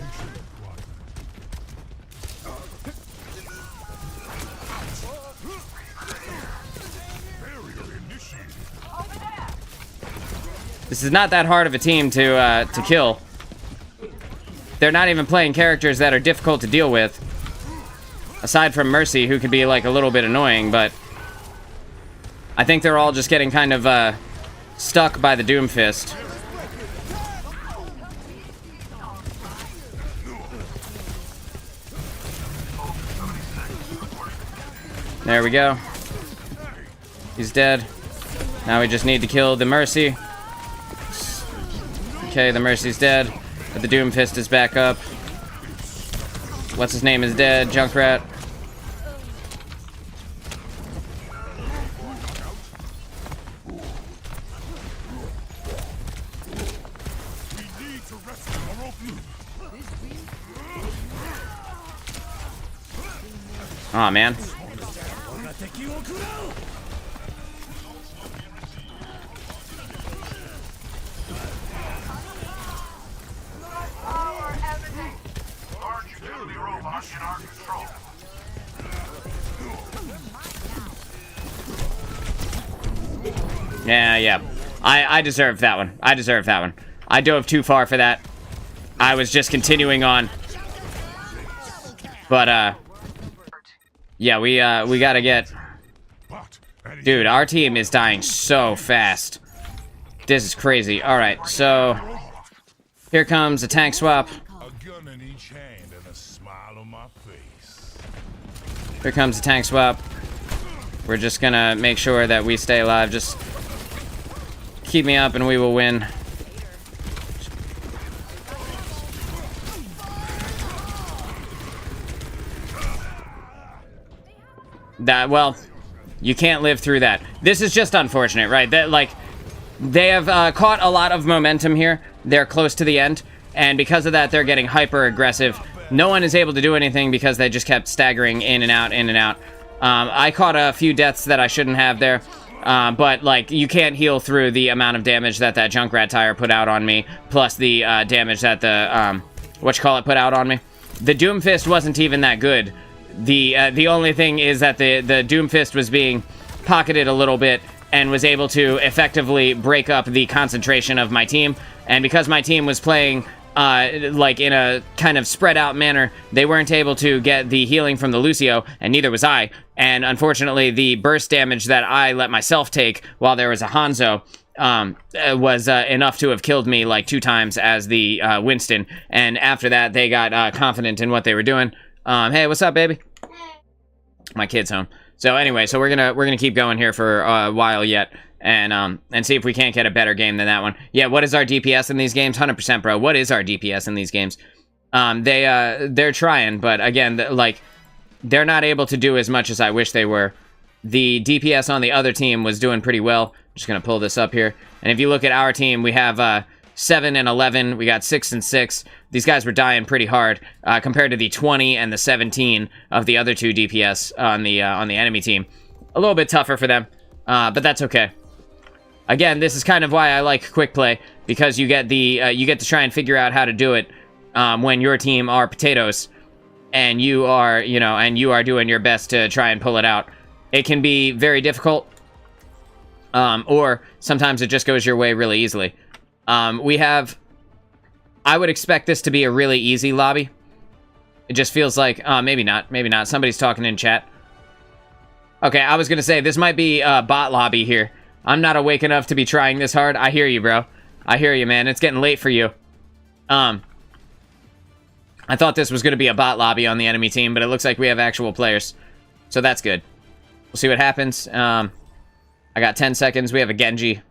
This is not that hard of a team to kill. They're not even playing characters that are difficult to deal with. Aside from Mercy, who can be like a little bit annoying, but I think they're all just getting kind of stuck by the Doomfist. There we go. He's dead. Now we just need to kill the Mercy. Okay, the Mercy's dead. But the Doomfist is back up. What's his name is dead. Junkrat. Aw, man. Yeah. I deserve that one. I deserve that one. I dove too far for that. I was just continuing on. But, yeah, we gotta get... Dude, our team is dying so fast. This is crazy. Alright, so... Here comes a tank swap. A gun in each hand and a smile on my face. Here comes a tank swap. We're just gonna make sure that we stay alive. Just keep me up and we will win. That, well, you can't live through that. This is just unfortunate, right? That, like, they have caught a lot of momentum here. They're close to the end, and because of that, they're getting hyper aggressive. No one is able to do anything because they just kept staggering in and out, in and out. I caught a few deaths that I shouldn't have there. But, like, you can't heal through the amount of damage that that Junkrat tire put out on me, plus the damage that the, put out on me. The Doomfist wasn't even that good. The only thing is that the Doomfist was being pocketed a little bit and was able to effectively break up the concentration of my team. And because my team was playing like in a kind of spread out manner, they weren't able to get the healing from the Lucio, and neither was I. And unfortunately, the burst damage that I let myself take while there was a Hanzo was enough to have killed me like 2 times as the Winston. And after that, they got confident in what they were doing. Hey, what's up, baby? My kid's home. So anyway, so we're gonna keep going here for a while yet, and see if we can't get a better game than that one. Yeah, what is our DPS in these games? 100%, bro. What is our DPS in these games? They're trying, but again, like, they're not able to do as much as I wish they were. The DPS on the other team was doing pretty well. I'm just gonna pull this up here, and if you look at our team, we have 7 and 11. We got 6 and 6. These guys were dying pretty hard compared to the 20 and the 17 of the other 2 DPS on the enemy team. A little bit tougher for them, but that's okay. Again, this is kind of why I like quick play, because you get to try and figure out how to do it when your team are potatoes, and you are doing your best to try and pull it out. It can be very difficult, or sometimes it just goes your way really easily. I would expect this to be a really easy lobby. It just feels like, maybe not. Somebody's talking in chat. Okay, I was gonna say, this might be a bot lobby here. I'm not awake enough to be trying this hard. I hear you, bro. I hear you, man. It's getting late for you. I thought this was gonna be a bot lobby on the enemy team, but it looks like we have actual players. So that's good. We'll see what happens. I got 10 seconds. We have a Genji.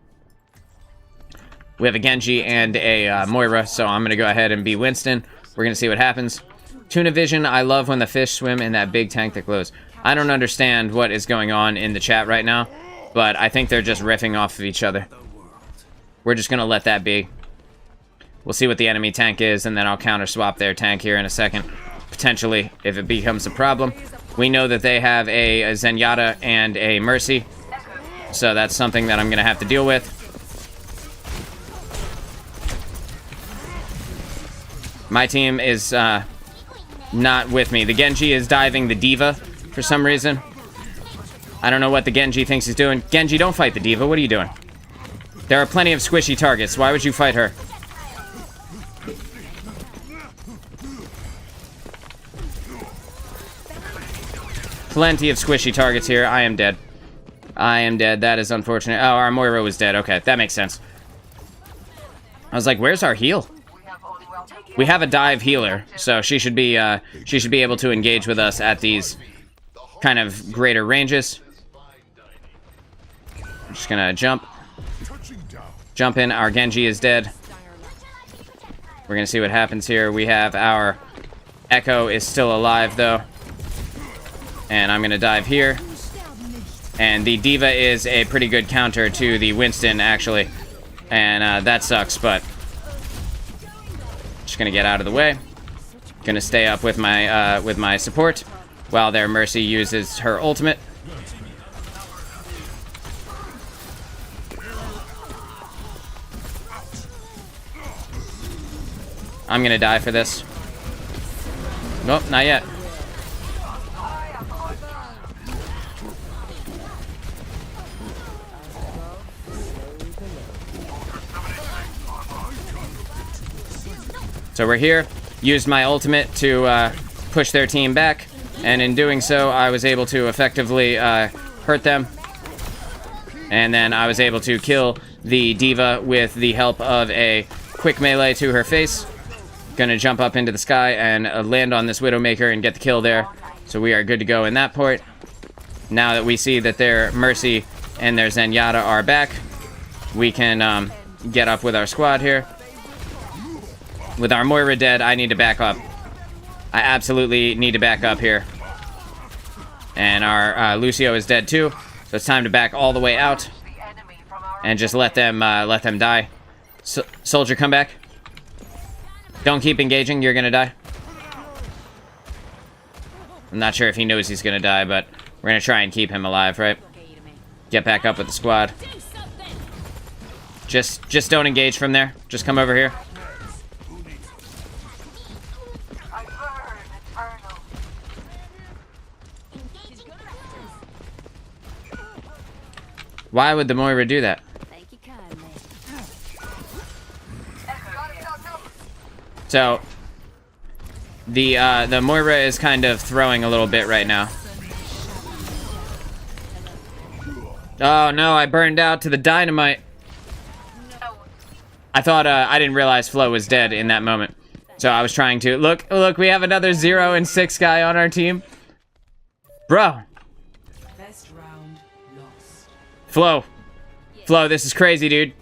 We have a Genji and a Moira, so I'm going to go ahead and be Winston. We're going to see what happens. Tuna Vision, I love when the fish swim in that big tank that glows. I don't understand what is going on in the chat right now, but I think they're just riffing off of each other. We're just going to let that be. We'll see what the enemy tank is, and then I'll counter swap their tank here in a second. Potentially, if it becomes a problem. We know that they have a Zenyatta and a Mercy, so that's something that I'm going to have to deal with. My team is not with me. The Genji is diving the D.Va for some reason. I don't know what the Genji thinks he's doing. Genji, don't fight the D.Va. What are you doing? There are plenty of squishy targets. Why would you fight her? Plenty of squishy targets here. I am dead. I am dead. That is unfortunate. Oh, our Moira was dead. Okay, that makes sense. I was like, where's our heal? We have a dive healer, so she should be able to engage with us at these kind of greater ranges. I'm just gonna jump in. Our Genji is dead. We're gonna see what happens here. We have our Echo is still alive though, and I'm gonna dive here. And the D.Va is a pretty good counter to the Winston actually, and that sucks, but. Just gonna get out of the way. Gonna stay up with my support while their Mercy uses her ultimate. I'm gonna die for this. Nope, not yet. So we're here, used my ultimate to push their team back, and in doing so, I was able to effectively hurt them. And then I was able to kill the D.Va with the help of a quick melee to her face. Gonna jump up into the sky and land on this Widowmaker and get the kill there. So we are good to go in that port. Now that we see that their Mercy and their Zenyatta are back, we can get up with our squad here. With our Moira dead, I need to back up. I absolutely need to back up here. And our Lucio is dead too, so it's time to back all the way out and just let them die. Soldier, come back. Don't keep engaging. You're gonna die. I'm not sure if he knows he's gonna die, but we're gonna try and keep him alive, right? get back up with the squad. Just don't engage from there. Just come over here. Why would the Moira do that? Thank you kindly. So the Moira is kind of throwing a little bit right now. Oh no, I burned out to the dynamite. I thought I didn't realize Flo was dead in that moment. So I was trying to look, we have another 0 and 6 guy on our team. Bro. Best round lost. Flo, this is crazy, dude.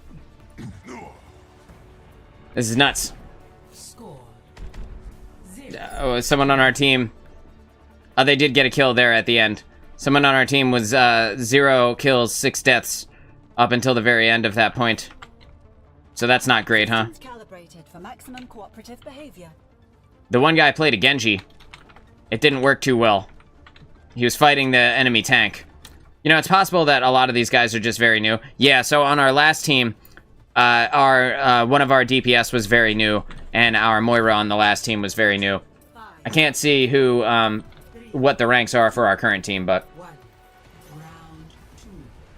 This is nuts. Score. Oh, someone on our team. Oh, they did get a kill there at the end. Someone on our team was 0 kills, 6 deaths up until the very end of that point. So that's not great, huh? Calibrated for maximum cooperative behavior. The one guy played a Genji. It didn't work too well. He was fighting the enemy tank. You know, it's possible that a lot of these guys are just very new. Yeah, so on our last team, one of our DPS was very new, and our Moira on the last team was very new. I can't see who, what the ranks are for our current team, but... Round 2.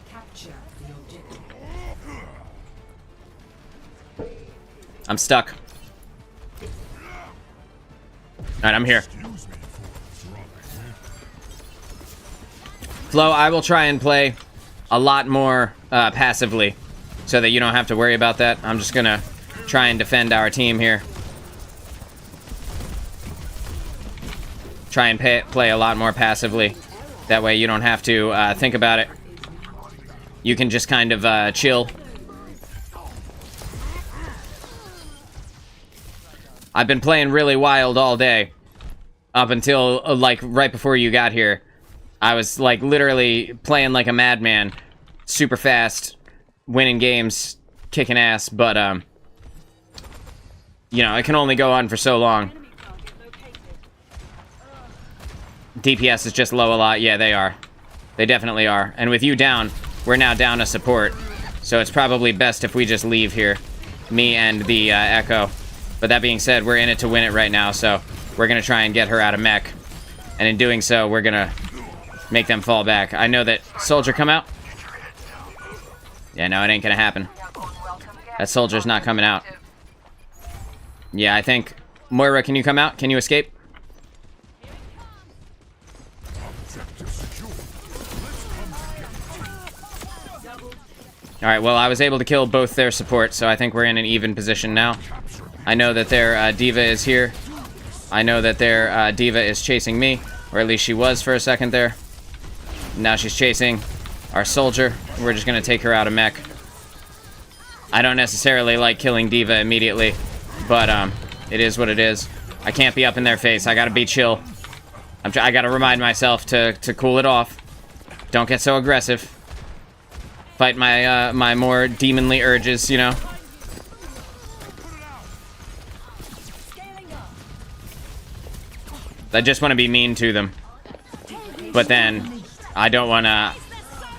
Capture the objective. I'm stuck. Alright, I'm here. Flo, I will try and play a lot more passively so that you don't have to worry about that. I'm just gonna try and defend our team here. Try and play a lot more passively. That way you don't have to think about it. You can just kind of chill. I've been playing really wild all day. Up until, like, right before you got here. I was, like, literally playing like a madman. Super fast. Winning games. Kicking ass. But, you know, it can only go on for so long. DPS is just low a lot. Yeah, they are. They definitely are. And with you down, we're now down a support. So it's probably best if we just leave here. Me and the Echo. But that being said, we're in it to win it right now, so we're going to try and get her out of mech. And in doing so, we're going to make them fall back. I know that Soldier come out. Yeah, no, it ain't going to happen. That Soldier's not coming out. Yeah, I think... Moira, can you come out? Can you escape? Alright, well, I was able to kill both their support, so I think we're in an even position now. I know that their D.Va is here. I know that their D.Va is chasing me, or at least she was for a second there. Now she's chasing our Soldier. We're just going to take her out of mech. I don't necessarily like killing D.Va immediately, but it is what it is. I can't be up in their face. I got to be chill. I got to remind myself to cool it off. Don't get so aggressive. Fight my my more demonly urges, you know. I just want to be mean to them. But then I don't want our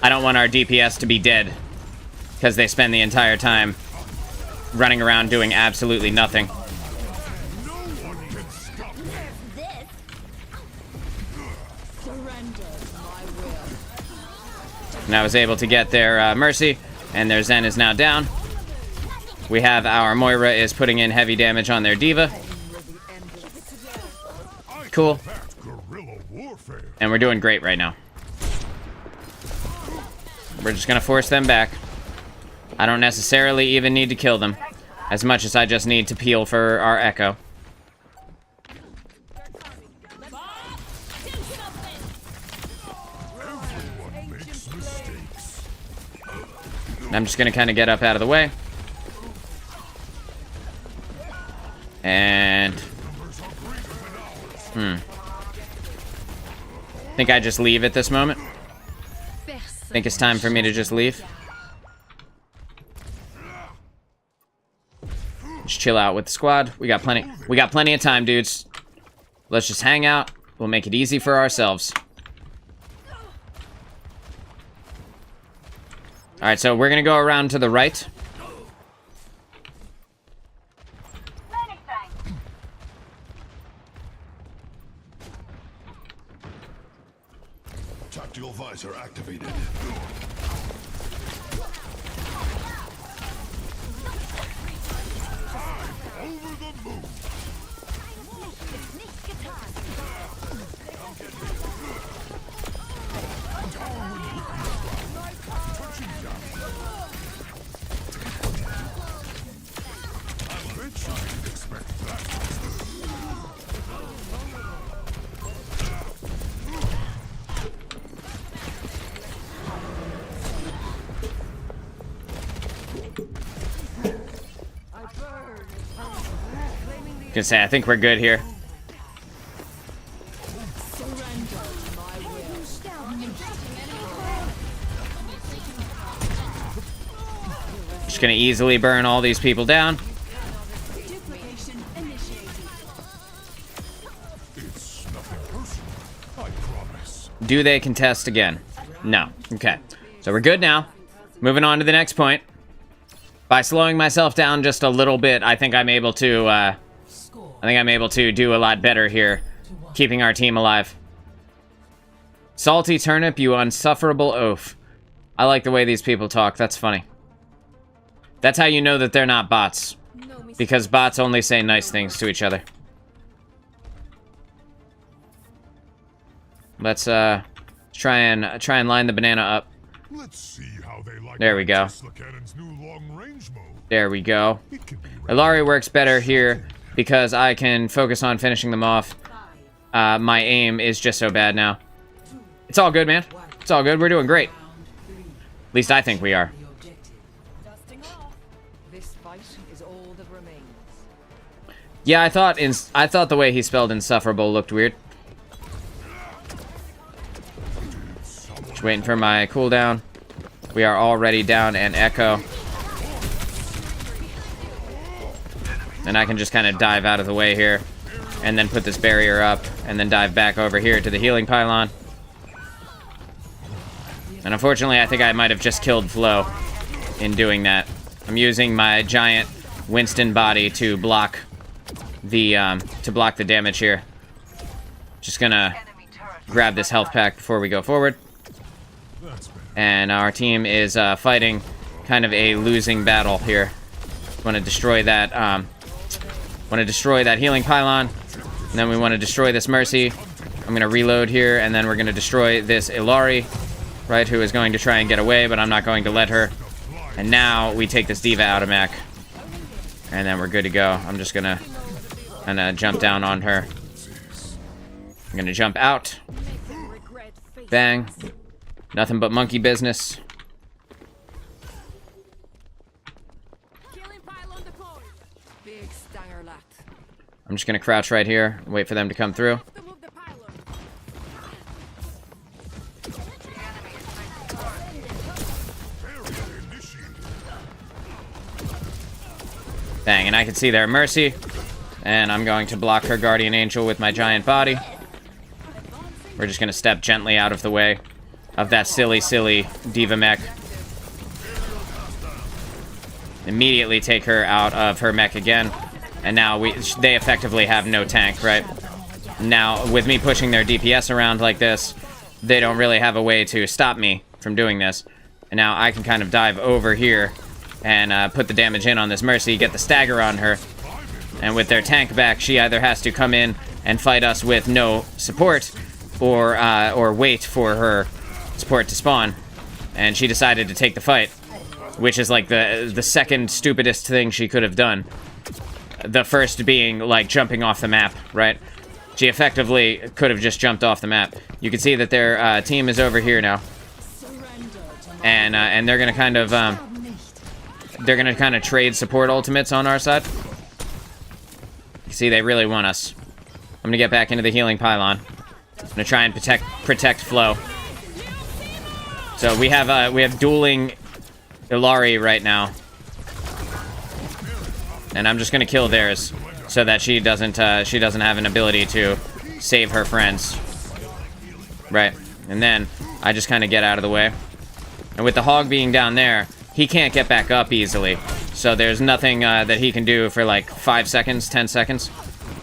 DPS to be dead because they spend the entire time running around doing absolutely nothing. And I was able to get their Mercy, and their Zen is now down. We have our Moira is putting in heavy damage on their D.Va. Cool. And we're doing great right now. We're just gonna force them back. I don't necessarily even need to kill them, as much as I just need to peel for our Echo. I'm just gonna kind of get up out of the way. And... I think I just leave at this moment. I think it's time for me to just leave. Just chill out with the squad. We got plenty of time, dudes. Let's just hang out. We'll make it easy for ourselves. Alright, so we're gonna go around to the right. Tactical visor activated. Over the moon. I bet you didn't expect that. Gonna say, I think we're good here. Surrender to my will. Just gonna easily burn all these people down. Duplication initiated. It's nothing personal. I promise. Do they contest again? No. Okay. So we're good now. Moving on to the next point. By slowing myself down just a little bit, I think I'm able to, do a lot better here, keeping our team alive. Salty turnip, you unsufferable oaf. I like the way these people talk. That's funny. That's how you know that they're not bots, because bots only say nice things to each other. Let's try and line the banana up. Let's see how they like There we go. Tesla Cannon's new long-range mode. There we go. It can be Ilari works better here because I can focus on finishing them off. My aim is just so bad now. It's all good, man. It's all good. We're doing great. At least I think we are. Dusting off. This fight is all that remains. Yeah, I thought the way he spelled insufferable looked weird. Just waiting for my cooldown. We are already down an echo. And I can just kind of dive out of the way here. And then put this barrier up. And then dive back over here to the healing pylon. And unfortunately, I think I might have just killed Flo in doing that. I'm using my giant Winston body to block the damage here. Just gonna grab this health pack before we go forward. And our team is fighting kind of a losing battle here. Want to destroy that healing pylon, and then we want to destroy this Mercy. I'm gonna reload here, and then we're gonna destroy this Ilari, right? Who is going to try and get away, but I'm not going to let her. And now we take this Diva out of mech, and then we're good to go. I'm just gonna jump down on her. I'm gonna jump out. Bang. Nothing but monkey business. Killing pylon deployed. Big stanger lat. I'm just gonna crouch right here and wait for them to come through. To move the pylon. Bang, and I can see their Mercy. And I'm going to block her Guardian Angel with my giant body. We're just gonna step gently out of the way of that silly Diva mech. Immediately take her out of her mech again. And now they effectively have no tank, right? Now, with me pushing their DPS around like this, they don't really have a way to stop me from doing this. And now I can kind of dive over here and put the damage in on this Mercy, get the stagger on her. And with their tank back, she either has to come in and fight us with no support, or wait for her support to spawn. And she decided to take the fight, which is like the second stupidest thing she could have done. The first being like jumping off the map, right? She effectively could have just jumped off the map. You can see that their team is over here now, and they're gonna kind of trade support ultimates on our side. You see, they really want us. I'm gonna get back into the healing pylon. I'm gonna try and protect Flo. So we have dueling Ilari right now, and I'm just gonna kill theirs so that she doesn't have an ability to save her friends, right? And then I just kind of get out of the way. And with the hog being down there, he can't get back up easily. So there's nothing that he can do for like 5 seconds, 10 seconds.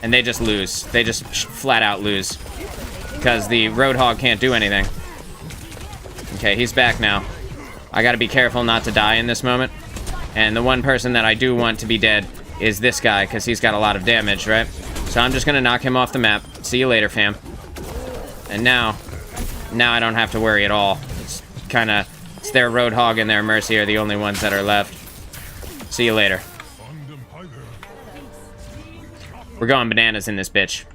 And they just lose. They just flat out lose. Because the Roadhog can't do anything. Okay, he's back now. I gotta be careful not to die in this moment. And the one person that I do want to be dead is this guy, because he's got a lot of damage, right? So I'm just gonna knock him off the map. See you later, fam. And now I don't have to worry at all. It's kinda, it's their Roadhog and their Mercy are the only ones that are left. See you later. We're going bananas in this bitch.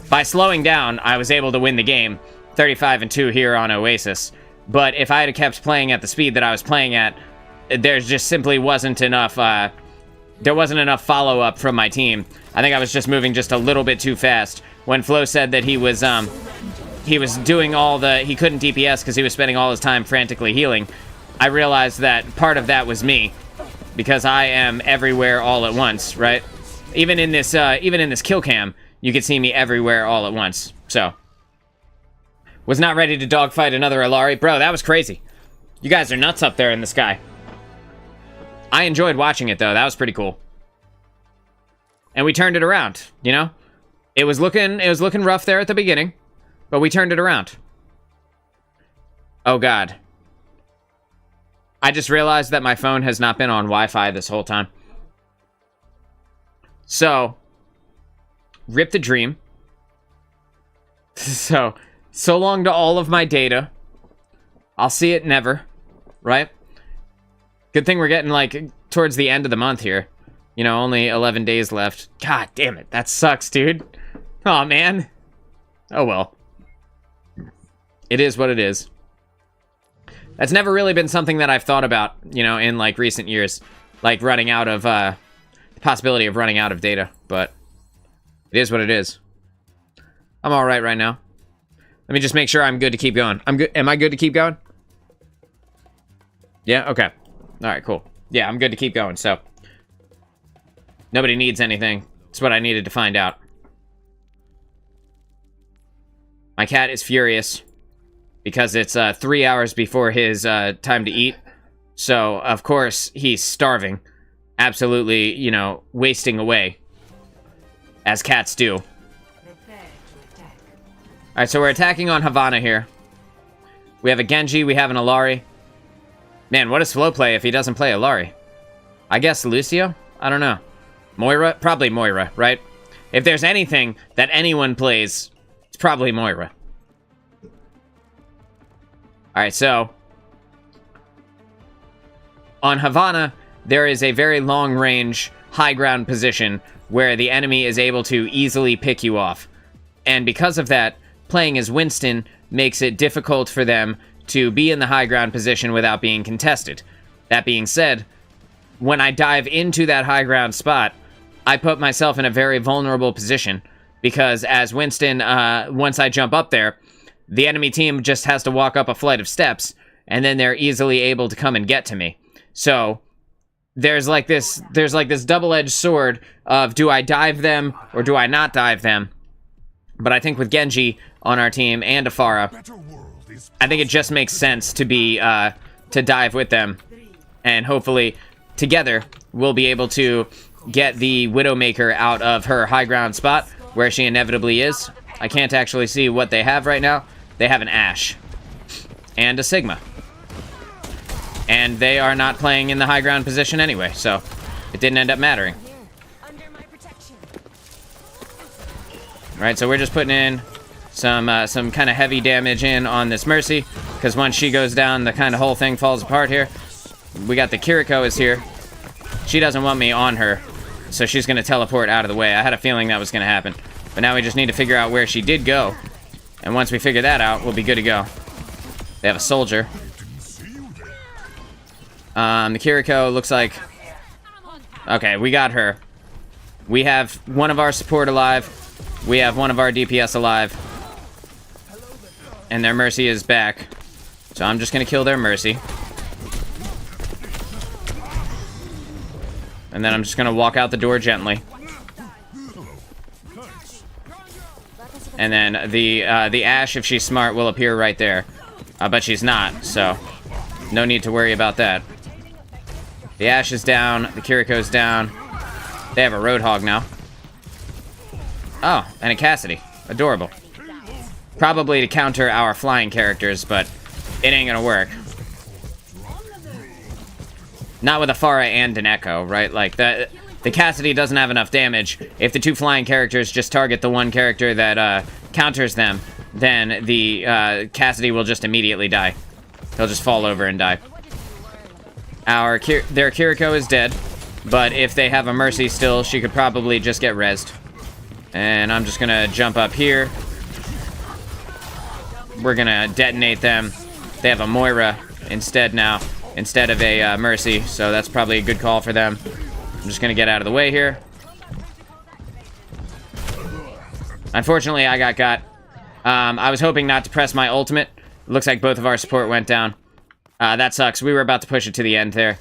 By slowing down, I was able to win the game. 35-2 here on Oasis. But if I had kept playing at the speed that I was playing at, there just simply wasn't enough, there wasn't enough follow-up from my team. I think I was just moving just a little bit too fast. When Flo said that he was doing all the, he couldn't DPS because he was spending all his time frantically healing, I realized that part of that was me. Because I am everywhere all at once, right? Even in this kill cam, you can see me everywhere all at once. So, was not ready to dogfight another Illari. Bro, that was crazy. You guys are nuts up there in the sky. I enjoyed watching it, though. That was pretty cool. And we turned it around, you know? It was looking rough there at the beginning, but we turned it around. Oh, God. I just realized that my phone has not been on Wi-Fi this whole time. So, rip the dream. So long to all of my data. I'll see it never, right? Good thing we're getting, like, towards the end of the month here. You know, only 11 days left. God damn it, that sucks, dude. Aw, man. Oh, well. It is what it is. That's never really been something that I've thought about, you know, in, like, recent years. Like, running out of, the possibility of running out of data. But it is what it is. I'm alright right now. Let me just make sure I'm good to keep going. I'm good. Am I good to keep going? Yeah? Okay. Alright, cool. Yeah, I'm good to keep going, so. Nobody needs anything. That's what I needed to find out. My cat is furious. Because it's 3 hours before his time to eat. So, of course, he's starving. Absolutely, you know, wasting away. As cats do. Alright, so we're attacking on Havana here. We have a Genji, we have an Illari. Man, what a slow play if he doesn't play Illari. I guess Lucio? I don't know. Moira? Probably Moira, right? If there's anything that anyone plays, it's probably Moira. Alright, so on Havana, there is a very long-range, high-ground position where the enemy is able to easily pick you off. And because of that, playing as Winston makes it difficult for them to be in the high-ground position without being contested. That being said, when I dive into that high-ground spot, I put myself in a very vulnerable position, because as Winston, once I jump up there, the enemy team just has to walk up a flight of steps, and then they're easily able to come and get to me. So, there's like this double-edged sword of, do I dive them, or do I not dive them? But I think with Genji on our team, and Afara, I think it just makes sense to be, to dive with them. And hopefully, together, we'll be able to get the Widowmaker out of her high ground spot, where she inevitably is. I can't actually see what they have right now. They have an Ashe. And a Sigma. And they are not playing in the high ground position anyway, so it didn't end up mattering. Alright, so we're just putting in some kind of heavy damage in on this Mercy, because once she goes down, the kind of whole thing falls apart here. We got the Kiriko is here. She doesn't want me on her, so she's going to teleport out of the way. I had a feeling that was going to happen. But now we just need to figure out where she did go. And once we figure that out, we'll be good to go. They have a soldier. The Kiriko looks like... Okay, we got her. We have one of our support alive. We have one of our DPS alive. And their Mercy is back. So I'm just going to kill their Mercy. And then I'm just going to walk out the door gently. And then the Ashe, if she's smart, will appear right there. But she's not, so... No need to worry about that. The Ashe is down. The Kiriko's down. They have a Roadhog now. Oh, and a Cassidy. Adorable. Probably to counter our flying characters, but it ain't gonna work. Not with a Pharah and an Echo, right? Like, the Cassidy doesn't have enough damage. If the two flying characters just target the one character that counters them, then the Cassidy will just immediately die. He'll just fall over and die. Their Kiriko is dead, but if they have a Mercy still, she could probably just get rezzed. And I'm just gonna jump up here. We're gonna detonate them. They have a Moira instead now, instead of a Mercy, so that's probably a good call for them. I'm just gonna get out of the way here. Unfortunately, I got. I was hoping not to press my ultimate. Looks like both of our support went down. That sucks. We were about to push it to the end there.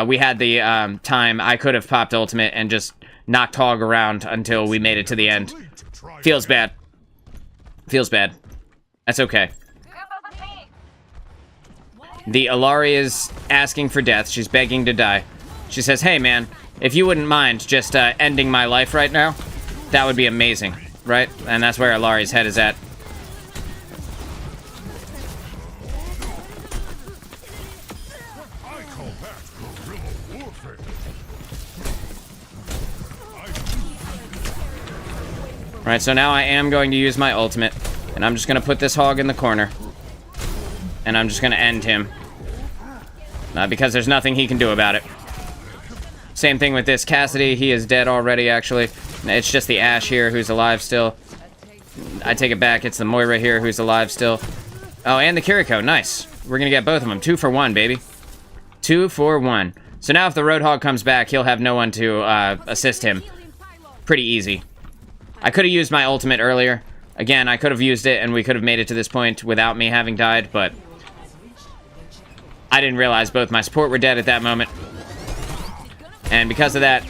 We had the time. I could have popped ultimate and just knocked Hog around until we made it to the end. Feels bad. Feels bad. That's okay. The Alari is asking for death. She's begging to die. She says, hey man, if you wouldn't mind just ending my life right now, that would be amazing, right? And that's where Alari's head is at. I call that guerrilla warfare. Right, so now I am going to use my ultimate, and I'm just going to put this Hog in the corner. And I'm just going to end him. Because there's nothing he can do about it. Same thing with this Cassidy. He is dead already, actually. It's just the Ashe here who's alive still. I take it back. It's the Moira here who's alive still. Oh, and the Kiriko. Nice. We're going to get both of them. 2 for 1, baby. 2 for 1. So now if the Roadhog comes back, he'll have no one to assist him. Pretty easy. I could have used my ultimate earlier. Again, I could have used it, and we could have made it to this point without me having died, but I didn't realize both my support were dead at that moment. And because of that,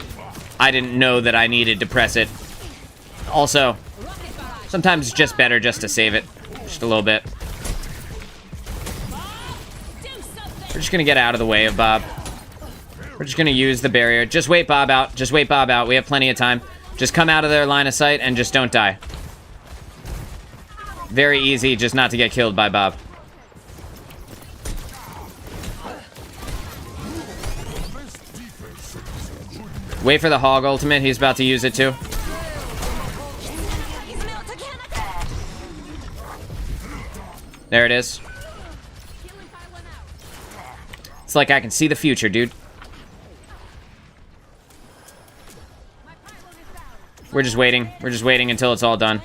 I didn't know that I needed to press it. Also, sometimes it's just better just to save it. Just a little bit. We're just going to get out of the way of Bob. We're just going to use the barrier. Just wait Bob out. Just wait Bob out. We have plenty of time. Just come out of their line of sight and just don't die. Very easy just not to get killed by Bob. Wait for the Hog ultimate. He's about to use it too. There it is. It's like I can see the future, dude. We're just waiting. We're just waiting until it's all done.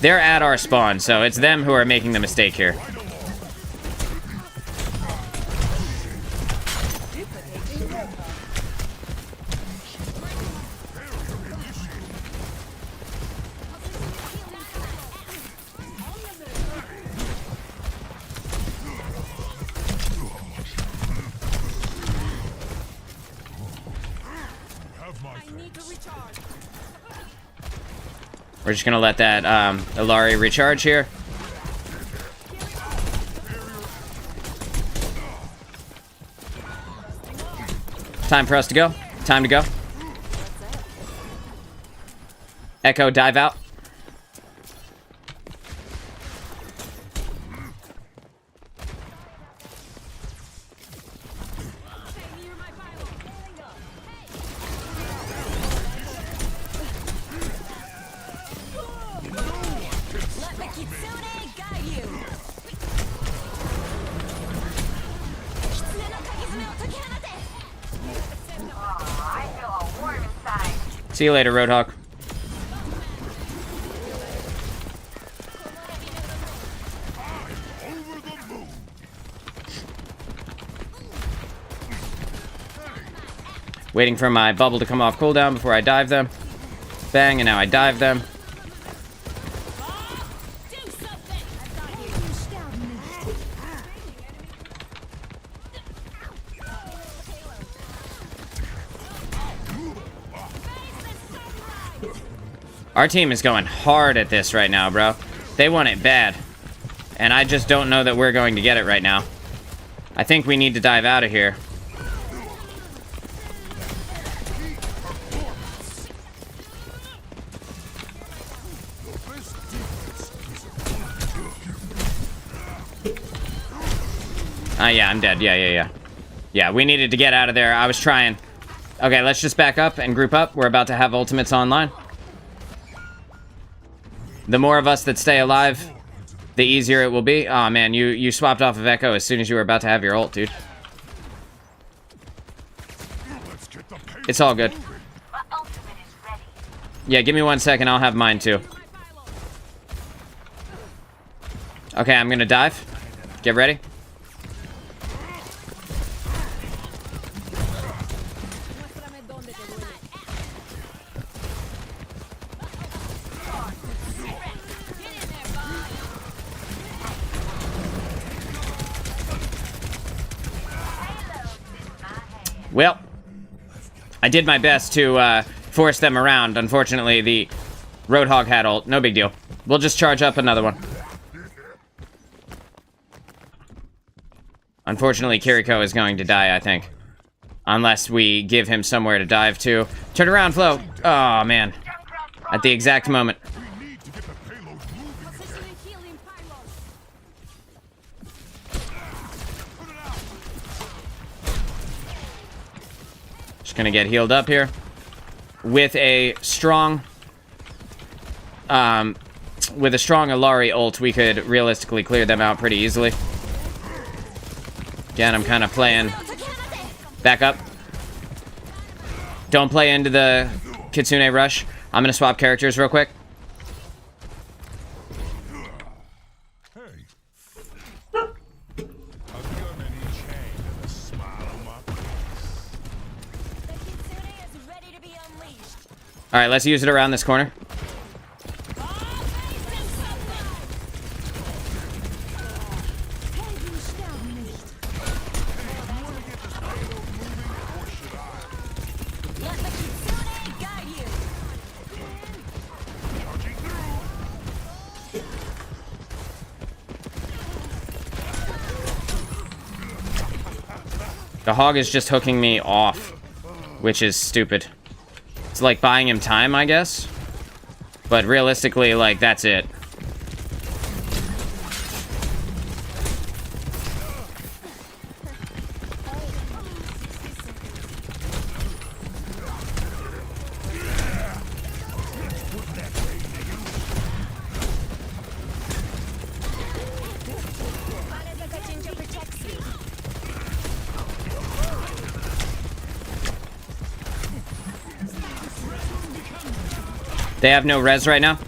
They're at our spawn, so it's them who are making the mistake here. We're just gonna let that Alari recharge here. Time for us to go. Time to go. Echo, dive out. See you later, Roadhog. Waiting for my bubble to come off cooldown before I dive them. Bang, and now I dive them. Our team is going hard at this right now, bro. They want it bad. And I just don't know that we're going to get it right now. I think we need to dive out of here. Yeah, I'm dead. Yeah. Yeah, we needed to get out of there. I was trying. Okay, let's just back up and group up. We're about to have ultimates online. The more of us that stay alive, the easier it will be. Oh man, you swapped off of Echo as soon as you were about to have your ult, dude. It's all good. Yeah, give me 1 second. I'll have mine too. Okay, I'm gonna dive. Get ready. Well, I did my best to force them around. Unfortunately, the Roadhog had ult. No big deal. We'll just charge up another one. Unfortunately, Kiriko is going to die, I think. Unless we give him somewhere to dive to. Turn around, Flo. Oh, man. At the exact moment. We need to get the payload moving. Just gonna get healed up here. With a strong... with a strong Alari ult, we could realistically clear them out pretty easily. Again, I'm kind of playing... Back up. Don't play into the Kitsune rush. I'm gonna swap characters real quick. Hey. A gun in each hand and a smile on my face. The Kitsune is ready to be unleashed. Alright, let's use it around this corner. Let the Kitsune guide you. The hog is just hooking me off, which is stupid. It's like buying him time, I guess. But realistically, like, that's it. Protects you. They have no res right now.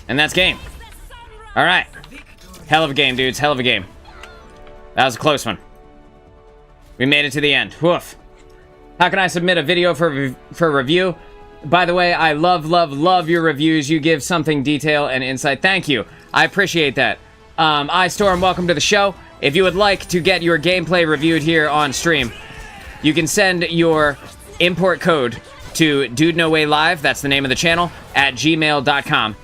And that's game. All right. Hell of a game, dudes. Hell of a game. That was a close one. We made it to the end. Woof. How can I submit a video for review? By the way, I love your reviews. You give something detail and insight. Thank you. I appreciate that. iStorm, welcome to the show. If you would like to get your gameplay reviewed here on stream, you can send your import code to DudeNoWay Live, that's the name of the channel, at gmail.com.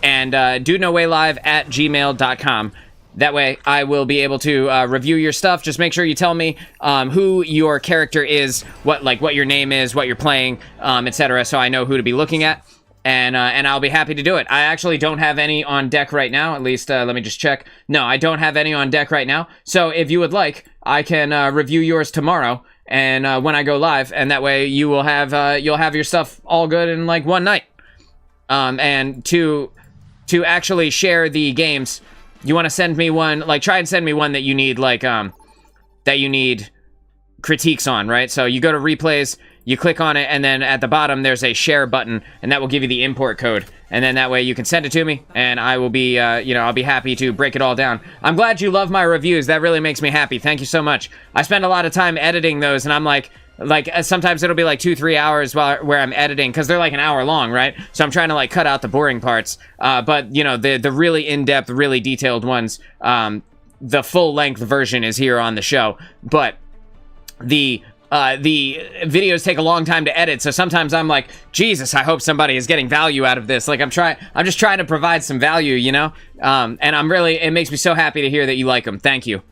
And DudeNoWay Live at gmail.com. That way, I will be able to review your stuff. Just make sure you tell me who your character is, what your name is, what you're playing, etc., so I know who to be looking at, and I'll be happy to do it. I actually don't have any on deck right now. At least, let me just check. No, I don't have any on deck right now. So if you would like, I can review yours tomorrow, and when I go live, and that way you will have you'll have your stuff all good in like one night. And to actually share the games. You want to send me one, like, try and send me one that you need, like, that you need critiques on, right? So you go to replays, you click on it, and then at the bottom there's a share button, and that will give you the import code. And then that way you can send it to me, and I will be, I'll be happy to break it all down. I'm glad you love my reviews. That really makes me happy. Thank you so much. I spend a lot of time editing those, and I'm like, Like, sometimes it'll be like 2-3 hours where I'm editing, because they're like an hour long, right? So I'm trying to like cut out the boring parts. But, you know, the really in-depth, really detailed ones, the full-length version is here on the show. But the videos take a long time to edit, so sometimes I'm like, Jesus, I hope somebody is getting value out of this. Like, I'm just trying to provide some value, you know? And it makes me so happy to hear that you like them. Thank you.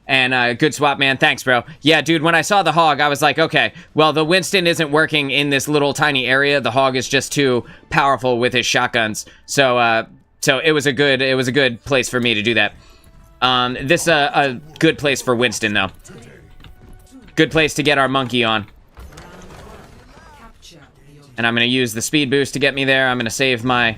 And, good swap, man. Thanks, bro. Yeah, dude, when I saw the hog, I was like, okay, well, the Winston isn't working in this little tiny area. The hog is just too powerful with his shotguns. So it was a good place for me to do that. This, a good place for Winston, though. Good place to get our monkey on. And I'm going to use the speed boost to get me there. I'm going to save my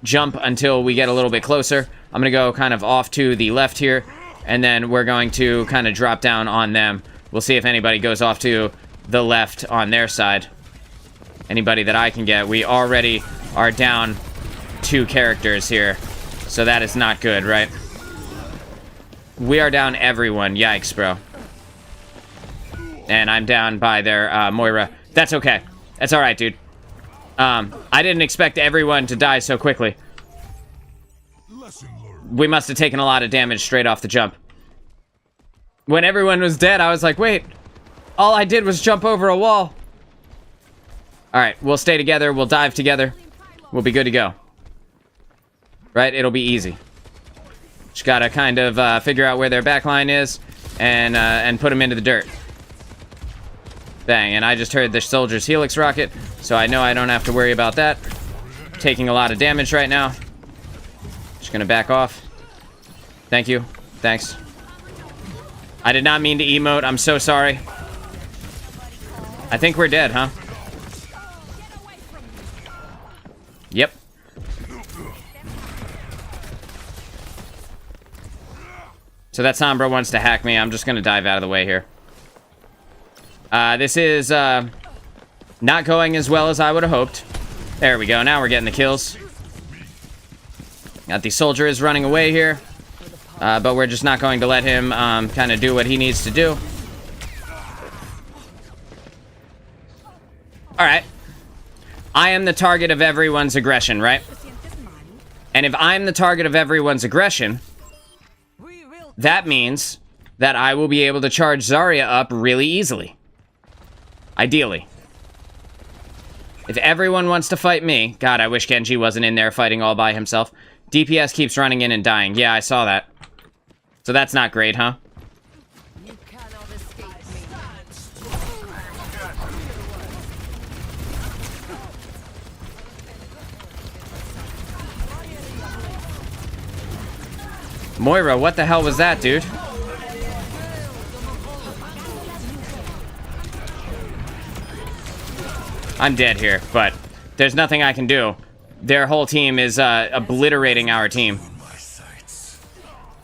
jump until we get a little bit closer. I'm going to go kind of off to the left here. And then we're going to kind of drop down on them. We'll see if anybody goes off to the left on their side. Anybody that I can get. We already are down 2 characters here. So that is not good, right? We are down everyone. Yikes, bro. And I'm down by their Moira. That's okay. That's alright, dude. I didn't expect everyone to die so quickly. We must have taken a lot of damage straight off the jump. When everyone was dead, I was like, wait. All I did was jump over a wall. Alright, we'll stay together. We'll dive together. We'll be good to go. Right? It'll be easy. Just gotta kind of figure out where their backline is and put them into the dirt. Bang, and I just heard the soldier's helix rocket, so I know I don't have to worry about that. Taking a lot of damage right now. Just gonna back off. Thank you. Thanks. I did not mean to emote. I'm so sorry. I think we're dead, huh? Yep. So that Sombra wants to hack me. I'm just gonna dive out of the way here. This is, not going as well as I would have hoped. There we go. Now we're getting the kills. Got the soldier is running away here. But we're just not going to let him, kind of do what he needs to do. Alright. I am the target of everyone's aggression, right? And if I'm the target of everyone's aggression, that means that I will be able to charge Zarya up really easily. Ideally. If everyone wants to fight me... God, I wish Genji wasn't in there fighting all by himself. DPS keeps running in and dying. Yeah, I saw that. So that's not great, huh? You cannot escape me. Moira, what the hell was that, dude? I'm dead here, but there's nothing I can do. Their whole team is obliterating our team.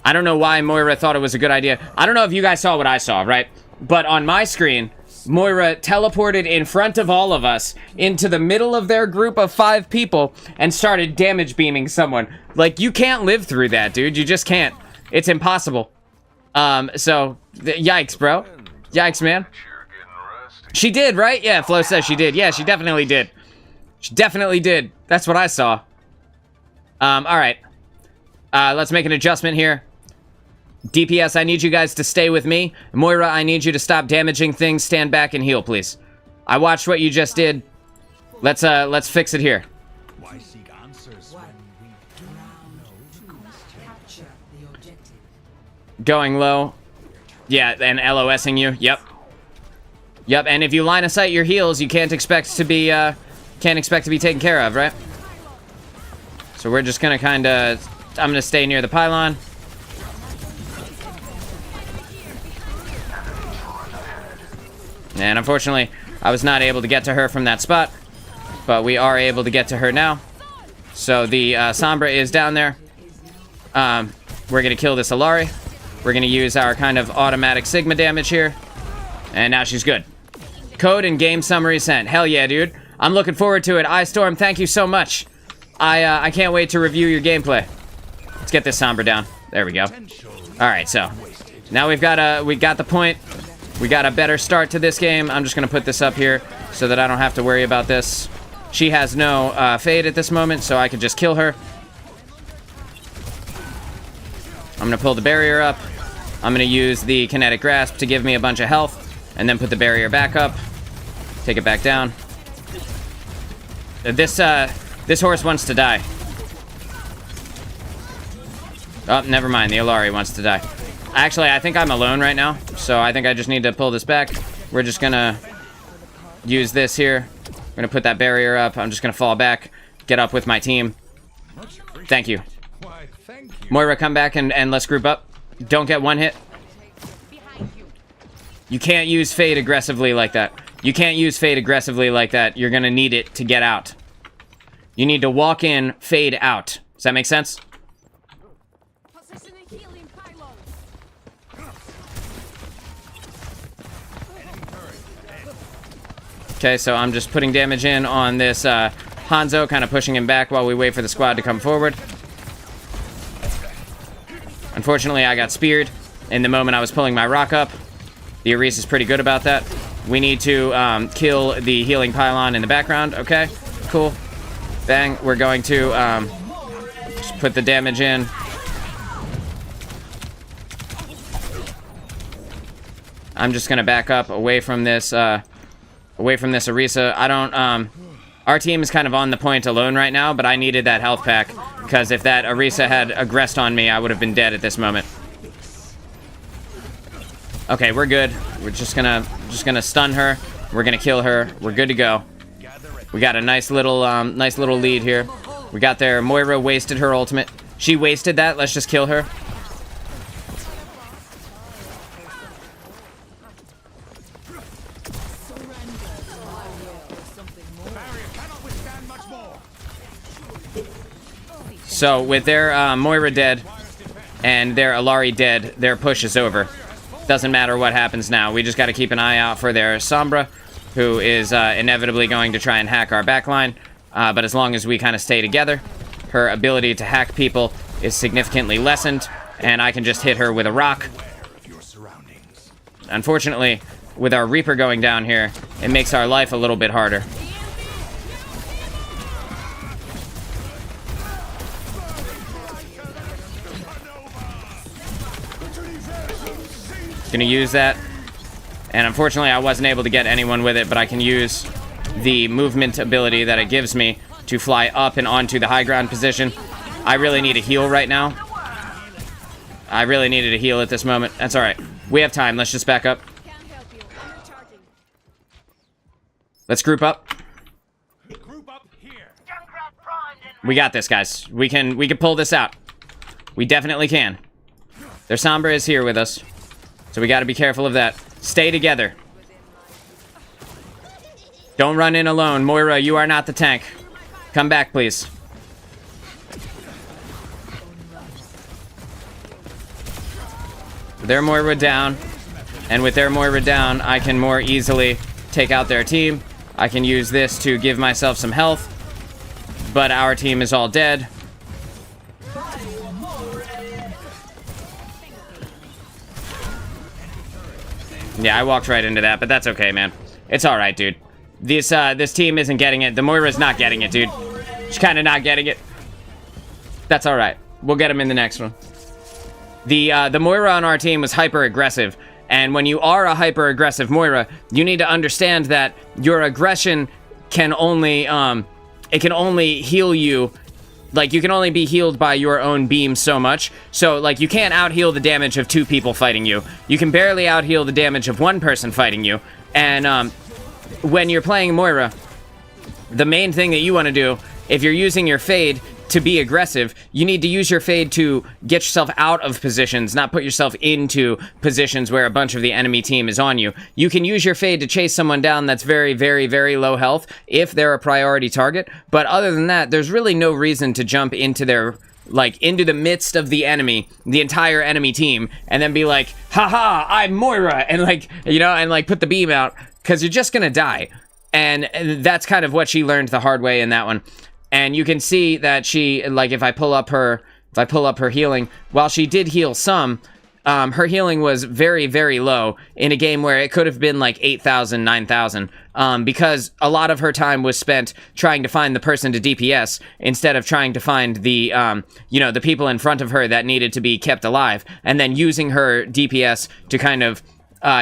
I don't know why Moira thought it was a good idea. I don't know if you guys saw what I saw, right? But on my screen, Moira teleported in front of all of us into the middle of their group of 5 people and started damage beaming someone. Like, you can't live through that, dude. You just can't. It's impossible. Yikes, bro. Yikes, man. She did, right? Yeah, Flo says she did. Yeah, she definitely did. She definitely did. That's what I saw. Alright. Let's make an adjustment here. DPS, I need you guys to stay with me. Moira, I need you to stop damaging things. Stand back and heal, please. I watched what you just did. Let's fix it here. Why seek answers when we do not know the question? Capture the objective. Going low. Yeah, and LOSing you. Yep. Yep, and if you line of sight your heals, you can't expect to be taken care of, right? So we're just gonna kinda... I'm gonna stay near the pylon. And unfortunately, I was not able to get to her from that spot. But we are able to get to her now. So the Sombra is down there. We're gonna kill this Alari. We're gonna use our kind of automatic Sigma damage here. And now she's good. Code and game summary sent. Hell yeah, dude. I'm looking forward to it. iStorm, thank you so much. I can't wait to review your gameplay. Let's get this Sombra down. There we go. Alright, so. Now we got the point. We got a better start to this game. I'm just going to put this up here so that I don't have to worry about this. She has no fade at this moment, so I could just kill her. I'm going to pull the barrier up. I'm going to use the kinetic grasp to give me a bunch of health, and then put the barrier back up. Take it back down. This horse wants to die. Oh, never mind. The Alari wants to die. Actually, I think I'm alone right now, so I think I just need to pull this back. We're just gonna use this here. We're gonna put that barrier up. I'm just gonna fall back, get up with my team. Thank you. Why, thank you. Moira, come back and let's group up. Don't get one hit. You can't use Fade aggressively like that. You can't use Fade aggressively like that. You're gonna need it to get out. You need to walk in, fade out. Does that make sense? Okay, so I'm just putting damage in on this Hanzo, kind of pushing him back while we wait for the squad to come forward. Unfortunately, I got speared in the moment I was pulling my rock up. The Aris is pretty good about that. We need to kill the healing pylon in the background. Okay, cool. Bang. We're going to just put the damage in. I'm just gonna back up away from this Orisa. I don't, our team is kind of on the point alone right now, but I needed that health pack, because if that Orisa had aggressed on me, I would have been dead at this moment. Okay, we're good. We're just gonna stun her. We're gonna kill her. We're good to go. We got a nice little lead here. We got there. Moira wasted her ultimate. She wasted that. Let's just kill her. So with their Moira dead and their Alari dead, their push is over. Doesn't matter what happens now. We just got to keep an eye out for their Sombra, who is inevitably going to try and hack our backline. But as long as we kind of stay together, her ability to hack people is significantly lessened, and I can just hit her with a rock. Unfortunately, with our Reaper going down here, it makes our life a little bit harder. Gonna use that, and unfortunately I wasn't able to get anyone with it, but I can use the movement ability that it gives me to fly up and onto the high ground position. I really need a heal right now. I really needed a heal at this moment. That's alright. We have time. Let's just back up. Let's group up. We got this, guys. We can pull this out. We definitely can. Their Sombra is here with us, so we got to be careful of that. Stay together. Don't run in alone. Moira, you are not the tank. Come back, please. Their Moira down. And with their Moira down, I can more easily take out their team. I can use this to give myself some health. But our team is all dead. Yeah, I walked right into that, but that's okay, man. It's alright, dude. This team isn't getting it. The Moira's not getting it, dude. She's kind of not getting it. That's alright. We'll get him in the next one. The Moira on our team was hyper-aggressive. And when you are a hyper-aggressive Moira, you need to understand that your aggression can only, it can only heal you. Like, you can only be healed by your own beam so much. So, like, you can't out-heal the damage of 2 people fighting you. You can barely out-heal the damage of 1 person fighting you. And, when you're playing Moira, the main thing that you want to do, if you're using your Fade to be aggressive, you need to use your Fade to get yourself out of positions, not put yourself into positions where a bunch of the enemy team is on you. You can use your Fade to chase someone down that's very, very, very low health if they're a priority target, but other than that, there's really no reason to jump into their, like, into the midst of the enemy, the entire enemy team, and then be like, haha, I'm Moira, and like, you know, and like put the beam out, because you're just gonna die. And that's kind of what she learned the hard way in that one. And you can see that she, like, if I pull up her healing, while she did heal some, her healing was very, very low in a game where it could have been like 8,000, 9,000, because a lot of her time was spent trying to find the person to DPS instead of trying to find the, the people in front of her that needed to be kept alive, and then using her DPS to kind of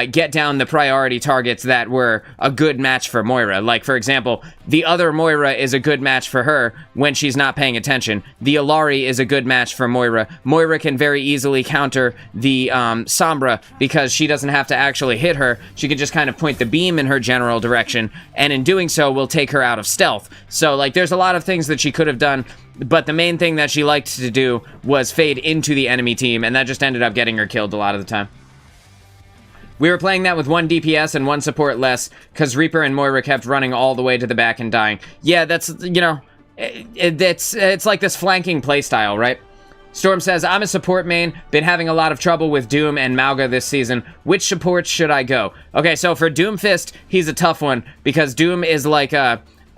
get down the priority targets that were a good match for Moira. Like, for example, the other Moira is a good match for her when she's not paying attention. The Illari is a good match for Moira. Moira can very easily counter the Sombra because she doesn't have to actually hit her. She can just kind of point the beam in her general direction, and in doing so will take her out of stealth. So, like, there's a lot of things that she could have done, but the main thing that she liked to do was fade into the enemy team, and that just ended up getting her killed a lot of the time. We were playing that with 1 DPS and 1 support less, because Reaper and Moira kept running all the way to the back and dying. Yeah, that's, it's like this flanking playstyle, right? Storm says, I'm a support main, been having a lot of trouble with Doom and Mauga this season. Which support should I go? Okay, so for Doomfist, he's a tough one, because Doom is like,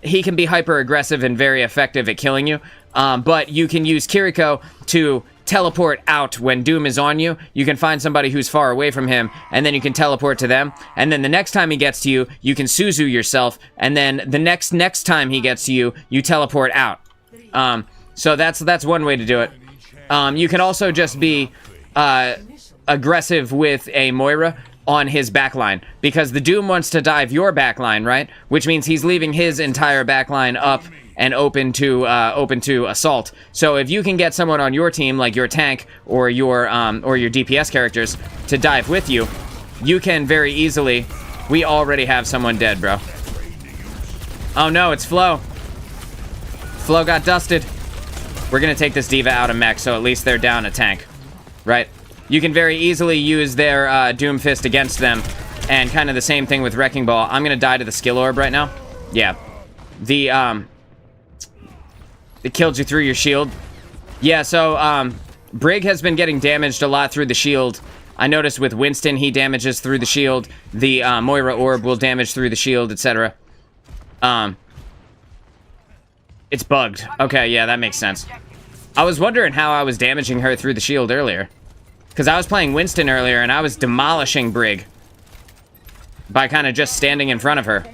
he can be hyper-aggressive and very effective at killing you, but you can use Kiriko to teleport out when Doom is on you. You can find somebody who's far away from him, and then you can teleport to them, and then the next time he gets to you, you can Suzu yourself, and then the next time he gets to you, you teleport out. So that's one way to do it. You can also just be aggressive with a Moira on his backline, because the Doom wants to dive your backline, right? Which means he's leaving his entire backline up and open to assault. So if you can get someone on your team, like your tank or your DPS characters, to dive with you, you can very easily. We already have someone dead, bro. Oh no, it's Flo. Flo got dusted. We're gonna take this D.Va out of mech, so at least they're down a tank, right? You can very easily use their Doomfist against them, and kind of the same thing with Wrecking Ball. I'm gonna die to the skill orb right now. Yeah, it killed you through your shield. Yeah, so Brig has been getting damaged a lot through the shield. I noticed with Winston, he damages through the shield. The Moira orb will damage through the shield, etc. It's bugged. Okay, yeah, that makes sense. I was wondering how I was damaging her through the shield earlier, because I was playing Winston earlier, and I was demolishing Brig by kind of just standing in front of her.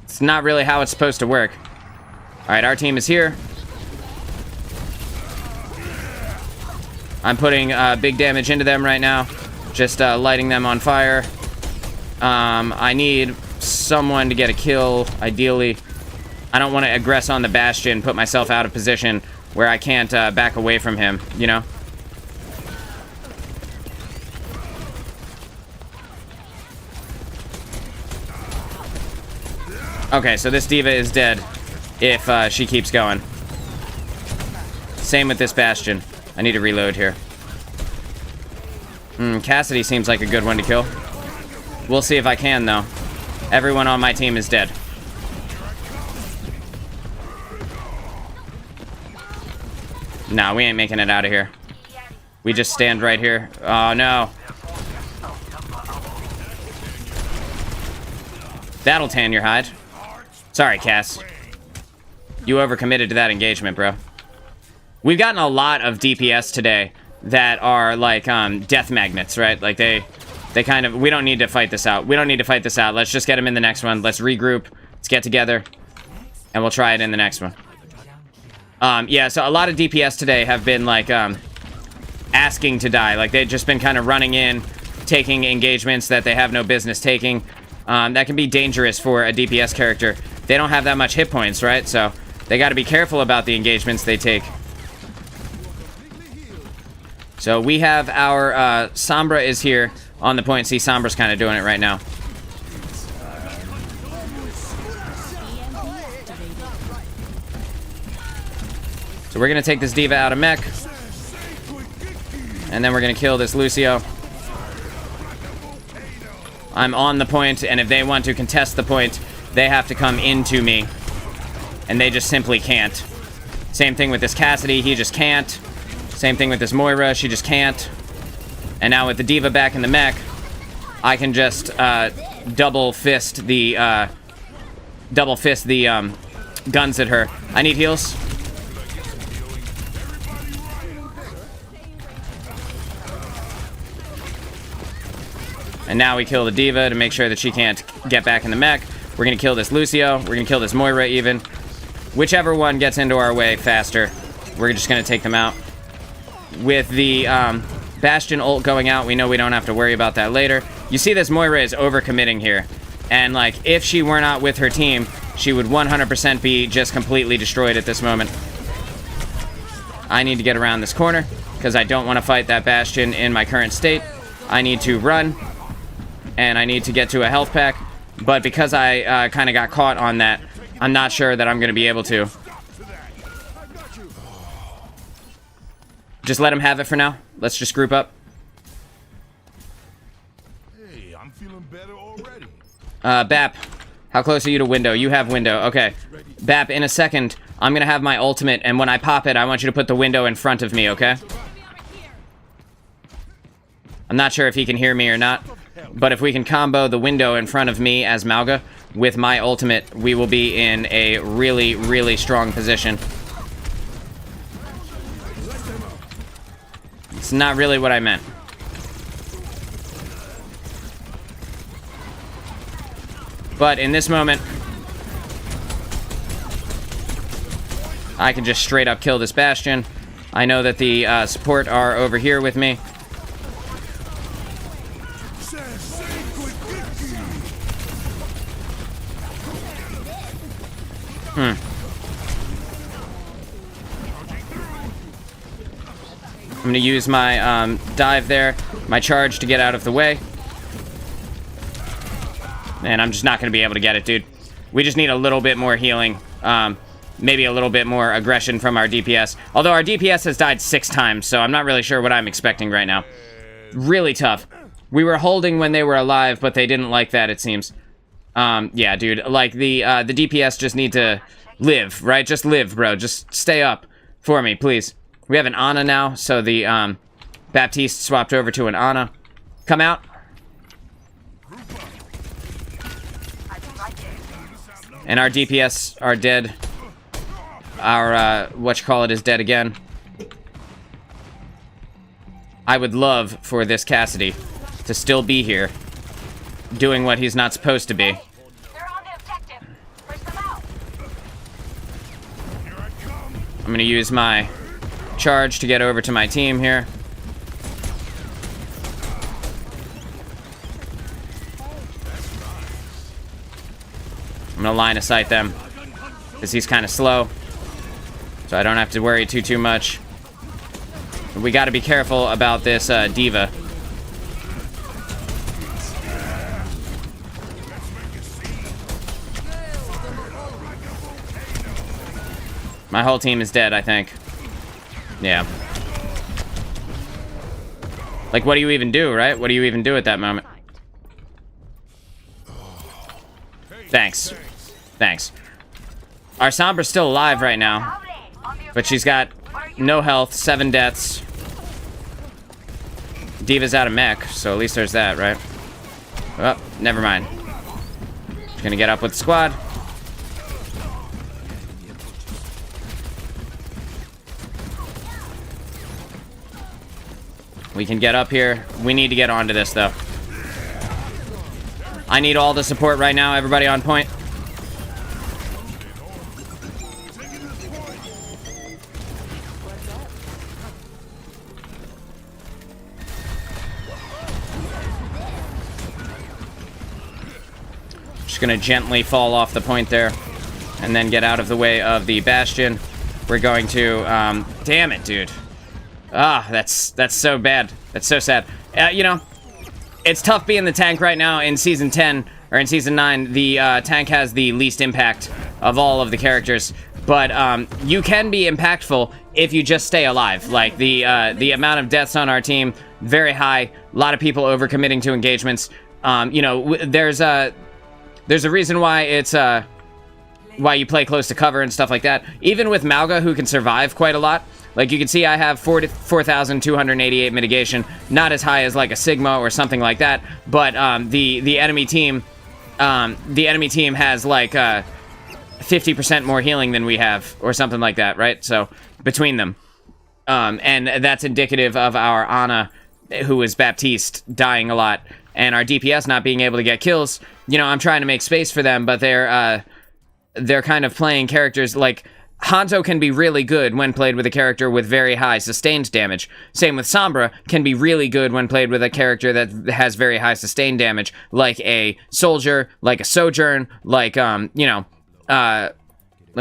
It's not really how it's supposed to work. Alright, our team is here. I'm putting big damage into them right now. Just lighting them on fire. I need someone to get a kill, ideally. I don't want to aggress on the Bastion, put myself out of position where I can't back away from him, you know? Okay, so this D.Va is dead if she keeps going. Same with this Bastion. I need to reload here. Cassidy seems like a good one to kill. We'll see if I can, though. Everyone on my team is dead. Nah, we ain't making it out of here. We just stand right here. Oh, no. That'll tan your hide. Sorry, Cass. You overcommitted to that engagement, bro. We've gotten a lot of DPS today that are like death magnets, right? Like they kind of, we don't need to fight this out. We don't need to fight this out. Let's just get him in the next one. Let's regroup. Let's get together. And we'll try it in the next one. Yeah, so a lot of DPS today have been like asking to die. Like they've just been kind of running in, taking engagements that they have no business taking. That can be dangerous for a DPS character. They don't have that much hit points, right? So they got to be careful about the engagements they take. So we have our Sombra is here on the point. See, Sombra's kind of doing it right now. So we're going to take this D.Va out of mech. And then we're going to kill this Lucio. I'm on the point, and if they want to contest the point, they have to come into me. And they just simply can't. Same thing with this Cassidy, he just can't. Same thing with this Moira, she just can't. And now with the D.Va back in the mech, I can just double fist the guns at her. I need heals. And now we kill the D.Va to make sure that she can't get back in the mech. We're going to kill this Lucio. We're going to kill this Moira even. Whichever one gets into our way faster, we're just going to take them out. With the Bastion ult going out, we know we don't have to worry about that later. You see this Moira is overcommitting here. And, like, if she were not with her team, she would 100% be just completely destroyed at this moment. I need to get around this corner, because I don't want to fight that Bastion in my current state. I need to run, and I need to get to a health pack. But because I kind of got caught on that, I'm not sure that I'm going to be able to. Just let him have it for now. Let's just group up. Hey, I'm feeling better already. Bap, how close are you to window? You have window. Okay. Bap, in a second, I'm going to have my ultimate, and when I pop it, I want you to put the window in front of me, okay? I'm not sure if he can hear me or not, but if we can combo the window in front of me as Mauga with my ultimate, we will be in a really, really strong position. It's not really what I meant. But in this moment, I can just straight up kill this Bastion. I know that the support are over here with me. I'm gonna use my dive there, my charge to get out of the way. And I'm just not gonna be able to get it, dude. We just need a little bit more healing. Maybe a little bit more aggression from our DPS. Although our DPS has died 6 times, so I'm not really sure what I'm expecting right now. Really tough. We were holding when they were alive, but they didn't like that, it seems. Yeah, dude, like, the DPS just need to live, right? Just live, bro. Just stay up for me, please. We have an Ana now, so the, Baptiste swapped over to an Ana. Come out. And our DPS are dead. Our, whatchamacallit is dead again. I would love for this Cassidy to still be here, doing what he's not supposed to be. They're on the objective. Push them out. I'm gonna use my charge to get over to my team here. I'm gonna line of sight them, because he's kind of slow, so I don't have to worry too much. We got to be careful about this D.Va. My whole team is dead, I think. Yeah. Like, what do you even do, right? What do you even do at that moment? Thanks. Thanks. Our Sombra's still alive right now, but she's got no health, 7 deaths. D.Va's out of mech, so at least there's that, right? Oh, never mind. Just gonna get up with the squad. We can get up here. We need to get onto this, though. I need all the support right now. Everybody on point. Just gonna gently fall off the point there, and then get out of the way of the Bastion. We're going to, damn it, dude. Ah, that's so bad. That's so sad. You know, it's tough being the tank right now in Season 10, or in Season 9. The tank has the least impact of all of the characters, but you can be impactful if you just stay alive. Like, the amount of deaths on our team, very high. A lot of people overcommitting to engagements. You know, there's a reason why it's why you play close to cover and stuff like that. Even with Mauga, who can survive quite a lot. Like, you can see I have 4,288 mitigation. Not as high as, like, a Sigma or something like that. But the enemy team has, like, 50% more healing than we have, or something like that, right? So, between them. And that's indicative of our Ana, who is Baptiste, dying a lot. and our DPS not being able to get kills, you know, I'm trying to make space for them, but they're kind of playing characters like Hanzo can be really good when played with a character with very high sustained damage. Same with Sombra can be really good when played with a character that has very high sustained damage, like a Soldier, like a Sojourn, like, let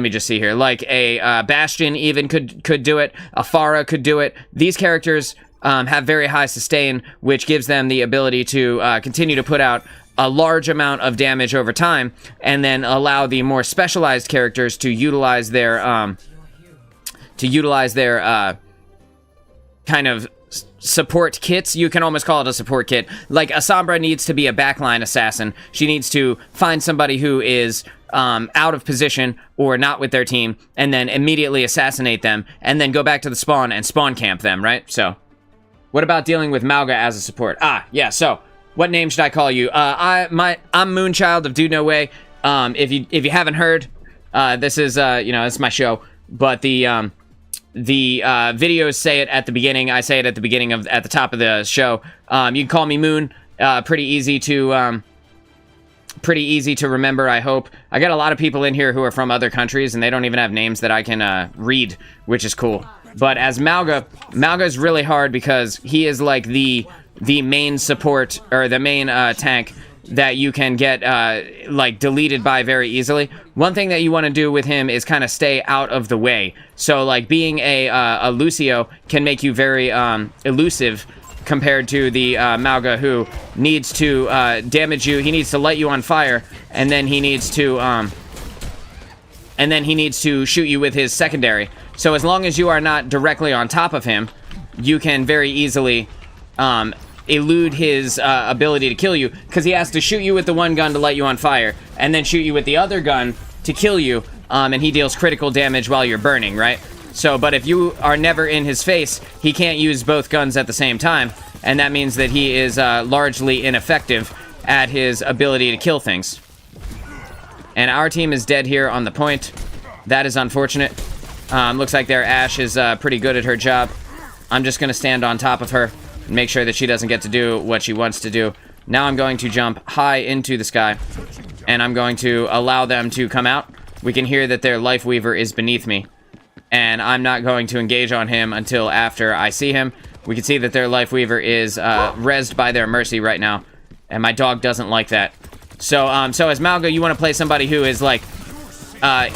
me just see here, like a Bastion even could do it, a Pharah could do it. These characters have very high sustain, which gives them the ability to continue to put out a large amount of damage over time, and then allow the more specialized characters to utilize their kind of support kits. You can almost call it a support kit. Like, a Sombra needs to be a backline assassin. She needs to find somebody who is out of position or not with their team, and then immediately assassinate them, and then go back to the spawn and spawn camp them, right? So, what about dealing with Mauga as a support? Yeah, so what name should I call you? I'm Moonchild of DudeNoWay. If you haven't heard, this is it's my show, but the videos say it at the beginning. I say it at the top of the show. You can call me Moon. Pretty easy to remember, I hope. I got a lot of people in here who are from other countries, and they don't even have names that I can read, which is cool. But as Mauga's really hard because he is like the main support, or the main tank that you can get like deleted by very easily. One thing that you want to do with him is kind of stay out of the way. So like being a Lucio can make you very elusive compared to the Mauga, who needs to damage you. He needs to light you on fire, and then he needs to shoot you with his secondary. So as long as you are not directly on top of him, you can very easily elude his ability to kill you, because he has to shoot you with the one gun to light you on fire, and then shoot you with the other gun to kill you, and he deals critical damage while you're burning, right? So, but if you are never in his face, he can't use both guns at the same time, and that means that he is largely ineffective at his ability to kill things. And our team is dead here on the point. That is unfortunate. Looks like their Ashe is pretty good at her job. I'm just going to stand on top of her and make sure that she doesn't get to do what she wants to do. Now I'm going to jump high into the sky, and I'm going to allow them to come out. We can hear that their Life Weaver is beneath me, and I'm not going to engage on him until after I see him. We can see that their Life Weaver is rezzed by their Mercy right now, and my dog doesn't like that. So as Mauga, you want to play somebody who is like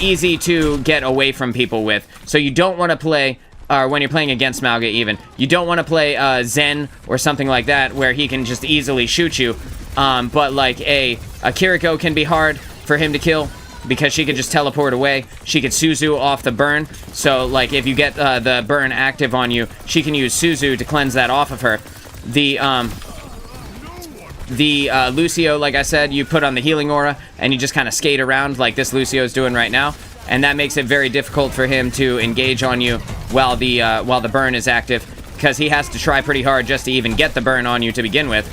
easy to get away from people with. So you don't want to play, or when you're playing against Mauga even, you don't want to play Zen or something like that where he can just easily shoot you. But like a Kiriko can be hard for him to kill because she could just teleport away. She could Suzu off the burn. So like if you get the burn active on you, she can use Suzu to cleanse that off of her. The Lucio, like I said, you put on the healing aura and you just kind of skate around like this Lucio is doing right now, and that makes it very difficult for him to engage on you while the burn is active, because he has to try pretty hard just to even get the burn on you to begin with.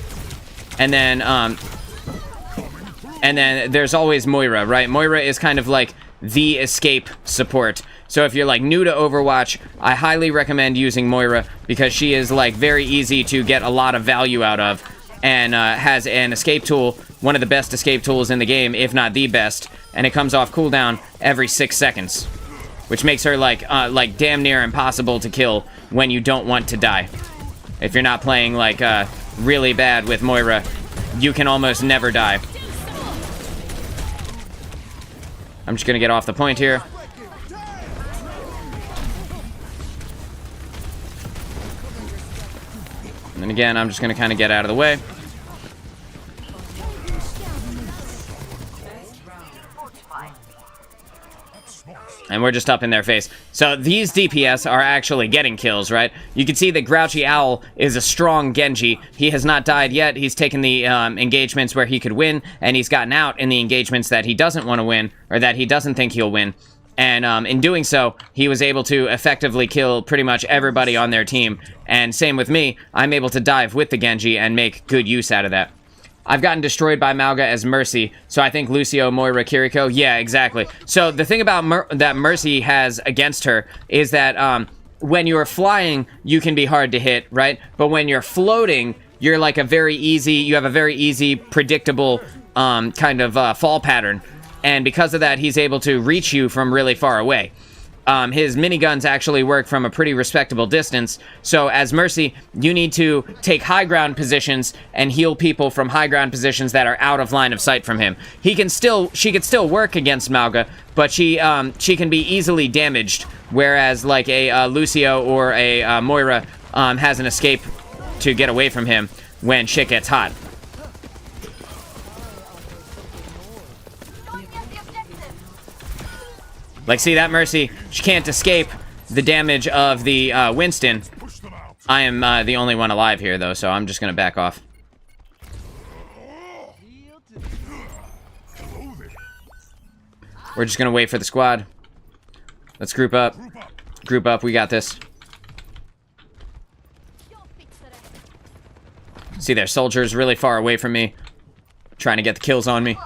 And then there's always Moira, right? Moira is kind of like the escape support. So if you're like new to Overwatch, I highly recommend using Moira, because she is like very easy to get a lot of value out of, and has an escape tool, one of the best escape tools in the game, if not the best, and it comes off cooldown every 6 seconds, which makes her like damn near impossible to kill when you don't want to die. If you're not playing like really bad with Moira, you can almost never die. I'm just gonna get off the point here. And then again, I'm just going to kind of get out of the way. And we're just up in their face. So these DPS are actually getting kills, right? You can see that Grouchy Owl is a strong Genji. He has not died yet. He's taken the engagements where he could win, and he's gotten out in the engagements that he doesn't want to win, or that he doesn't think he'll win. And in doing so, he was able to effectively kill pretty much everybody on their team. And same with me, I'm able to dive with the Genji and make good use out of that. I've gotten destroyed by Mauga as Mercy, so I think Lucio, Moira, Kiriko, yeah, exactly. So the thing about that Mercy has against her is that when you're flying, you can be hard to hit, right? But when you're floating, you're like a very easy, you have a very easy, predictable kind of fall pattern. And because of that, he's able to reach you from really far away. His miniguns actually work from a pretty respectable distance. So as Mercy, you need to take high ground positions and heal people from high ground positions that are out of line of sight from him. She can still work against Mauga, but she can be easily damaged. Whereas like a Lucio or a Moira has an escape to get away from him when shit gets hot. Like, see that Mercy? She can't escape the damage of the Winston. I am the only one alive here, though, so I'm just gonna back off. We're just gonna wait for the squad. Let's group up. Group up, we got this. See, their soldiers really far away from me, trying to get the kills on me.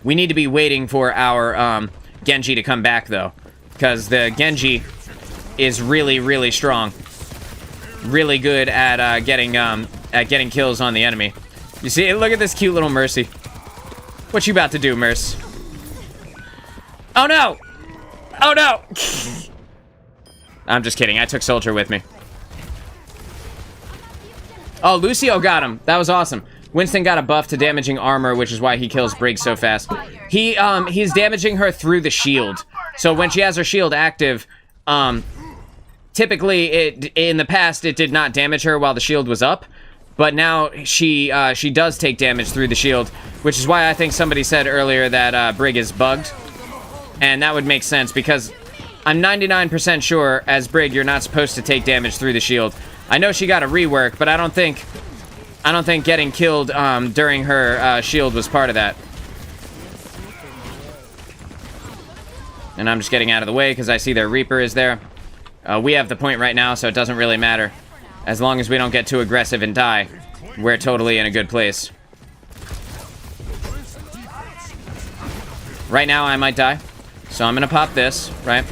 We need to be waiting for our Genji to come back, though, because the Genji is really, really strong. Really good at getting kills on the enemy. You see, look at this cute little Mercy. What you about to do, Merce? Oh no! Oh no! I'm just kidding. I took Soldier with me. Oh, Lucio got him. That was awesome. Winston got a buff to damaging armor, which is why he kills Briggs so fast. He's damaging her through the shield. So when she has her shield active, typically in the past it did not damage her while the shield was up, but now she does take damage through the shield, which is why I think somebody said earlier that Brig is bugged, and that would make sense because I'm 99% sure as Brig you're not supposed to take damage through the shield. I know she got a rework, but I don't think getting killed during her shield was part of that. And I'm just getting out of the way because I see their Reaper is there. We have the point right now, so it doesn't really matter. As long as we don't get too aggressive and die, we're totally in a good place. Right now, I might die. So I'm going to pop this, right?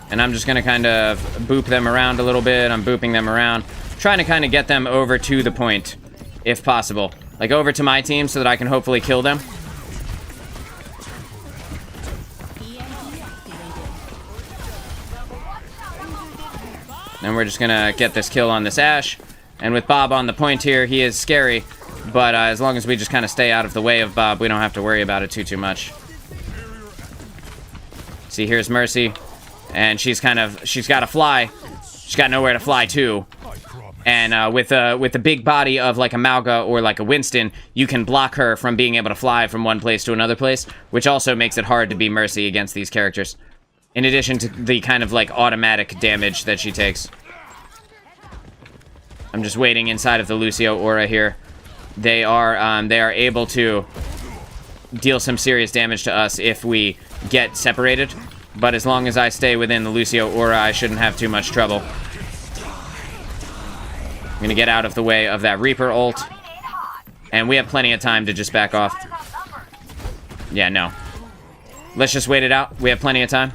And I'm just going to kind of boop them around a little bit. I'm booping them around. Trying to kind of get them over to the point, if possible. Like, over to my team so that I can hopefully kill them. And we're just gonna get this kill on this Ashe. And with Bob on the point here, he is scary. But as long as we just kind of stay out of the way of Bob, we don't have to worry about it too much. See, here's Mercy. And she's got to fly. She's got nowhere to fly to. And with the big body of like a Mauga or like a Winston, you can block her from being able to fly from one place to another place, which also makes it hard to be Mercy against these characters. In addition to the kind of like automatic damage that she takes. I'm just waiting inside of the Lucio aura here. They are able to deal some serious damage to us if we get separated. But as long as I stay within the Lucio aura, I shouldn't have too much trouble. I'm gonna get out of the way of that Reaper ult. And we have plenty of time to just back off. Yeah, no. Let's just wait it out. We have plenty of time.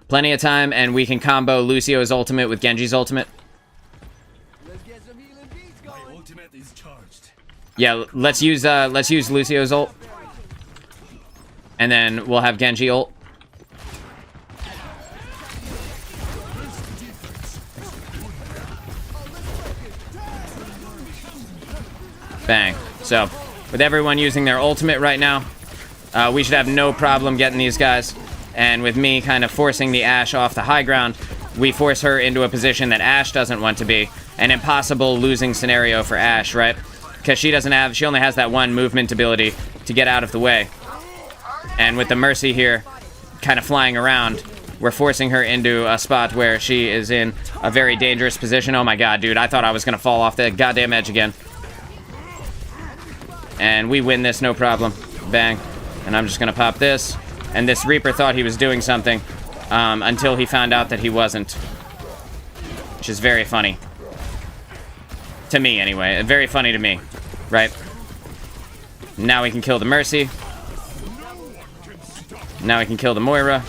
Plenty of time, and we can combo Lucio's ultimate with Genji's ultimate. My ultimate is charged. Yeah, let's use Lucio's ult. And then we'll have Genji ult. Bang. So, with everyone using their ultimate right now, we should have no problem getting these guys. And with me kind of forcing the Ashe off the high ground, we force her into a position that Ashe doesn't want to be. An impossible losing scenario for Ashe, right? Because she only has that one movement ability to get out of the way. And with the Mercy here, kind of flying around, we're forcing her into a spot where she is in a very dangerous position. Oh my god, dude, I thought I was going to fall off the goddamn edge again. And we win this, no problem. Bang. And I'm just going to pop this. And this Reaper thought he was doing something until he found out that he wasn't. Which is very funny. To me, anyway. Very funny to me. Right? Now we can kill the Mercy. Now we can kill the Moira.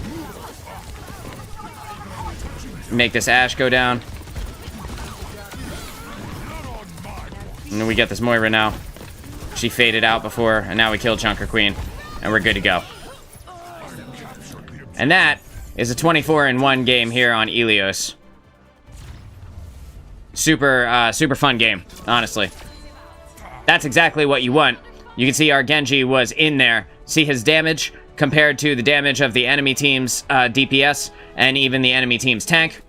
Make this Ashe go down. And then we get this Moira now. She faded out before, and now we kill Junker Queen. And we're good to go. And that is a 24-1 game here on Ilios. Super fun game, honestly. That's exactly what you want. You can see our Genji was in there. See his damage compared to the damage of the enemy team's DPS and even the enemy team's tank.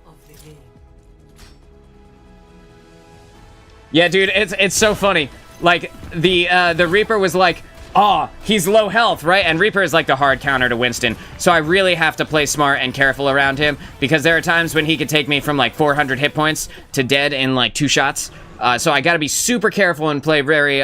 Yeah, dude, it's so funny. Like, the Reaper was like, oh, he's low health, right? And Reaper is like the hard counter to Winston. So I really have to play smart and careful around him because there are times when he could take me from like 400 hit points to dead in like 2 shots. So I gotta be super careful and play very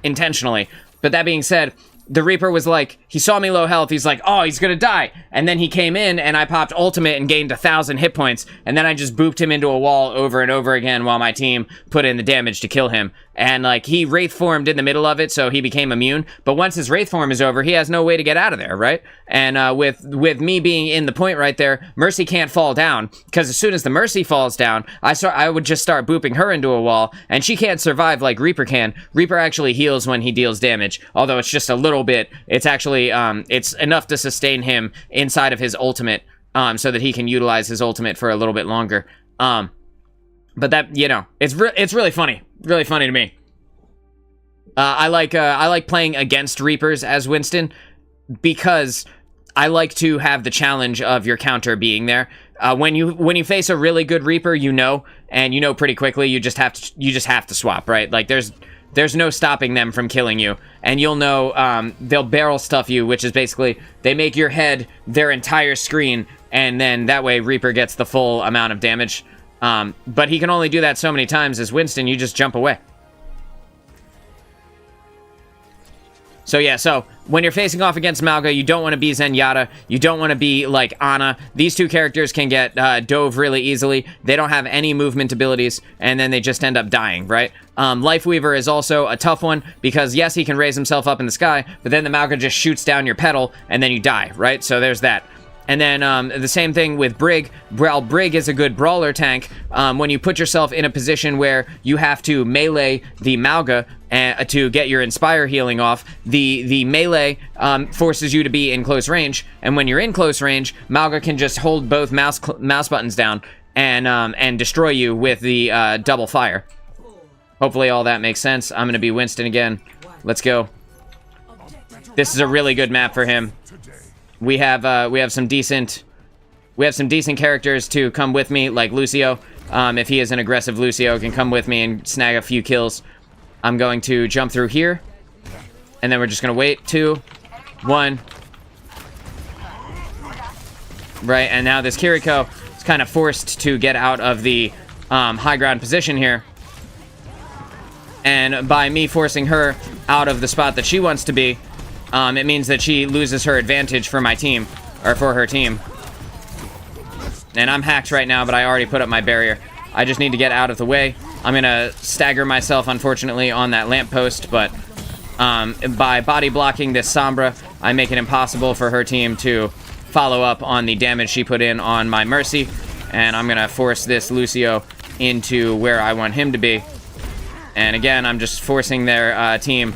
intentionally. But that being said, the Reaper was like, he saw me low health, he's like, oh, he's gonna die. And then he came in, and I popped ultimate and gained 1,000 hit points, and then I just booped him into a wall over and over again while my team put in the damage to kill him. And, like, he Wraith formed in the middle of it, so he became immune. But once his Wraith form is over, he has no way to get out of there, right? And with me being in the point right there, Mercy can't fall down, because as soon as the Mercy falls down, I would just start booping her into a wall, and she can't survive like Reaper can. Reaper actually heals when he deals damage, although it's just a little bit. It's actually, it's enough to sustain him inside of his ultimate, so that he can utilize his ultimate for a little bit longer. But that, you know, it's really funny. Really funny to me. I like playing against Reapers as Winston because I like to have the challenge of your counter being there. When you face a really good Reaper, you know pretty quickly. You just have to swap, right? Like there's no stopping them from killing you, and you'll know they'll barrel stuff you, which is basically they make your head their entire screen, and then that way Reaper gets the full amount of damage. But he can only do that so many times. As Winston, you just jump away. So yeah, so when you're facing off against Malga, you don't want to be Zenyatta. You don't want to be like Ana. These two characters can get dove really easily. They don't have any movement abilities, and then they just end up dying, right? Lifeweaver is also a tough one because yes, he can raise himself up in the sky, but then the Malga just shoots down your pedal, and then you die, right? So there's that. And then the same thing with Brig. Brig is a good brawler tank. When you put yourself in a position where you have to melee the Malga to get your Inspire healing off, the melee forces you to be in close range. And when you're in close range, Malga can just hold both mouse buttons down and destroy you with the double fire. Hopefully all that makes sense. I'm going to be Winston again. Let's go. This is a really good map for him. We have some decent characters to come with me, like Lucio. If he is an aggressive Lucio, can come with me and snag a few kills. I'm going to jump through here, and then we're just gonna wait. 2, 1. Right, and now this Kiriko is kind of forced to get out of the high ground position here. And by me forcing her out of the spot that she wants to be, it means that she loses her advantage for my team, or for her team. And I'm hacked right now, but I already put up my barrier. I just need to get out of the way. I'm gonna stagger myself, unfortunately, on that lamppost, but by body blocking this Sombra, I make it impossible for her team to follow up on the damage she put in on my Mercy, and I'm gonna force this Lucio into where I want him to be. And again, I'm just forcing their team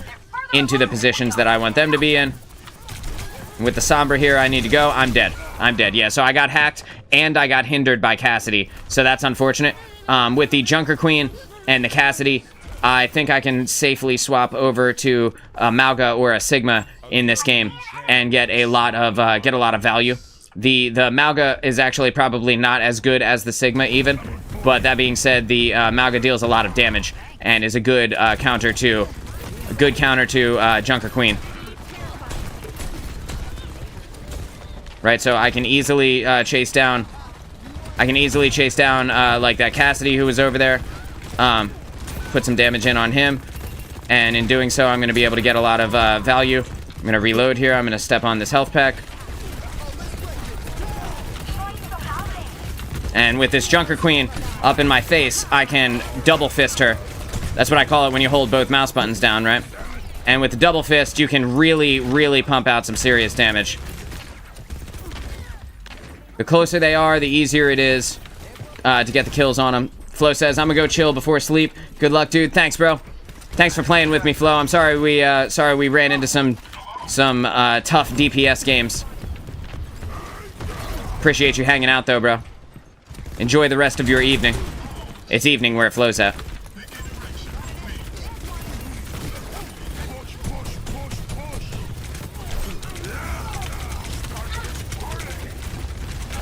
into the positions that I want them to be in. With the Sombra here, I need to go. I'm dead. Yeah, so I got hacked, and I got hindered by Cassidy, so that's unfortunate. With the Junker Queen and the Cassidy, I think I can safely swap over to a Malga or a Sigma in this game and get a lot of value. The Malga is actually probably not as good as the Sigma even, but that being said, the Malga deals a lot of damage and is a good counter to Junker Queen. Right, so I can easily chase down like that Cassidy who was over there. Put some damage in on him, and in doing so, I'm going to be able to get a lot of value. I'm going to reload here. I'm going to step on this health pack. And with this Junker Queen up in my face, I can double fist her. That's what I call it when you hold both mouse buttons down, right? And with the double fist, you can really, really pump out some serious damage. The closer they are, the easier it is to get the kills on them. Flo says, I'm gonna go chill before sleep. Good luck, dude. Thanks, bro. Thanks for playing with me, Flo. I'm sorry we ran into some tough DPS games. Appreciate you hanging out, though, bro. Enjoy the rest of your evening. It's evening where it flows at.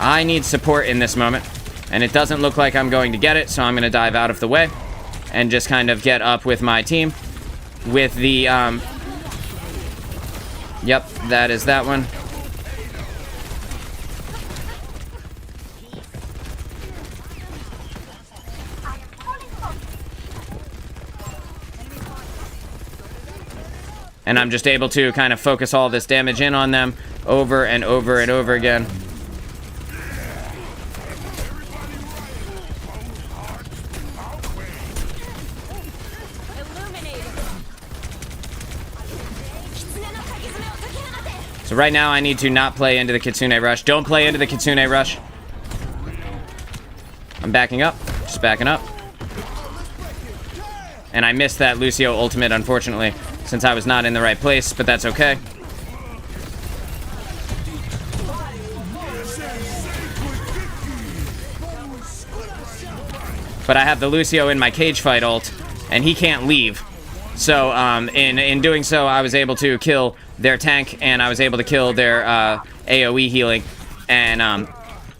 I need support in this moment, and it doesn't look like I'm going to get it, so I'm going to dive out of the way and just kind of get up with my team with the, yep, that is that one. And I'm just able to kind of focus all this damage in on them over and over and over again. So right now I need to not play into the Kitsune Rush. Don't play into the Kitsune Rush. I'm backing up. Just backing up. And I missed that Lucio ultimate, unfortunately, since I was not in the right place, but that's okay. But I have the Lucio in my cage fight ult, and he can't leave. So, in doing so, I was able to kill their tank, and I was able to kill their AoE healing, and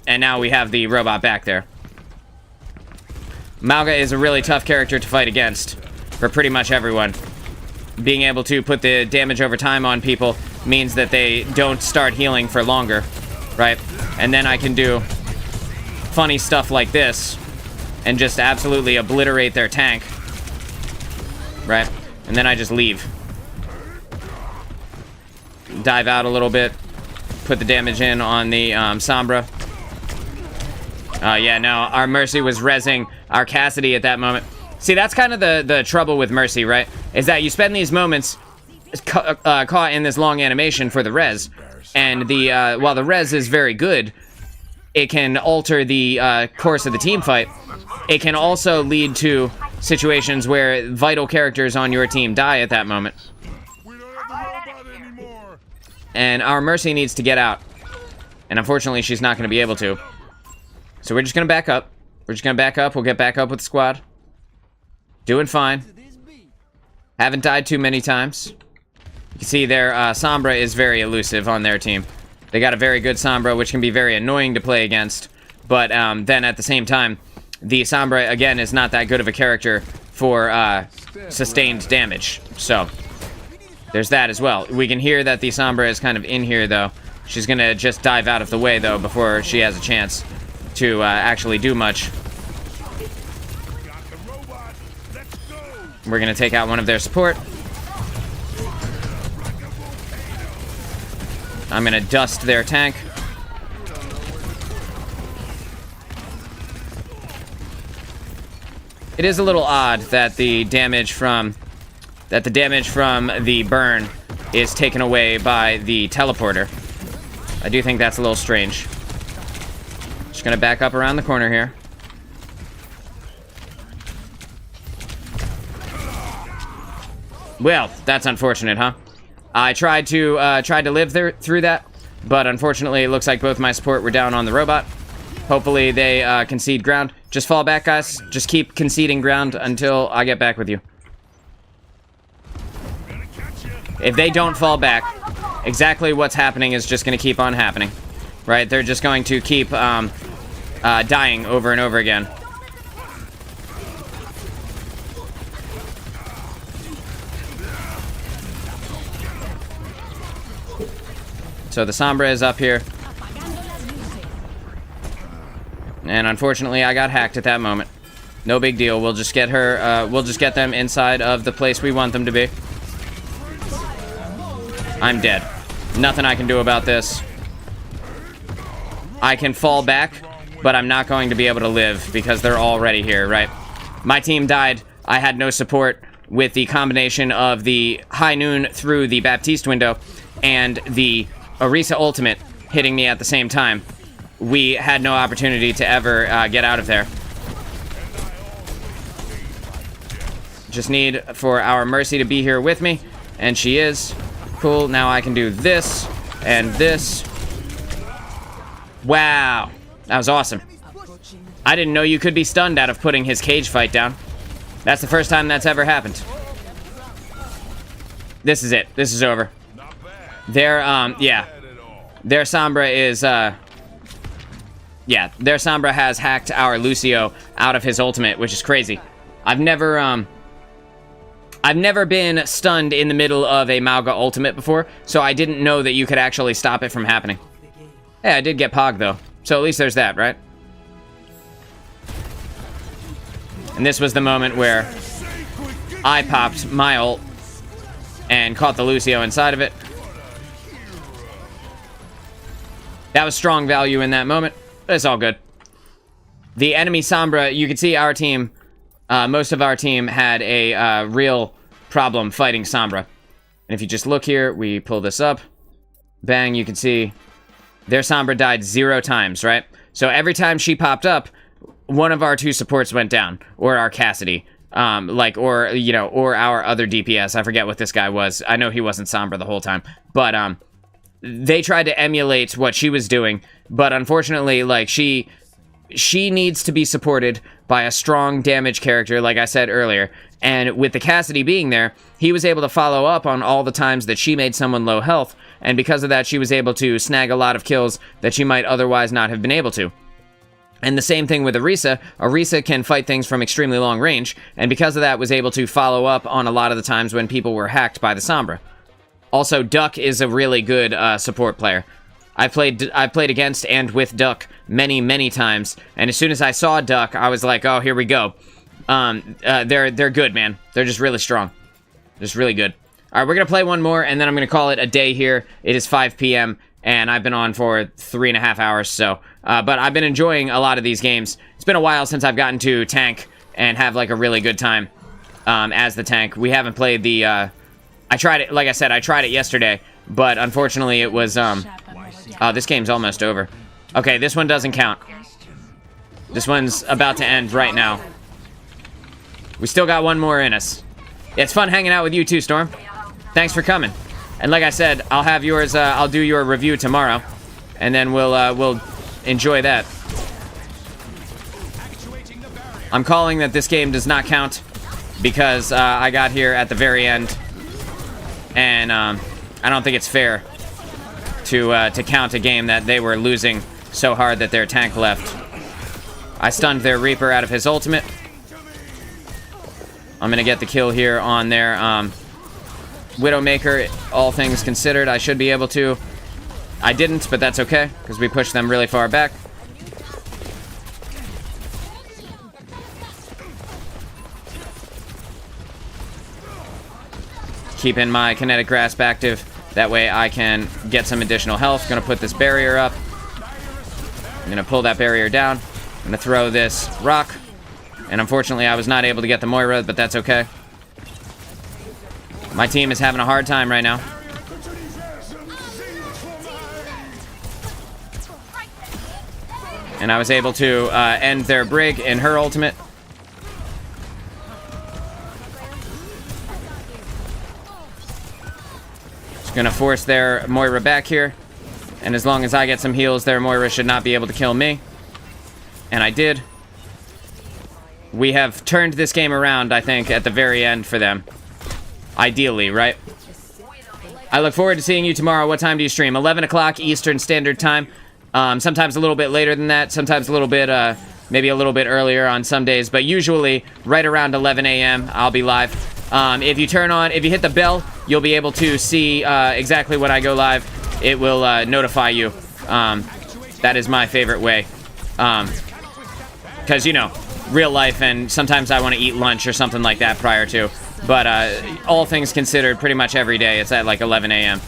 now we have the robot back there. Malga is a really tough character to fight against for pretty much everyone. Being able to put the damage over time on people means that they don't start healing for longer, right? And then I can do funny stuff like this and just absolutely obliterate their tank, right? And then I just leave. Dive out a little bit. Put the damage in on the Sombra. Yeah, no, our Mercy was rezzing our Cassidy at that moment. See, that's kind of the trouble with Mercy, right? Is that you spend these moments caught in this long animation for the res. And while the res is very good, it can alter the course of the team fight. It can also lead to situations where vital characters on your team die at that moment. We don't have the robot anymore. And our Mercy needs to get out. And unfortunately, she's not going to be able to. So we're just going to back up. We're just going to back up. We'll get back up with the squad. Doing fine. Haven't died too many times. You can see their Sombra is very elusive on their team. They got a very good Sombra, which can be very annoying to play against. But then at the same time, the Sombra, again, is not that good of a character for sustained damage. So, there's that as well. We can hear that the Sombra is kind of in here, though. She's going to just dive out of the way, though, before she has a chance to actually do much. We're going to take out one of their support. I'm going to dust their tank. It is a little odd that the damage from the burn is taken away by the teleporter. I do think that's a little strange. Just gonna back up around the corner here. Well, that's unfortunate, huh? I tried to live through that, but unfortunately, it looks like both my support were down on the robot. Hopefully, they concede ground. Just fall back, guys. Just keep conceding ground until I get back with you. If they don't fall back, exactly what's happening is just going to keep on happening, right? They're just going to keep dying over and over again. So the Sombra is up here. And unfortunately, I got hacked at that moment. No big deal. We'll just get her, we'll just get them inside of the place we want them to be. I'm dead. Nothing I can do about this. I can fall back, but I'm not going to be able to live because they're already here, right? My team died. I had no support with the combination of the High Noon through the Baptiste window and the Orisa ultimate hitting me at the same time. We had no opportunity to ever get out of there. Just need for our Mercy to be here with me. And she is. Cool. Now I can do this and this. Wow. That was awesome. I didn't know you could be stunned out of putting his cage fight down. That's the first time that's ever happened. This is it. This is over. Their, yeah. Their Sombra is, yeah. Their Sombra has hacked our Lucio out of his ultimate, which is crazy. I've never been stunned in the middle of a Mauga ultimate before, so I didn't know that you could actually stop it from happening. Yeah, I did get Pog, though. So at least there's that, right? And this was the moment where I popped my ult and caught the Lucio inside of it. That was strong value in that moment, but it's all good. The enemy Sombra, you can see our team, most of our team had a real problem fighting Sombra. And if you just look here, we pull this up. Bang, you can see their Sombra died 0 times, right? So every time she popped up, one of our 2 supports went down, or our Cassidy, or, you know, or our other DPS. I forget what this guy was. I know he wasn't Sombra the whole time, but, they tried to emulate what she was doing, but unfortunately, like, she needs to be supported by a strong damage character, like I said earlier, and with the Cassidy being there, he was able to follow up on all the times that she made someone low health, and because of that, she was able to snag a lot of kills that she might otherwise not have been able to. And the same thing with Orisa. Orisa can fight things from extremely long range, and because of that was able to follow up on a lot of the times when people were hacked by the Sombra. Also, Duck is a really good support player. I've played against and with Duck many, many times, and as soon as I saw Duck, I was like, oh, here we go. They're good, man. They're just really strong. Just really good. All right, we're going to play one more, and then I'm going to call it a day here. It is 5 p.m., and I've been on for 3.5 hours, so... but I've been enjoying a lot of these games. It's been a while since I've gotten to tank and have, like, a really good time as the tank. We haven't played the... I tried it, like I said, I tried it yesterday, but unfortunately it was, oh, this game's almost over. Okay, this one doesn't count. This one's about to end right now. We still got one more in us. It's fun hanging out with you too, Storm. Thanks for coming. And like I said, I'll have yours, I'll do your review tomorrow, and then we'll enjoy that. I'm calling that this game does not count because I got here at the very end, and I don't think it's fair to count a game that they were losing so hard that their tank left. I stunned their Reaper out of his ultimate. I'm gonna get the kill here on their Widowmaker. All things considered, I should be able to. I didn't, but that's okay, because we pushed them really far back. Keeping my kinetic grasp active, that way I can get some additional health. Gonna put this barrier up. I'm gonna pull that barrier down. I'm gonna throw this rock. And unfortunately, I was not able to get the Moira, but that's okay. My team is having a hard time right now. And I was able to end their Brig in her ultimate. Just gonna force their Moira back here. And as long as I get some heals, their Moira should not be able to kill me. And I did. We have turned this game around, I think, at the very end for them. Ideally, right? I look forward to seeing you tomorrow. What time do you stream? 11 o'clock Eastern Standard Time. Sometimes a little bit later than that. Sometimes a little bit, maybe a little bit earlier on some days. But usually, right around 11 a.m., I'll be live. If you hit the bell, you'll be able to see exactly when I go live. It will notify you. That is my favorite way. Because, you know, real life, and sometimes I want to eat lunch or something like that prior to. But all things considered, pretty much every day, it's at like 11 a.m.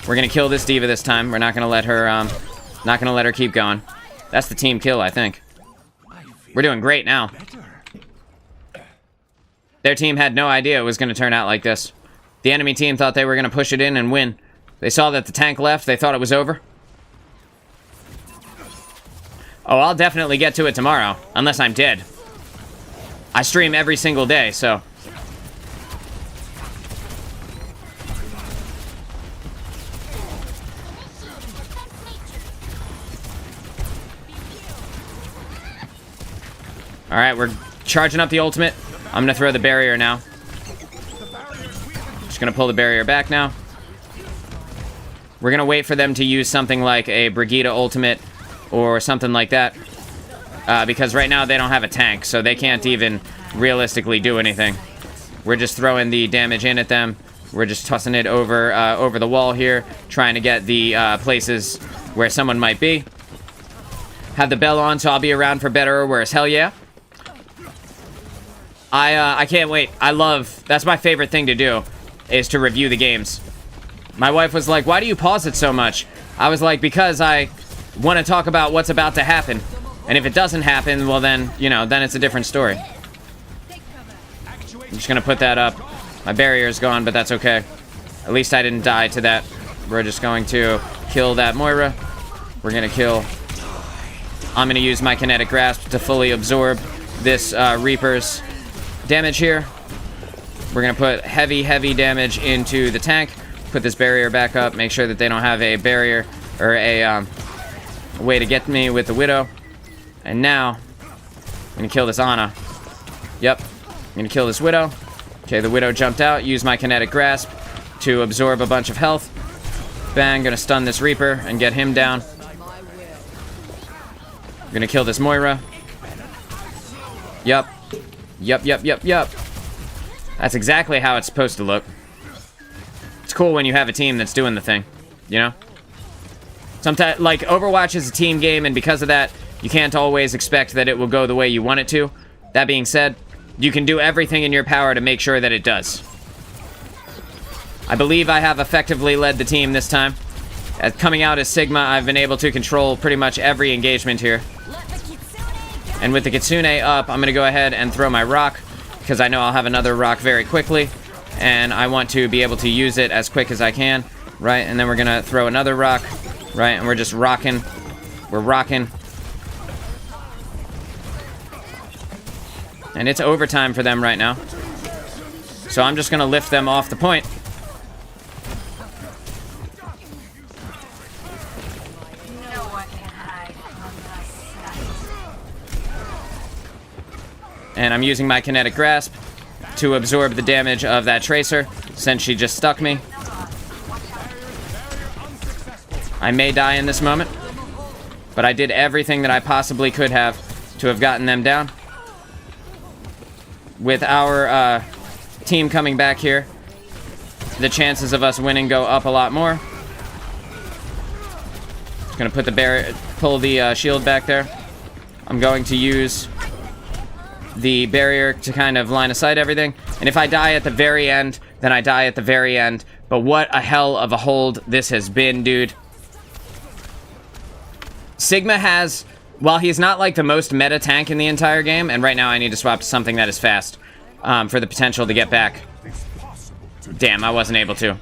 We're gonna kill this diva this time. We're not gonna let her keep going. That's the team kill, I think. We're doing great now. Their team had no idea it was gonna turn out like this. The enemy team thought they were gonna push it in and win. They saw that the tank left. They thought it was over. Oh, I'll definitely get to it tomorrow, unless I'm dead. I stream every single day, so. Alright, we're charging up the ultimate. I'm gonna throw the barrier now. Just gonna pull the barrier back now. We're gonna wait for them to use something like a Brigitte ultimate or something like that. Because right now they don't have a tank, so they can't even realistically do anything. We're just throwing the damage in at them. We're just tossing it over over the wall here, trying to get the places where someone might be. Have the bell on, so I'll be around for better or worse. Hell yeah. I can't wait. That's my favorite thing to do, is to review the games. My wife was like, why do you pause it so much? I was like, because I want to talk about what's about to happen. And if it doesn't happen, well then, you know, then it's a different story. I'm just gonna put that up. My barrier's gone, but that's okay. At least I didn't die to that. We're just going to kill that Moira. We're gonna kill... I'm gonna use my kinetic grasp to fully absorb this Reaper's damage here. We're gonna put heavy damage into the tank. Put this barrier back up. Make sure that they don't have a barrier or a way to get me with the Widow. And now, I'm gonna kill this Ana. Yep, I'm gonna kill this Widow. Okay, the Widow jumped out. Use my kinetic grasp to absorb a bunch of health. Bang, gonna stun this Reaper and get him down. I'm gonna kill this Moira. Yep. That's exactly how it's supposed to look. It's cool when you have a team that's doing the thing, you know? Sometimes, like, Overwatch is a team game, and because of that, you can't always expect that it will go the way you want it to. That being said, you can do everything in your power to make sure that it does. I believe I have effectively led the team this time. Coming out as Sigma, I've been able to control pretty much every engagement here. And with the Kitsune up, I'm going to go ahead and throw my rock, because I know I'll have another rock very quickly, and I want to be able to use it as quick as I can, right? And then we're going to throw another rock, right? And we're just rocking. We're rocking. And it's overtime for them right now. So I'm just going to lift them off the point. And I'm using my kinetic grasp to absorb the damage of that Tracer, since she just stuck me. I may die in this moment, but I did everything that I possibly could have to have gotten them down. With our team coming back here, the chances of us winning go up a lot more. Just gonna put the barrier, pull the shield back there. I'm going to use the barrier to kind of line of sight everything. And if I die at the very end, then I die at the very end. But what a hell of a hold this has been, dude. Sigma has, while he's not like the most meta tank in the entire game, and right now I need to swap to something that is fast for the potential to get back. Damn, I wasn't able to.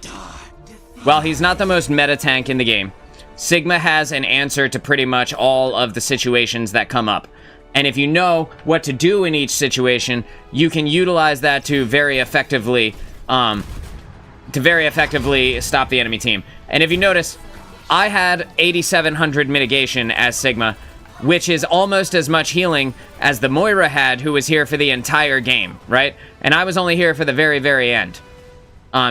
While he's not the most meta tank in the game, Sigma has an answer to pretty much all of the situations that come up. And if you know what to do in each situation, you can utilize that to very effectively stop the enemy team. And if you notice, I had 8700 mitigation as Sigma, which is almost as much healing as the Moira had, who was here for the entire game, right? And I was only here for the very, very end.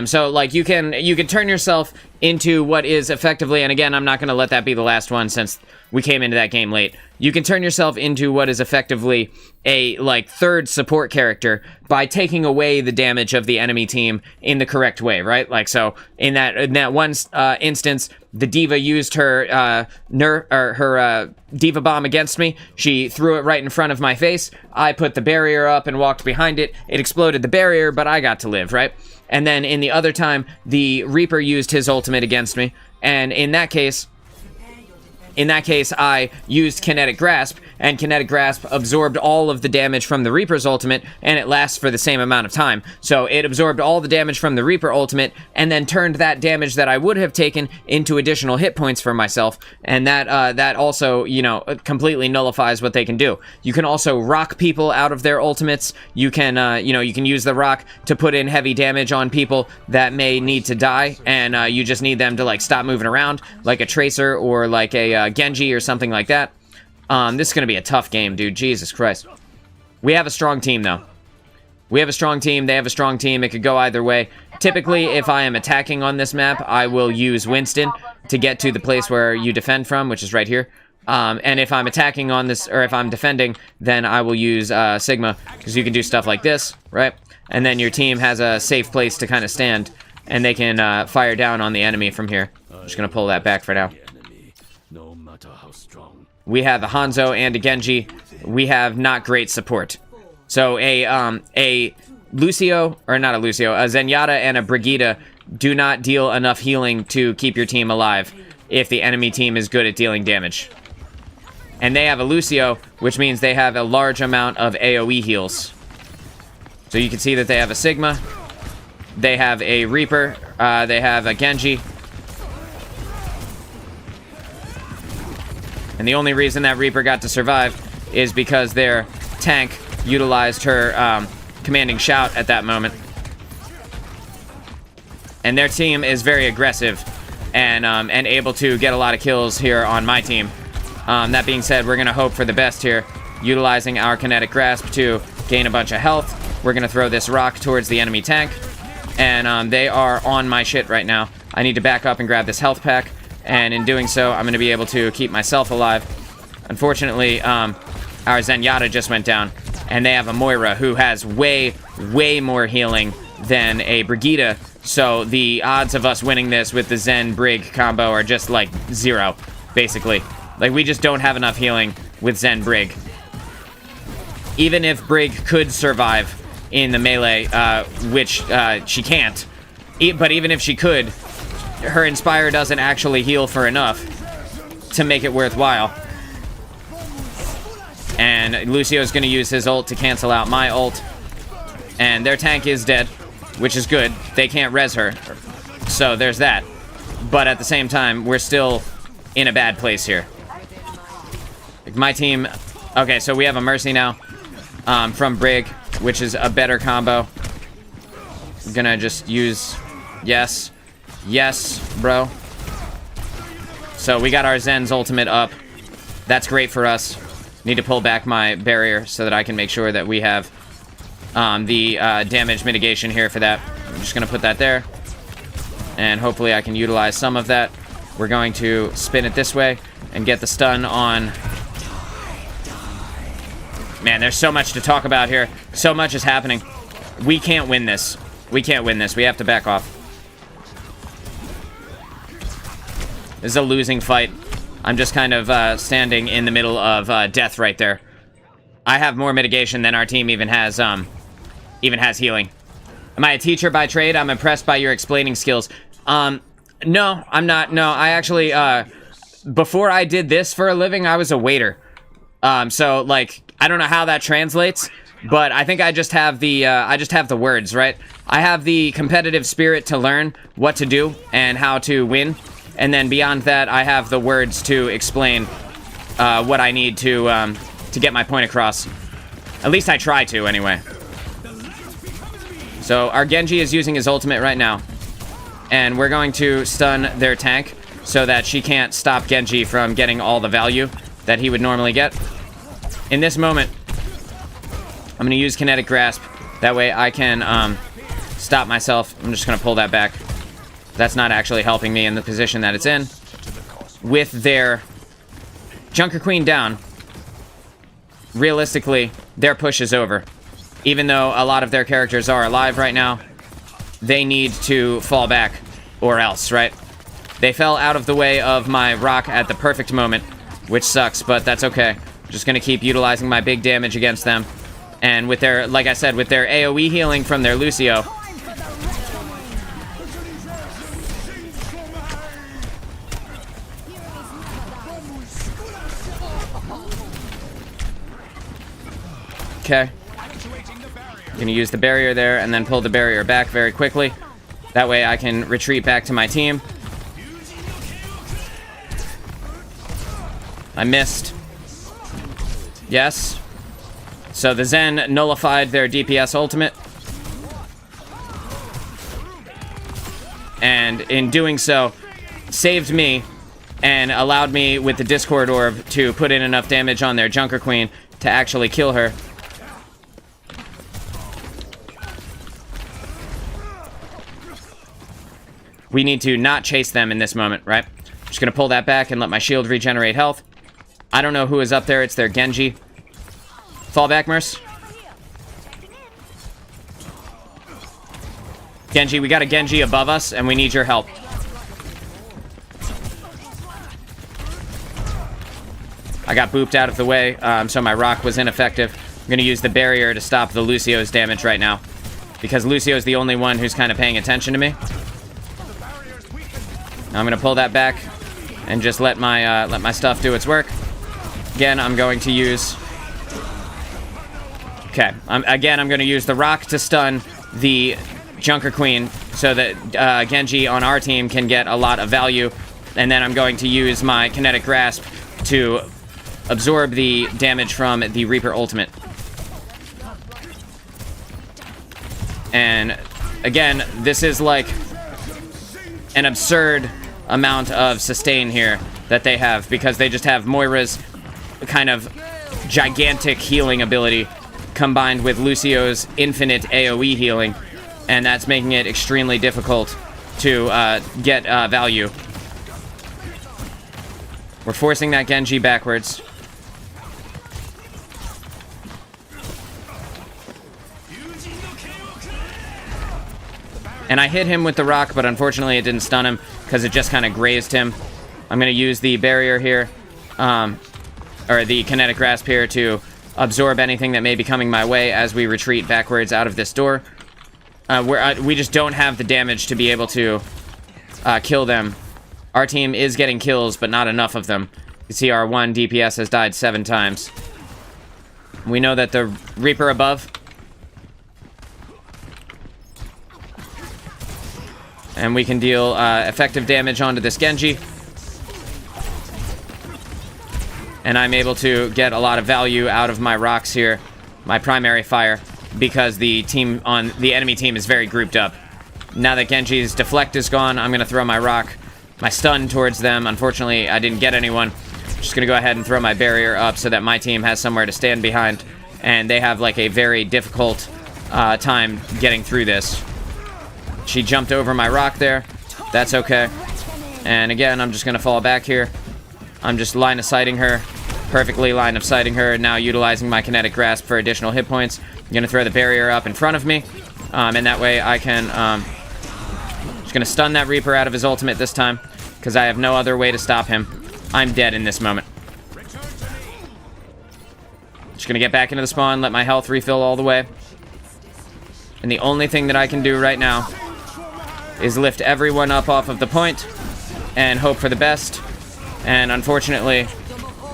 So like you can turn yourself into what is effectively, and again, I'm not going to let that be the last one since we came into that game late. You can turn yourself into what is effectively a like third support character by taking away the damage of the enemy team in the correct way, right? Like so in that one instance, the D.Va used her D.Va bomb against me. She threw it right in front of my face. I put the barrier up and walked behind it. It exploded the barrier, but I got to live, right? And then in the other time, the Reaper used his ultimate against me. And in that case, I used Kinetic Grasp, and Kinetic Grasp absorbed all of the damage from the Reaper's ultimate, and it lasts for the same amount of time. So it absorbed all the damage from the Reaper ultimate, and then turned that damage that I would have taken into additional hit points for myself, and that also, you know, completely nullifies what they can do. You can also rock people out of their ultimates. You can, you know, you can use the rock to put in heavy damage on people that may need to die, and you just need them to, like, stop moving around, like a Tracer or like a Genji or something like that. This is going to be a tough game, dude. Jesus Christ. We have a strong team, though. We have a strong team. They have a strong team. It could go either way. Typically, if I am attacking on this map, I will use Winston to get to the place where you defend from, which is right here. And if I'm attacking on this, or if I'm defending, then I will use Sigma, because you can do stuff like this, right? And then your team has a safe place to kind of stand, and they can fire down on the enemy from here. I'm just going to pull that back for now. No matter how strong. We have a Hanzo and a Genji. We have not great support. So a Lucio, or not a Lucio, a Zenyatta and a Brigitte do not deal enough healing to keep your team alive if the enemy team is good at dealing damage. And they have a Lucio, which means they have a large amount of AoE heals. So you can see that they have a Sigma, they have a Reaper, they have a Genji. And the only reason that Reaper got to survive is because their tank utilized her commanding shout at that moment. And their team is very aggressive and able to get a lot of kills here on my team. That being said, we're going to hope for the best here, utilizing our Kinetic Grasp to gain a bunch of health. We're going to throw this rock towards the enemy tank, and they are on my shit right now. I need to back up and grab this health pack, and in doing so, I'm going to be able to keep myself alive. Unfortunately, our Zenyatta just went down, and they have a Moira who has way more healing than a Brigitte, so the odds of us winning this with the Zen-Brig combo are just, like, 0, basically. Like, we just don't have enough healing with Zen-Brig. Even if Brig could survive in the melee, which she can't, but even if she could, her Inspire doesn't actually heal for enough to make it worthwhile. And Lucio's going to use his ult to cancel out my ult. And their tank is dead, which is good. They can't res her. So there's that. But at the same time, we're still in a bad place here. Like my team... Okay, so we have a Mercy now from Brig, which is a better combo. I'm gonna just use... Yes. Yes, bro. So we got our Zen's ultimate up. That's great for us. Need to pull back my barrier so that I can make sure that we have the damage mitigation here for that. I'm just going to put that there. And hopefully I can utilize some of that. We're going to spin it this way and get the stun on... Man, there's so much to talk about here. So much is happening. We can't win this. We can't win this. We have to back off. This is a losing fight. I'm just kind of standing in the middle of death right there. I have more mitigation than our team even has healing. Am I a teacher by trade? I'm impressed by your explaining skills. No, I'm not. No, I actually, before I did this for a living, I was a waiter. So, like, I don't know how that translates, but I think I just have the words, right? I have the competitive spirit to learn what to do and how to win. And then beyond that, I have the words to explain what I need to get my point across. At least I try to, anyway. So our Genji is using his ultimate right now. And we're going to stun their tank so that she can't stop Genji from getting all the value that he would normally get. In this moment, I'm going to use Kinetic Grasp. That way I can stop myself. I'm just going to pull that back. That's not actually helping me in the position that it's in. With their Junker Queen down, realistically, their push is over. Even though a lot of their characters are alive right now, they need to fall back or else, right? They fell out of the way of my rock at the perfect moment, which sucks, but that's okay. I'm just going to keep utilizing my big damage against them. And with their, like I said, with their AoE healing from their Lucio... Okay. I'm gonna use the barrier there and then pull the barrier back very quickly. That way I can retreat back to my team. I missed. Yes. So the Zen nullified their DPS ultimate. And in doing so, saved me and allowed me with the Discord Orb to put in enough damage on their Junker Queen to actually kill her. We need to not chase them in this moment, right? Just gonna pull that back and let my shield regenerate health. I don't know who is up there. It's their Genji. Fall back, Merce. Genji, we got a Genji above us, and we need your help. I got booped out of the way, so my rock was ineffective. I'm going to use the barrier to stop the Lucio's damage right now, because Lucio's the only one who's kind of paying attention to me. Now I'm going to pull that back and just let my stuff do its work. Again, I'm going to use... Okay, I'm going to use the rock to stun the Junker Queen so that Genji on our team can get a lot of value. And then I'm going to use my Kinetic Grasp to absorb the damage from the Reaper ultimate. And again, this is like an absurd amount of sustain here that they have, because they just have Moira's kind of gigantic healing ability combined with Lucio's infinite AoE healing, and that's making it extremely difficult to get value. We're forcing that Genji backwards. And I hit him with the rock, but unfortunately it didn't stun him because it just kind of grazed him. I'm going to use the barrier here, or the Kinetic Grasp here, to absorb anything that may be coming my way as we retreat backwards out of this door. We just don't have the damage to be able to kill them. Our team is getting kills, but not enough of them. You see our one DPS has died 7 times. We know that the Reaper above... And we can deal effective damage onto this Genji. And I'm able to get a lot of value out of my rocks here, my primary fire, because the team on the enemy team is very grouped up. Now that Genji's deflect is gone, I'm going to throw my rock, my stun towards them. Unfortunately, I didn't get anyone. Just going to go ahead and throw my barrier up so that my team has somewhere to stand behind. And they have like a very difficult time getting through this. She jumped over my rock there. That's okay. And again, I'm just going to fall back here. I'm just line of sighting her. Perfectly line of sighting her. Now utilizing my Kinetic Grasp for additional hit points. I'm going to throw the barrier up in front of me. And that way I can... just going to stun that Reaper out of his ultimate this time, because I have no other way to stop him. I'm dead in this moment. Just going to get back into the spawn, let my health refill all the way. And the only thing that I can do right now is lift everyone up off of the point and hope for the best. And unfortunately,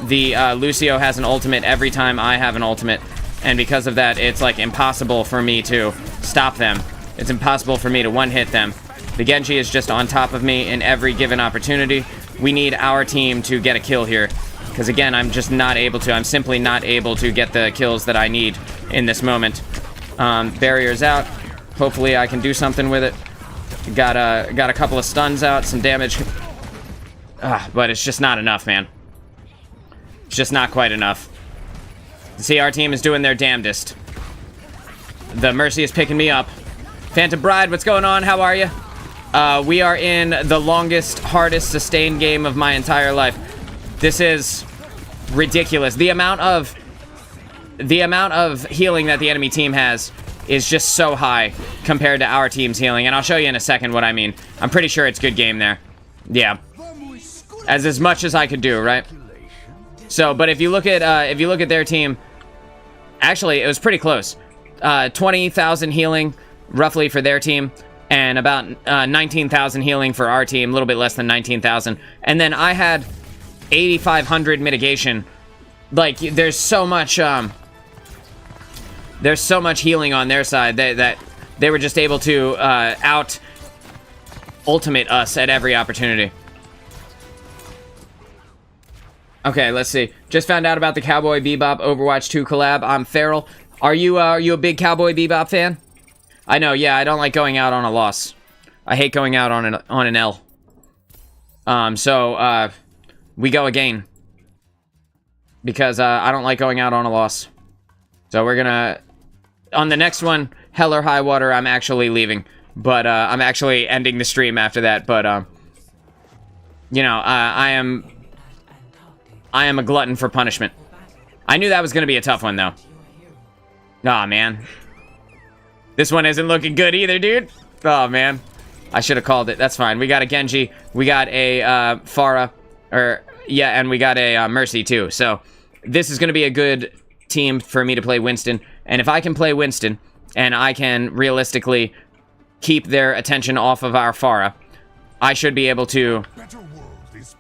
the Lucio has an ultimate every time I have an ultimate, and because of that, it's like impossible for me to stop them. It's impossible for me to one-hit them. The Genji is just on top of me in every given opportunity. We need our team to get a kill here, because again, I'm just not able to. I'm simply not able to get the kills that I need in this moment. Barrier's out. Hopefully I can do something with it. Got a couple of stuns out, some damage. But it's just not enough, man. It's just not quite enough. See, our team is doing their damnedest. The Mercy is picking me up. Phantom Bride, what's going on? How are you? We are in the longest, hardest sustained game of my entire life. This is ridiculous. The amount of healing that the enemy team has is just so high compared to our team's healing, and I'll show you in a second what I mean. I'm pretty sure it's good game there. Yeah. As much as I could do, right? So, but if you look at their team, actually, it was pretty close. 20,000 healing, roughly, for their team, and about 19,000 healing for our team, a little bit less than 19,000. And then I had 8,500 mitigation. Like, there's so much there's so much healing on their side that they were just able to out ultimate us at every opportunity. Okay, let's see. Just found out about the Cowboy Bebop Overwatch 2 collab. I'm Feral. Are you a big Cowboy Bebop fan? I know, yeah, I don't like going out on a loss. I hate going out on an L. So we go again. Because I don't like going out on a loss. So we're gonna... On the next one, hell or high water, I'm actually leaving. But I'm actually ending the stream after that. But, you know, I am a glutton for punishment. I knew that was gonna be a tough one, though. Aw, man. This one isn't looking good either, dude. Oh, man. I should have called it. That's fine. We got a Genji. We got a Pharah. Yeah, and we got a Mercy, too. So, this is going to be a good team for me to play Winston. And if I can play Winston, and I can realistically keep their attention off of our Pharah, I should be able to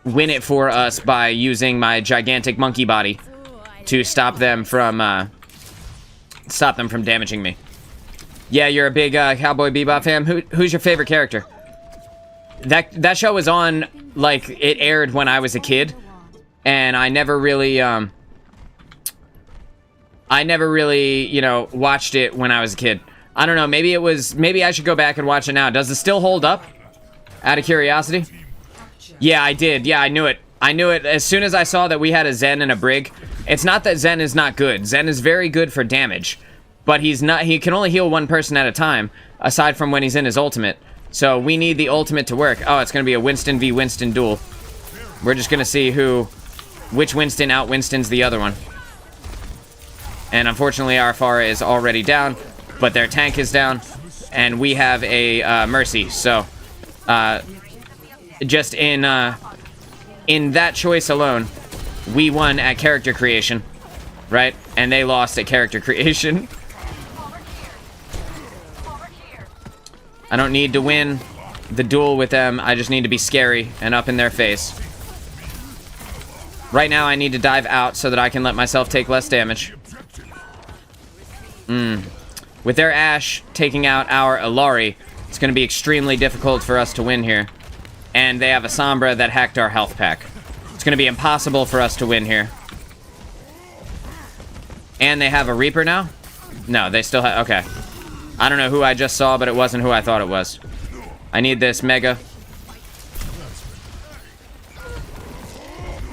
win it for us by using my gigantic monkey body to stop them from damaging me. Yeah, you're a big Cowboy Bebop fan. Who's your favorite character? That show was on, like, it aired when I was a kid, and I never really, you know, watched it when I was a kid. I don't know, maybe I should go back and watch it now. Does it still hold up? Out of curiosity? Yeah, I did. Yeah, I knew it. I knew it as soon as I saw that we had a Zen and a Brig. It's not that Zen is not good. Zen is very good for damage. But he can only heal one person at a time, aside from when he's in his ultimate. So we need the ultimate to work. Oh, it's going to be a Winston v. Winston duel. We're just going to see which Winston out-Winstons the other one. And unfortunately, our Pharah is already down, but their tank is down, and we have a Mercy. So, just in that choice alone, we won at character creation, right? And they lost at character creation. I don't need to win the duel with them. I just need to be scary and up in their face. Right now, I need to dive out so that I can let myself take less damage. With their Ashe taking out our Ilari, it's going to be extremely difficult for us to win here. And they have a Sombra that hacked our health pack. It's going to be impossible for us to win here. And they have a Reaper now? No, they still have... Okay. I don't know who I just saw, but it wasn't who I thought it was. I need this Mega.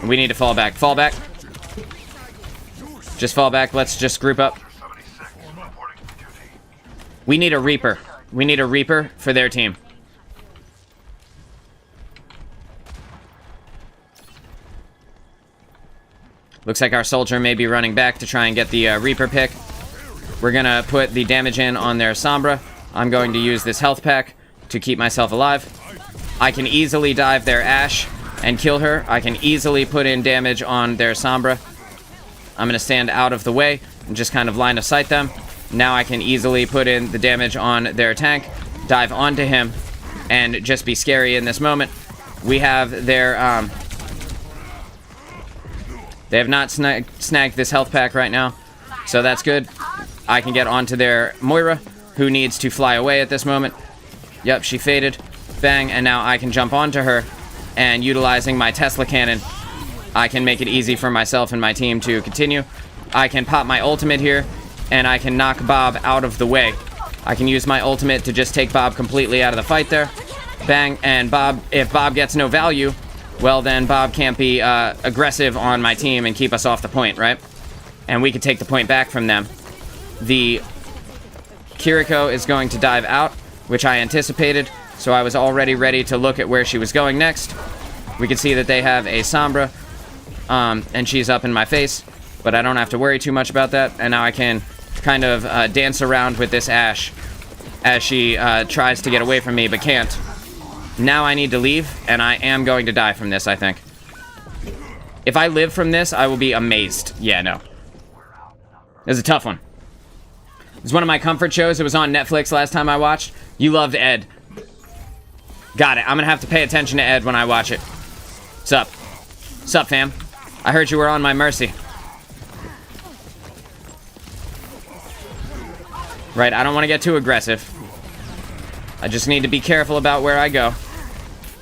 We need to fall back. Fall back. Just fall back. Let's just group up. We need a Reaper. We need a Reaper for their team. Looks like our soldier may be running back to try and get the Reaper pick. We're gonna put the damage in on their Sombra. I'm going to use this health pack to keep myself alive. I can easily dive their Ashe and kill her. I can easily put in damage on their Sombra. I'm gonna stand out of the way and just kind of line of sight them. Now I can easily put in the damage on their tank, dive onto him, and just be scary in this moment. We have their, they have not snagged this health pack right now, so that's good. I can get onto their Moira, who needs to fly away at this moment. Yep, she faded. Bang, and now I can jump onto her, and utilizing my Tesla cannon, I can make it easy for myself and my team to continue. I can pop my ultimate here, and I can knock Bob out of the way. I can use my ultimate to just take Bob completely out of the fight there. Bang, and Bob, if Bob gets no value, well then Bob can't be aggressive on my team and keep us off the point, right? And we can take the point back from them. The Kiriko is going to dive out, which I anticipated, so I was already ready to look at where she was going next. We can see that they have a Sombra, and she's up in my face, but I don't have to worry too much about that, and now I can kind of dance around with this Ashe as she tries to get away from me, but can't. Now I need to leave, and I am going to die from this, I think. If I live from this, I will be amazed. Yeah, no. This is a tough one. It's one of my comfort shows. It was on Netflix last time I watched. You loved Ed. Got it. I'm gonna have to pay attention to Ed when I watch it. Sup? Sup, fam? I heard you were on my Mercy. right? I don't want to get too aggressive. I just need to be careful about where I go.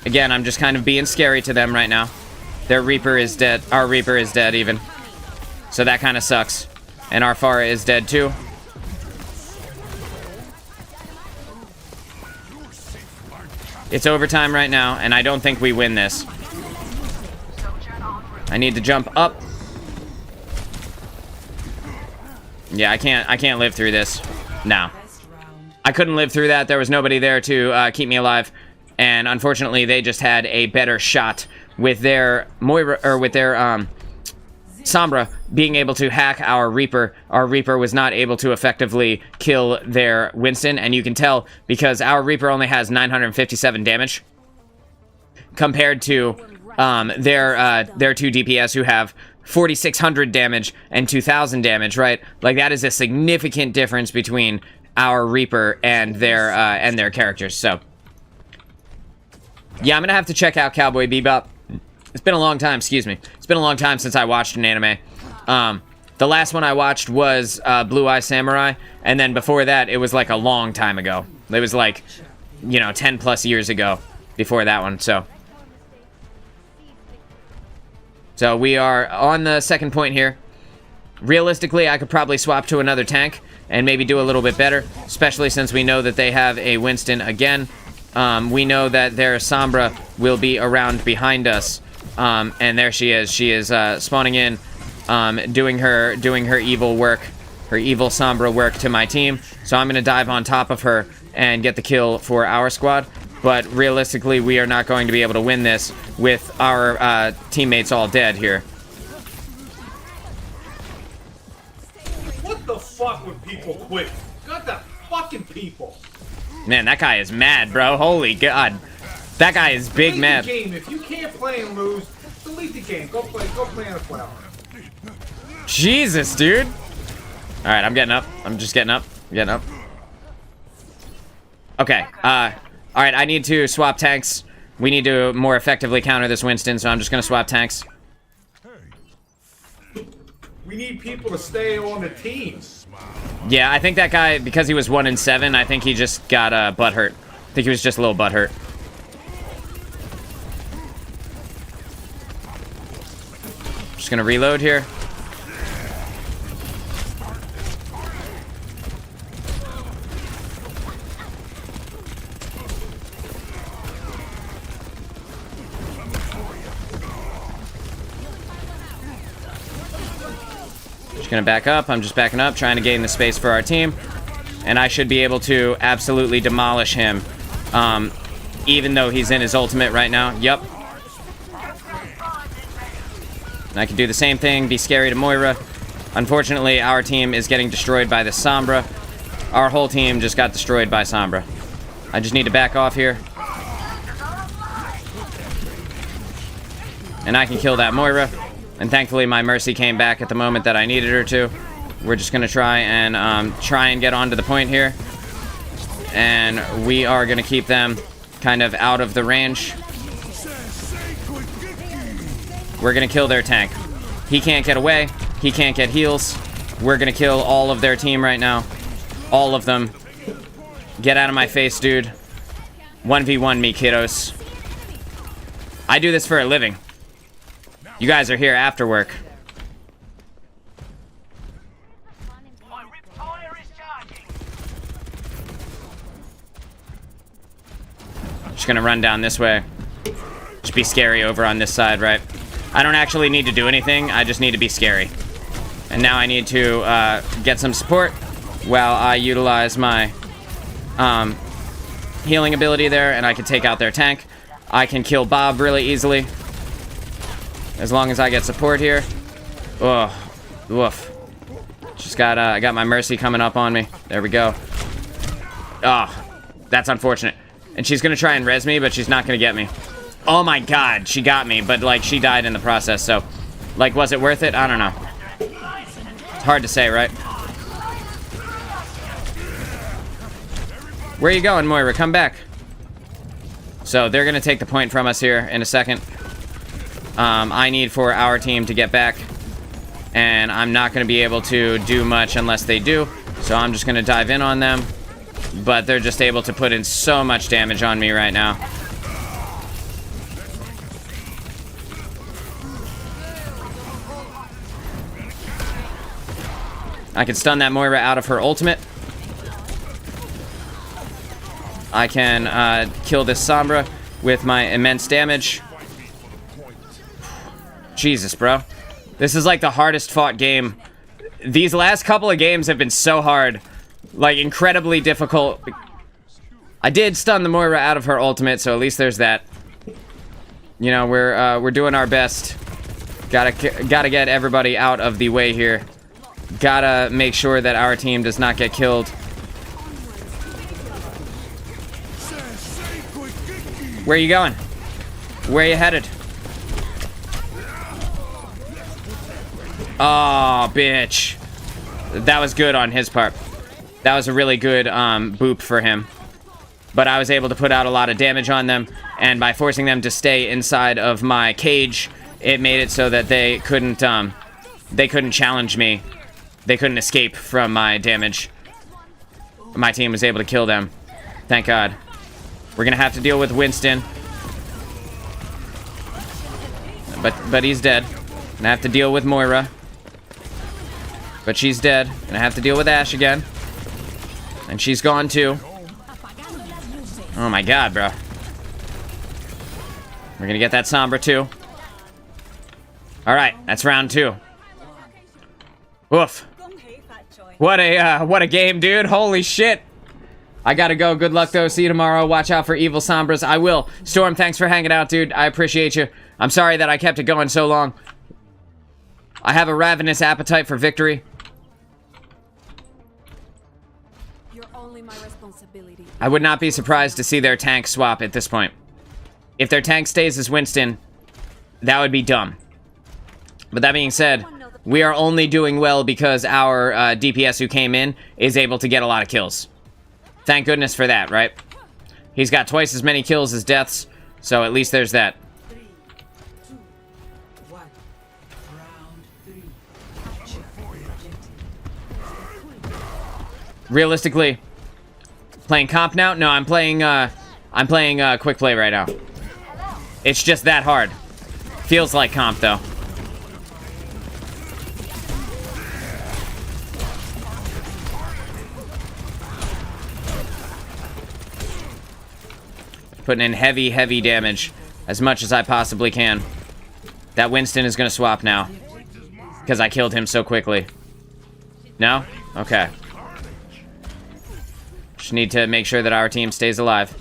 Again, I'm just kind of being scary to them right now. Their Reaper is dead. Our Reaper is dead even. So that kind of sucks. And our Pharah is dead too. It's overtime right now, and I don't think we win this. I need to jump up. Yeah, I can't live through this. No. I couldn't live through that. There was nobody there to keep me alive. And unfortunately, they just had a better shot with their Moira, or with their Sombra being able to hack our Reaper. Our Reaper was not able to effectively kill their Winston, and you can tell because our Reaper only has 957 damage compared to their two DPS who have 4,600 damage and 2,000 damage, right? Like, that is a significant difference between our Reaper and their characters. So yeah, I'm gonna have to check out Cowboy Bebop. It's been a long time, excuse me. It's been a long time since I watched an anime. The last one I watched was Blue Eye Samurai, and then before that, it was like a long time ago. It was like, you know, 10 plus years ago before that one, so we are on the second point here. Realistically, I could probably swap to another tank and maybe do a little bit better, especially since we know that they have a Winston again. We know that their Sombra will be around behind us. And there she is. She is spawning in, doing her evil work, her evil Sombra work to my team. So I'm going to dive on top of her and get the kill for our squad. But realistically, we are not going to be able to win this with our teammates all dead here. What the fuck when people quit? Got the fucking people. Man, that guy is mad, bro. Holy God. That guy is big Delete mad. the game. If you can't play and lose, delete the game. Go play on a flower. Jesus, dude. Alright, I'm getting up. I'm just getting up. Getting up. Okay. Alright, I need to swap tanks. We need to more effectively counter this Winston, so I'm just gonna swap tanks. We need people to stay on the team. Yeah, I think that guy, because he was 1 in 7, I think he just got butthurt. I think he was just a little butthurt. Just gonna reload here. Just gonna back up. I'm just backing up, trying to gain the space for our team. And I should be able to absolutely demolish him. Even though he's in his ultimate right now. Yup. And I can do the same thing, be scary to Moira. Unfortunately, our team is getting destroyed by the Sombra. Our whole team just got destroyed by Sombra. I just need to back off here. And I can kill that Moira. And thankfully, my Mercy came back at the moment that I needed her to. We're just gonna try and get onto the point here. And we are gonna keep them kind of out of the range. We're gonna kill their tank. He can't get away. He can't get heals. We're gonna kill all of their team right now. All of them. Get out of my face, dude. 1v1 me, kiddos. I do this for a living. You guys are here after work. My riptire is charging. Just gonna run down this way. Just be scary over on this side, right? I don't actually need to do anything. I just need to be scary. And now I need to get some support while I utilize my healing ability there, and I can take out their tank. I can kill Bob really easily. As long as I get support here. Oh, woof. Just got, I got my Mercy coming up on me. There we go. Oh, that's unfortunate. And she's gonna try and res me, but she's not gonna get me. Oh my God, she got me, but like she died in the process, so like was it worth it? I don't know. It's hard to say, right? Where are you going, Moira? Come back. So they're gonna take the point from us here in a second. I need for our team to get back, and I'm not gonna be able to do much unless they do. So I'm just gonna dive in on them. But they're just able to put in so much damage on me right now. I can stun that Moira out of her ultimate. I can kill this Sombra with my immense damage. Jesus, bro. This is like the hardest fought game. These last couple of games have been so hard. Like, incredibly difficult. I did stun the Moira out of her ultimate, so at least there's that. You know, we're doing our best. Gotta get everybody out of the way here. Gotta make sure that our team does not get killed. Where are you going? Where are you headed? Oh, bitch. That was good on his part. That was a really good boop for him. But I was able to put out a lot of damage on them, and by forcing them to stay inside of my cage, it made it so that they couldn't challenge me. They couldn't escape from my damage. My team was able to kill them. Thank God. We're gonna have to deal with Winston. But he's dead. Gonna have to deal with Moira. But she's dead. Gonna have to deal with Ashe again. And she's gone too. Oh my God, bro. We're gonna get that Sombra too. Alright, that's round 2. Woof. What a game, dude. Holy shit. I gotta go. Good luck, though. See you tomorrow. Watch out for evil Sombras. I will. Storm, thanks for hanging out, dude. I appreciate you. I'm sorry that I kept it going so long. I have a ravenous appetite for victory. You're only my responsibility. I would not be surprised to see their tank swap at this point. If their tank stays as Winston, that would be dumb. But that being said, we are only doing well because our DPS who came in is able to get a lot of kills. Thank goodness for that, right? He's got twice as many kills as deaths, so at least there's that. 3, 2, 1. Round 3. Realistically, playing comp now? No, I'm playing quick play right now. It's just that hard. Feels like comp though. Putting in heavy, heavy damage as much as I possibly can. That Winston is gonna swap now because I killed him so quickly. No? Okay. Just need to make sure that our team stays alive.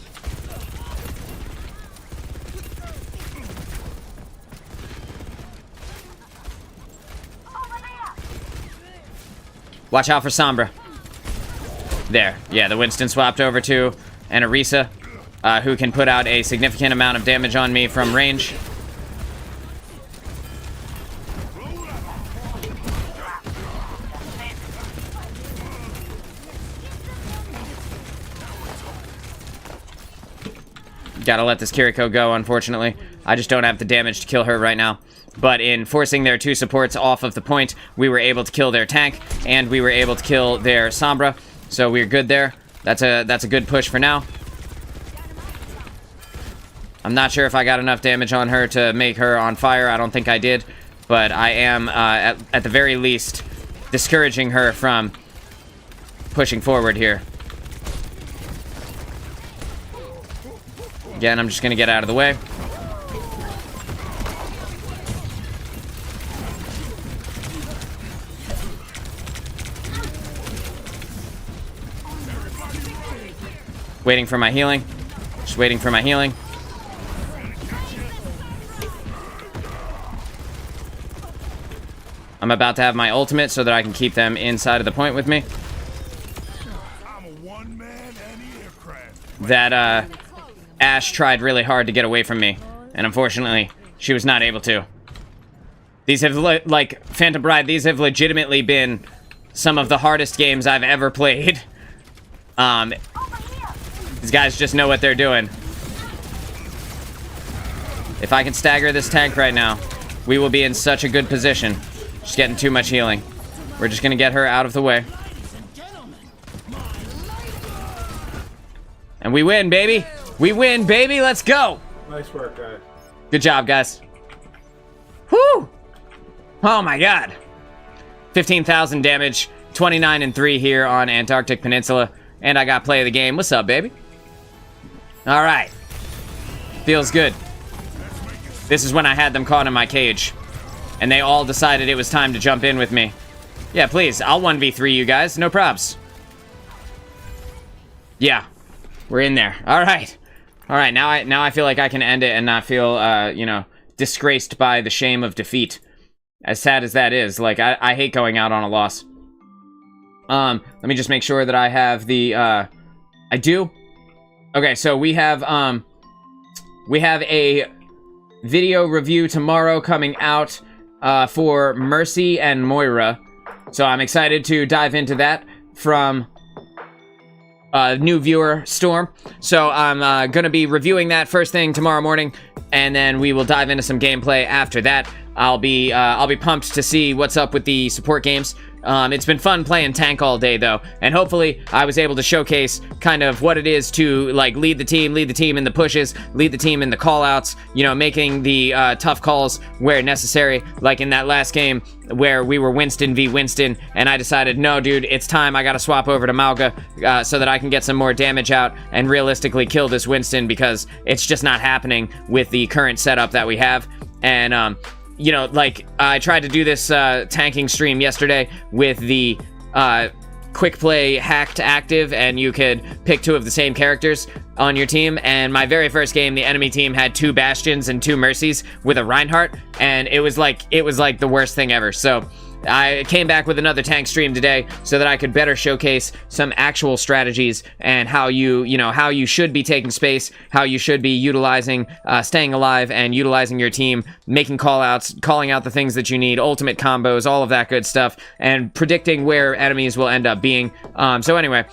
Watch out for Sombra. There. Yeah, the Winston swapped over to an Orisa, who can put out a significant amount of damage on me from range. Gotta let this Kiriko go, unfortunately. I just don't have the damage to kill her right now. But in forcing their 2 supports off of the point, we were able to kill their tank, and we were able to kill their Sombra. So we're good there. That's a good push for now. I'm not sure if I got enough damage on her to make her on fire. I don't think I did. But I am, at the very least, discouraging her from pushing forward here. Again, I'm just going to get out of the way. Waiting for my healing. Just waiting for my healing. I'm about to have my ultimate so that I can keep them inside of the point with me. I'm a one-man anti-aircraft. That, Ashe tried really hard to get away from me. And unfortunately, she was not able to. These have, like, Phantom Bride, these have legitimately been some of the hardest games I've ever played. These guys just know what they're doing. If I can stagger this tank right now, we will be in such a good position. She's getting too much healing. We're just gonna get her out of the way. And we win, baby. We win, baby. Let's go. Nice work, guys. Good job, guys. Whew. Oh, my God. 15,000 damage. 29 and 3 here on Antarctic Peninsula. And I got play of the game. What's up, baby? All right. Feels good. This is when I had them caught in my cage. And they all decided it was time to jump in with me. Yeah, please. I'll 1v3 you guys. No probs. Yeah. We're in there. All right. All right. Now I feel like I can end it and not feel, you know, disgraced by the shame of defeat. As sad as that is. Like, I hate going out on a loss. Let me just make sure that I have the, I do? Okay, so we have a video review tomorrow coming out, for Mercy and Moira. So I'm excited to dive into that from new viewer, Storm. So I'm gonna be reviewing that first thing tomorrow morning, and then we will dive into some gameplay after that. I'll be pumped to see what's up with the support games. It's been fun playing tank all day, though, and hopefully I was able to showcase kind of what it is to, like, lead the team in the pushes, lead the team in the call-outs, you know, making the tough calls where necessary, like in that last game where we were Winston v. Winston, and I decided, no, dude, it's time, I gotta swap over to Mauga so that I can get some more damage out and realistically kill this Winston, because it's just not happening with the current setup that we have. And, you know, like, I tried to do this tanking stream yesterday with the quick play hacked active, and you could pick 2 of the same characters on your team. And my very first game, the enemy team had 2 Bastions and 2 Mercies with a Reinhardt, and it was like the worst thing ever. So I came back with another tank stream today so that I could better showcase some actual strategies and how how you should be taking space, how you should be utilizing, staying alive and utilizing your team, making call-outs, calling out the things that you need, ultimate combos, all of that good stuff, and predicting where enemies will end up being. So anyway,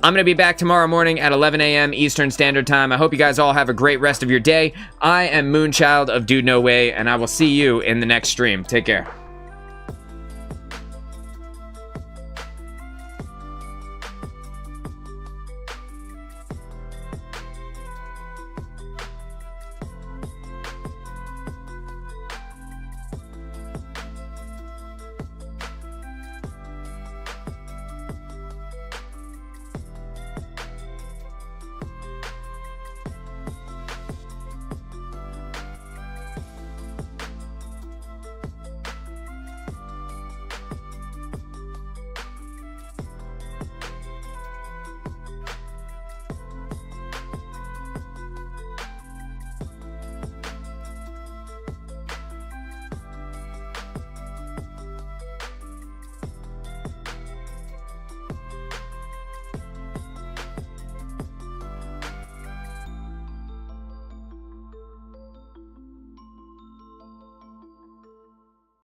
I'm going to be back tomorrow morning at 11 a.m. Eastern Standard Time. I hope you guys all have a great rest of your day. I am Moonchild of DudeNoWay, and I will see you in the next stream. Take care.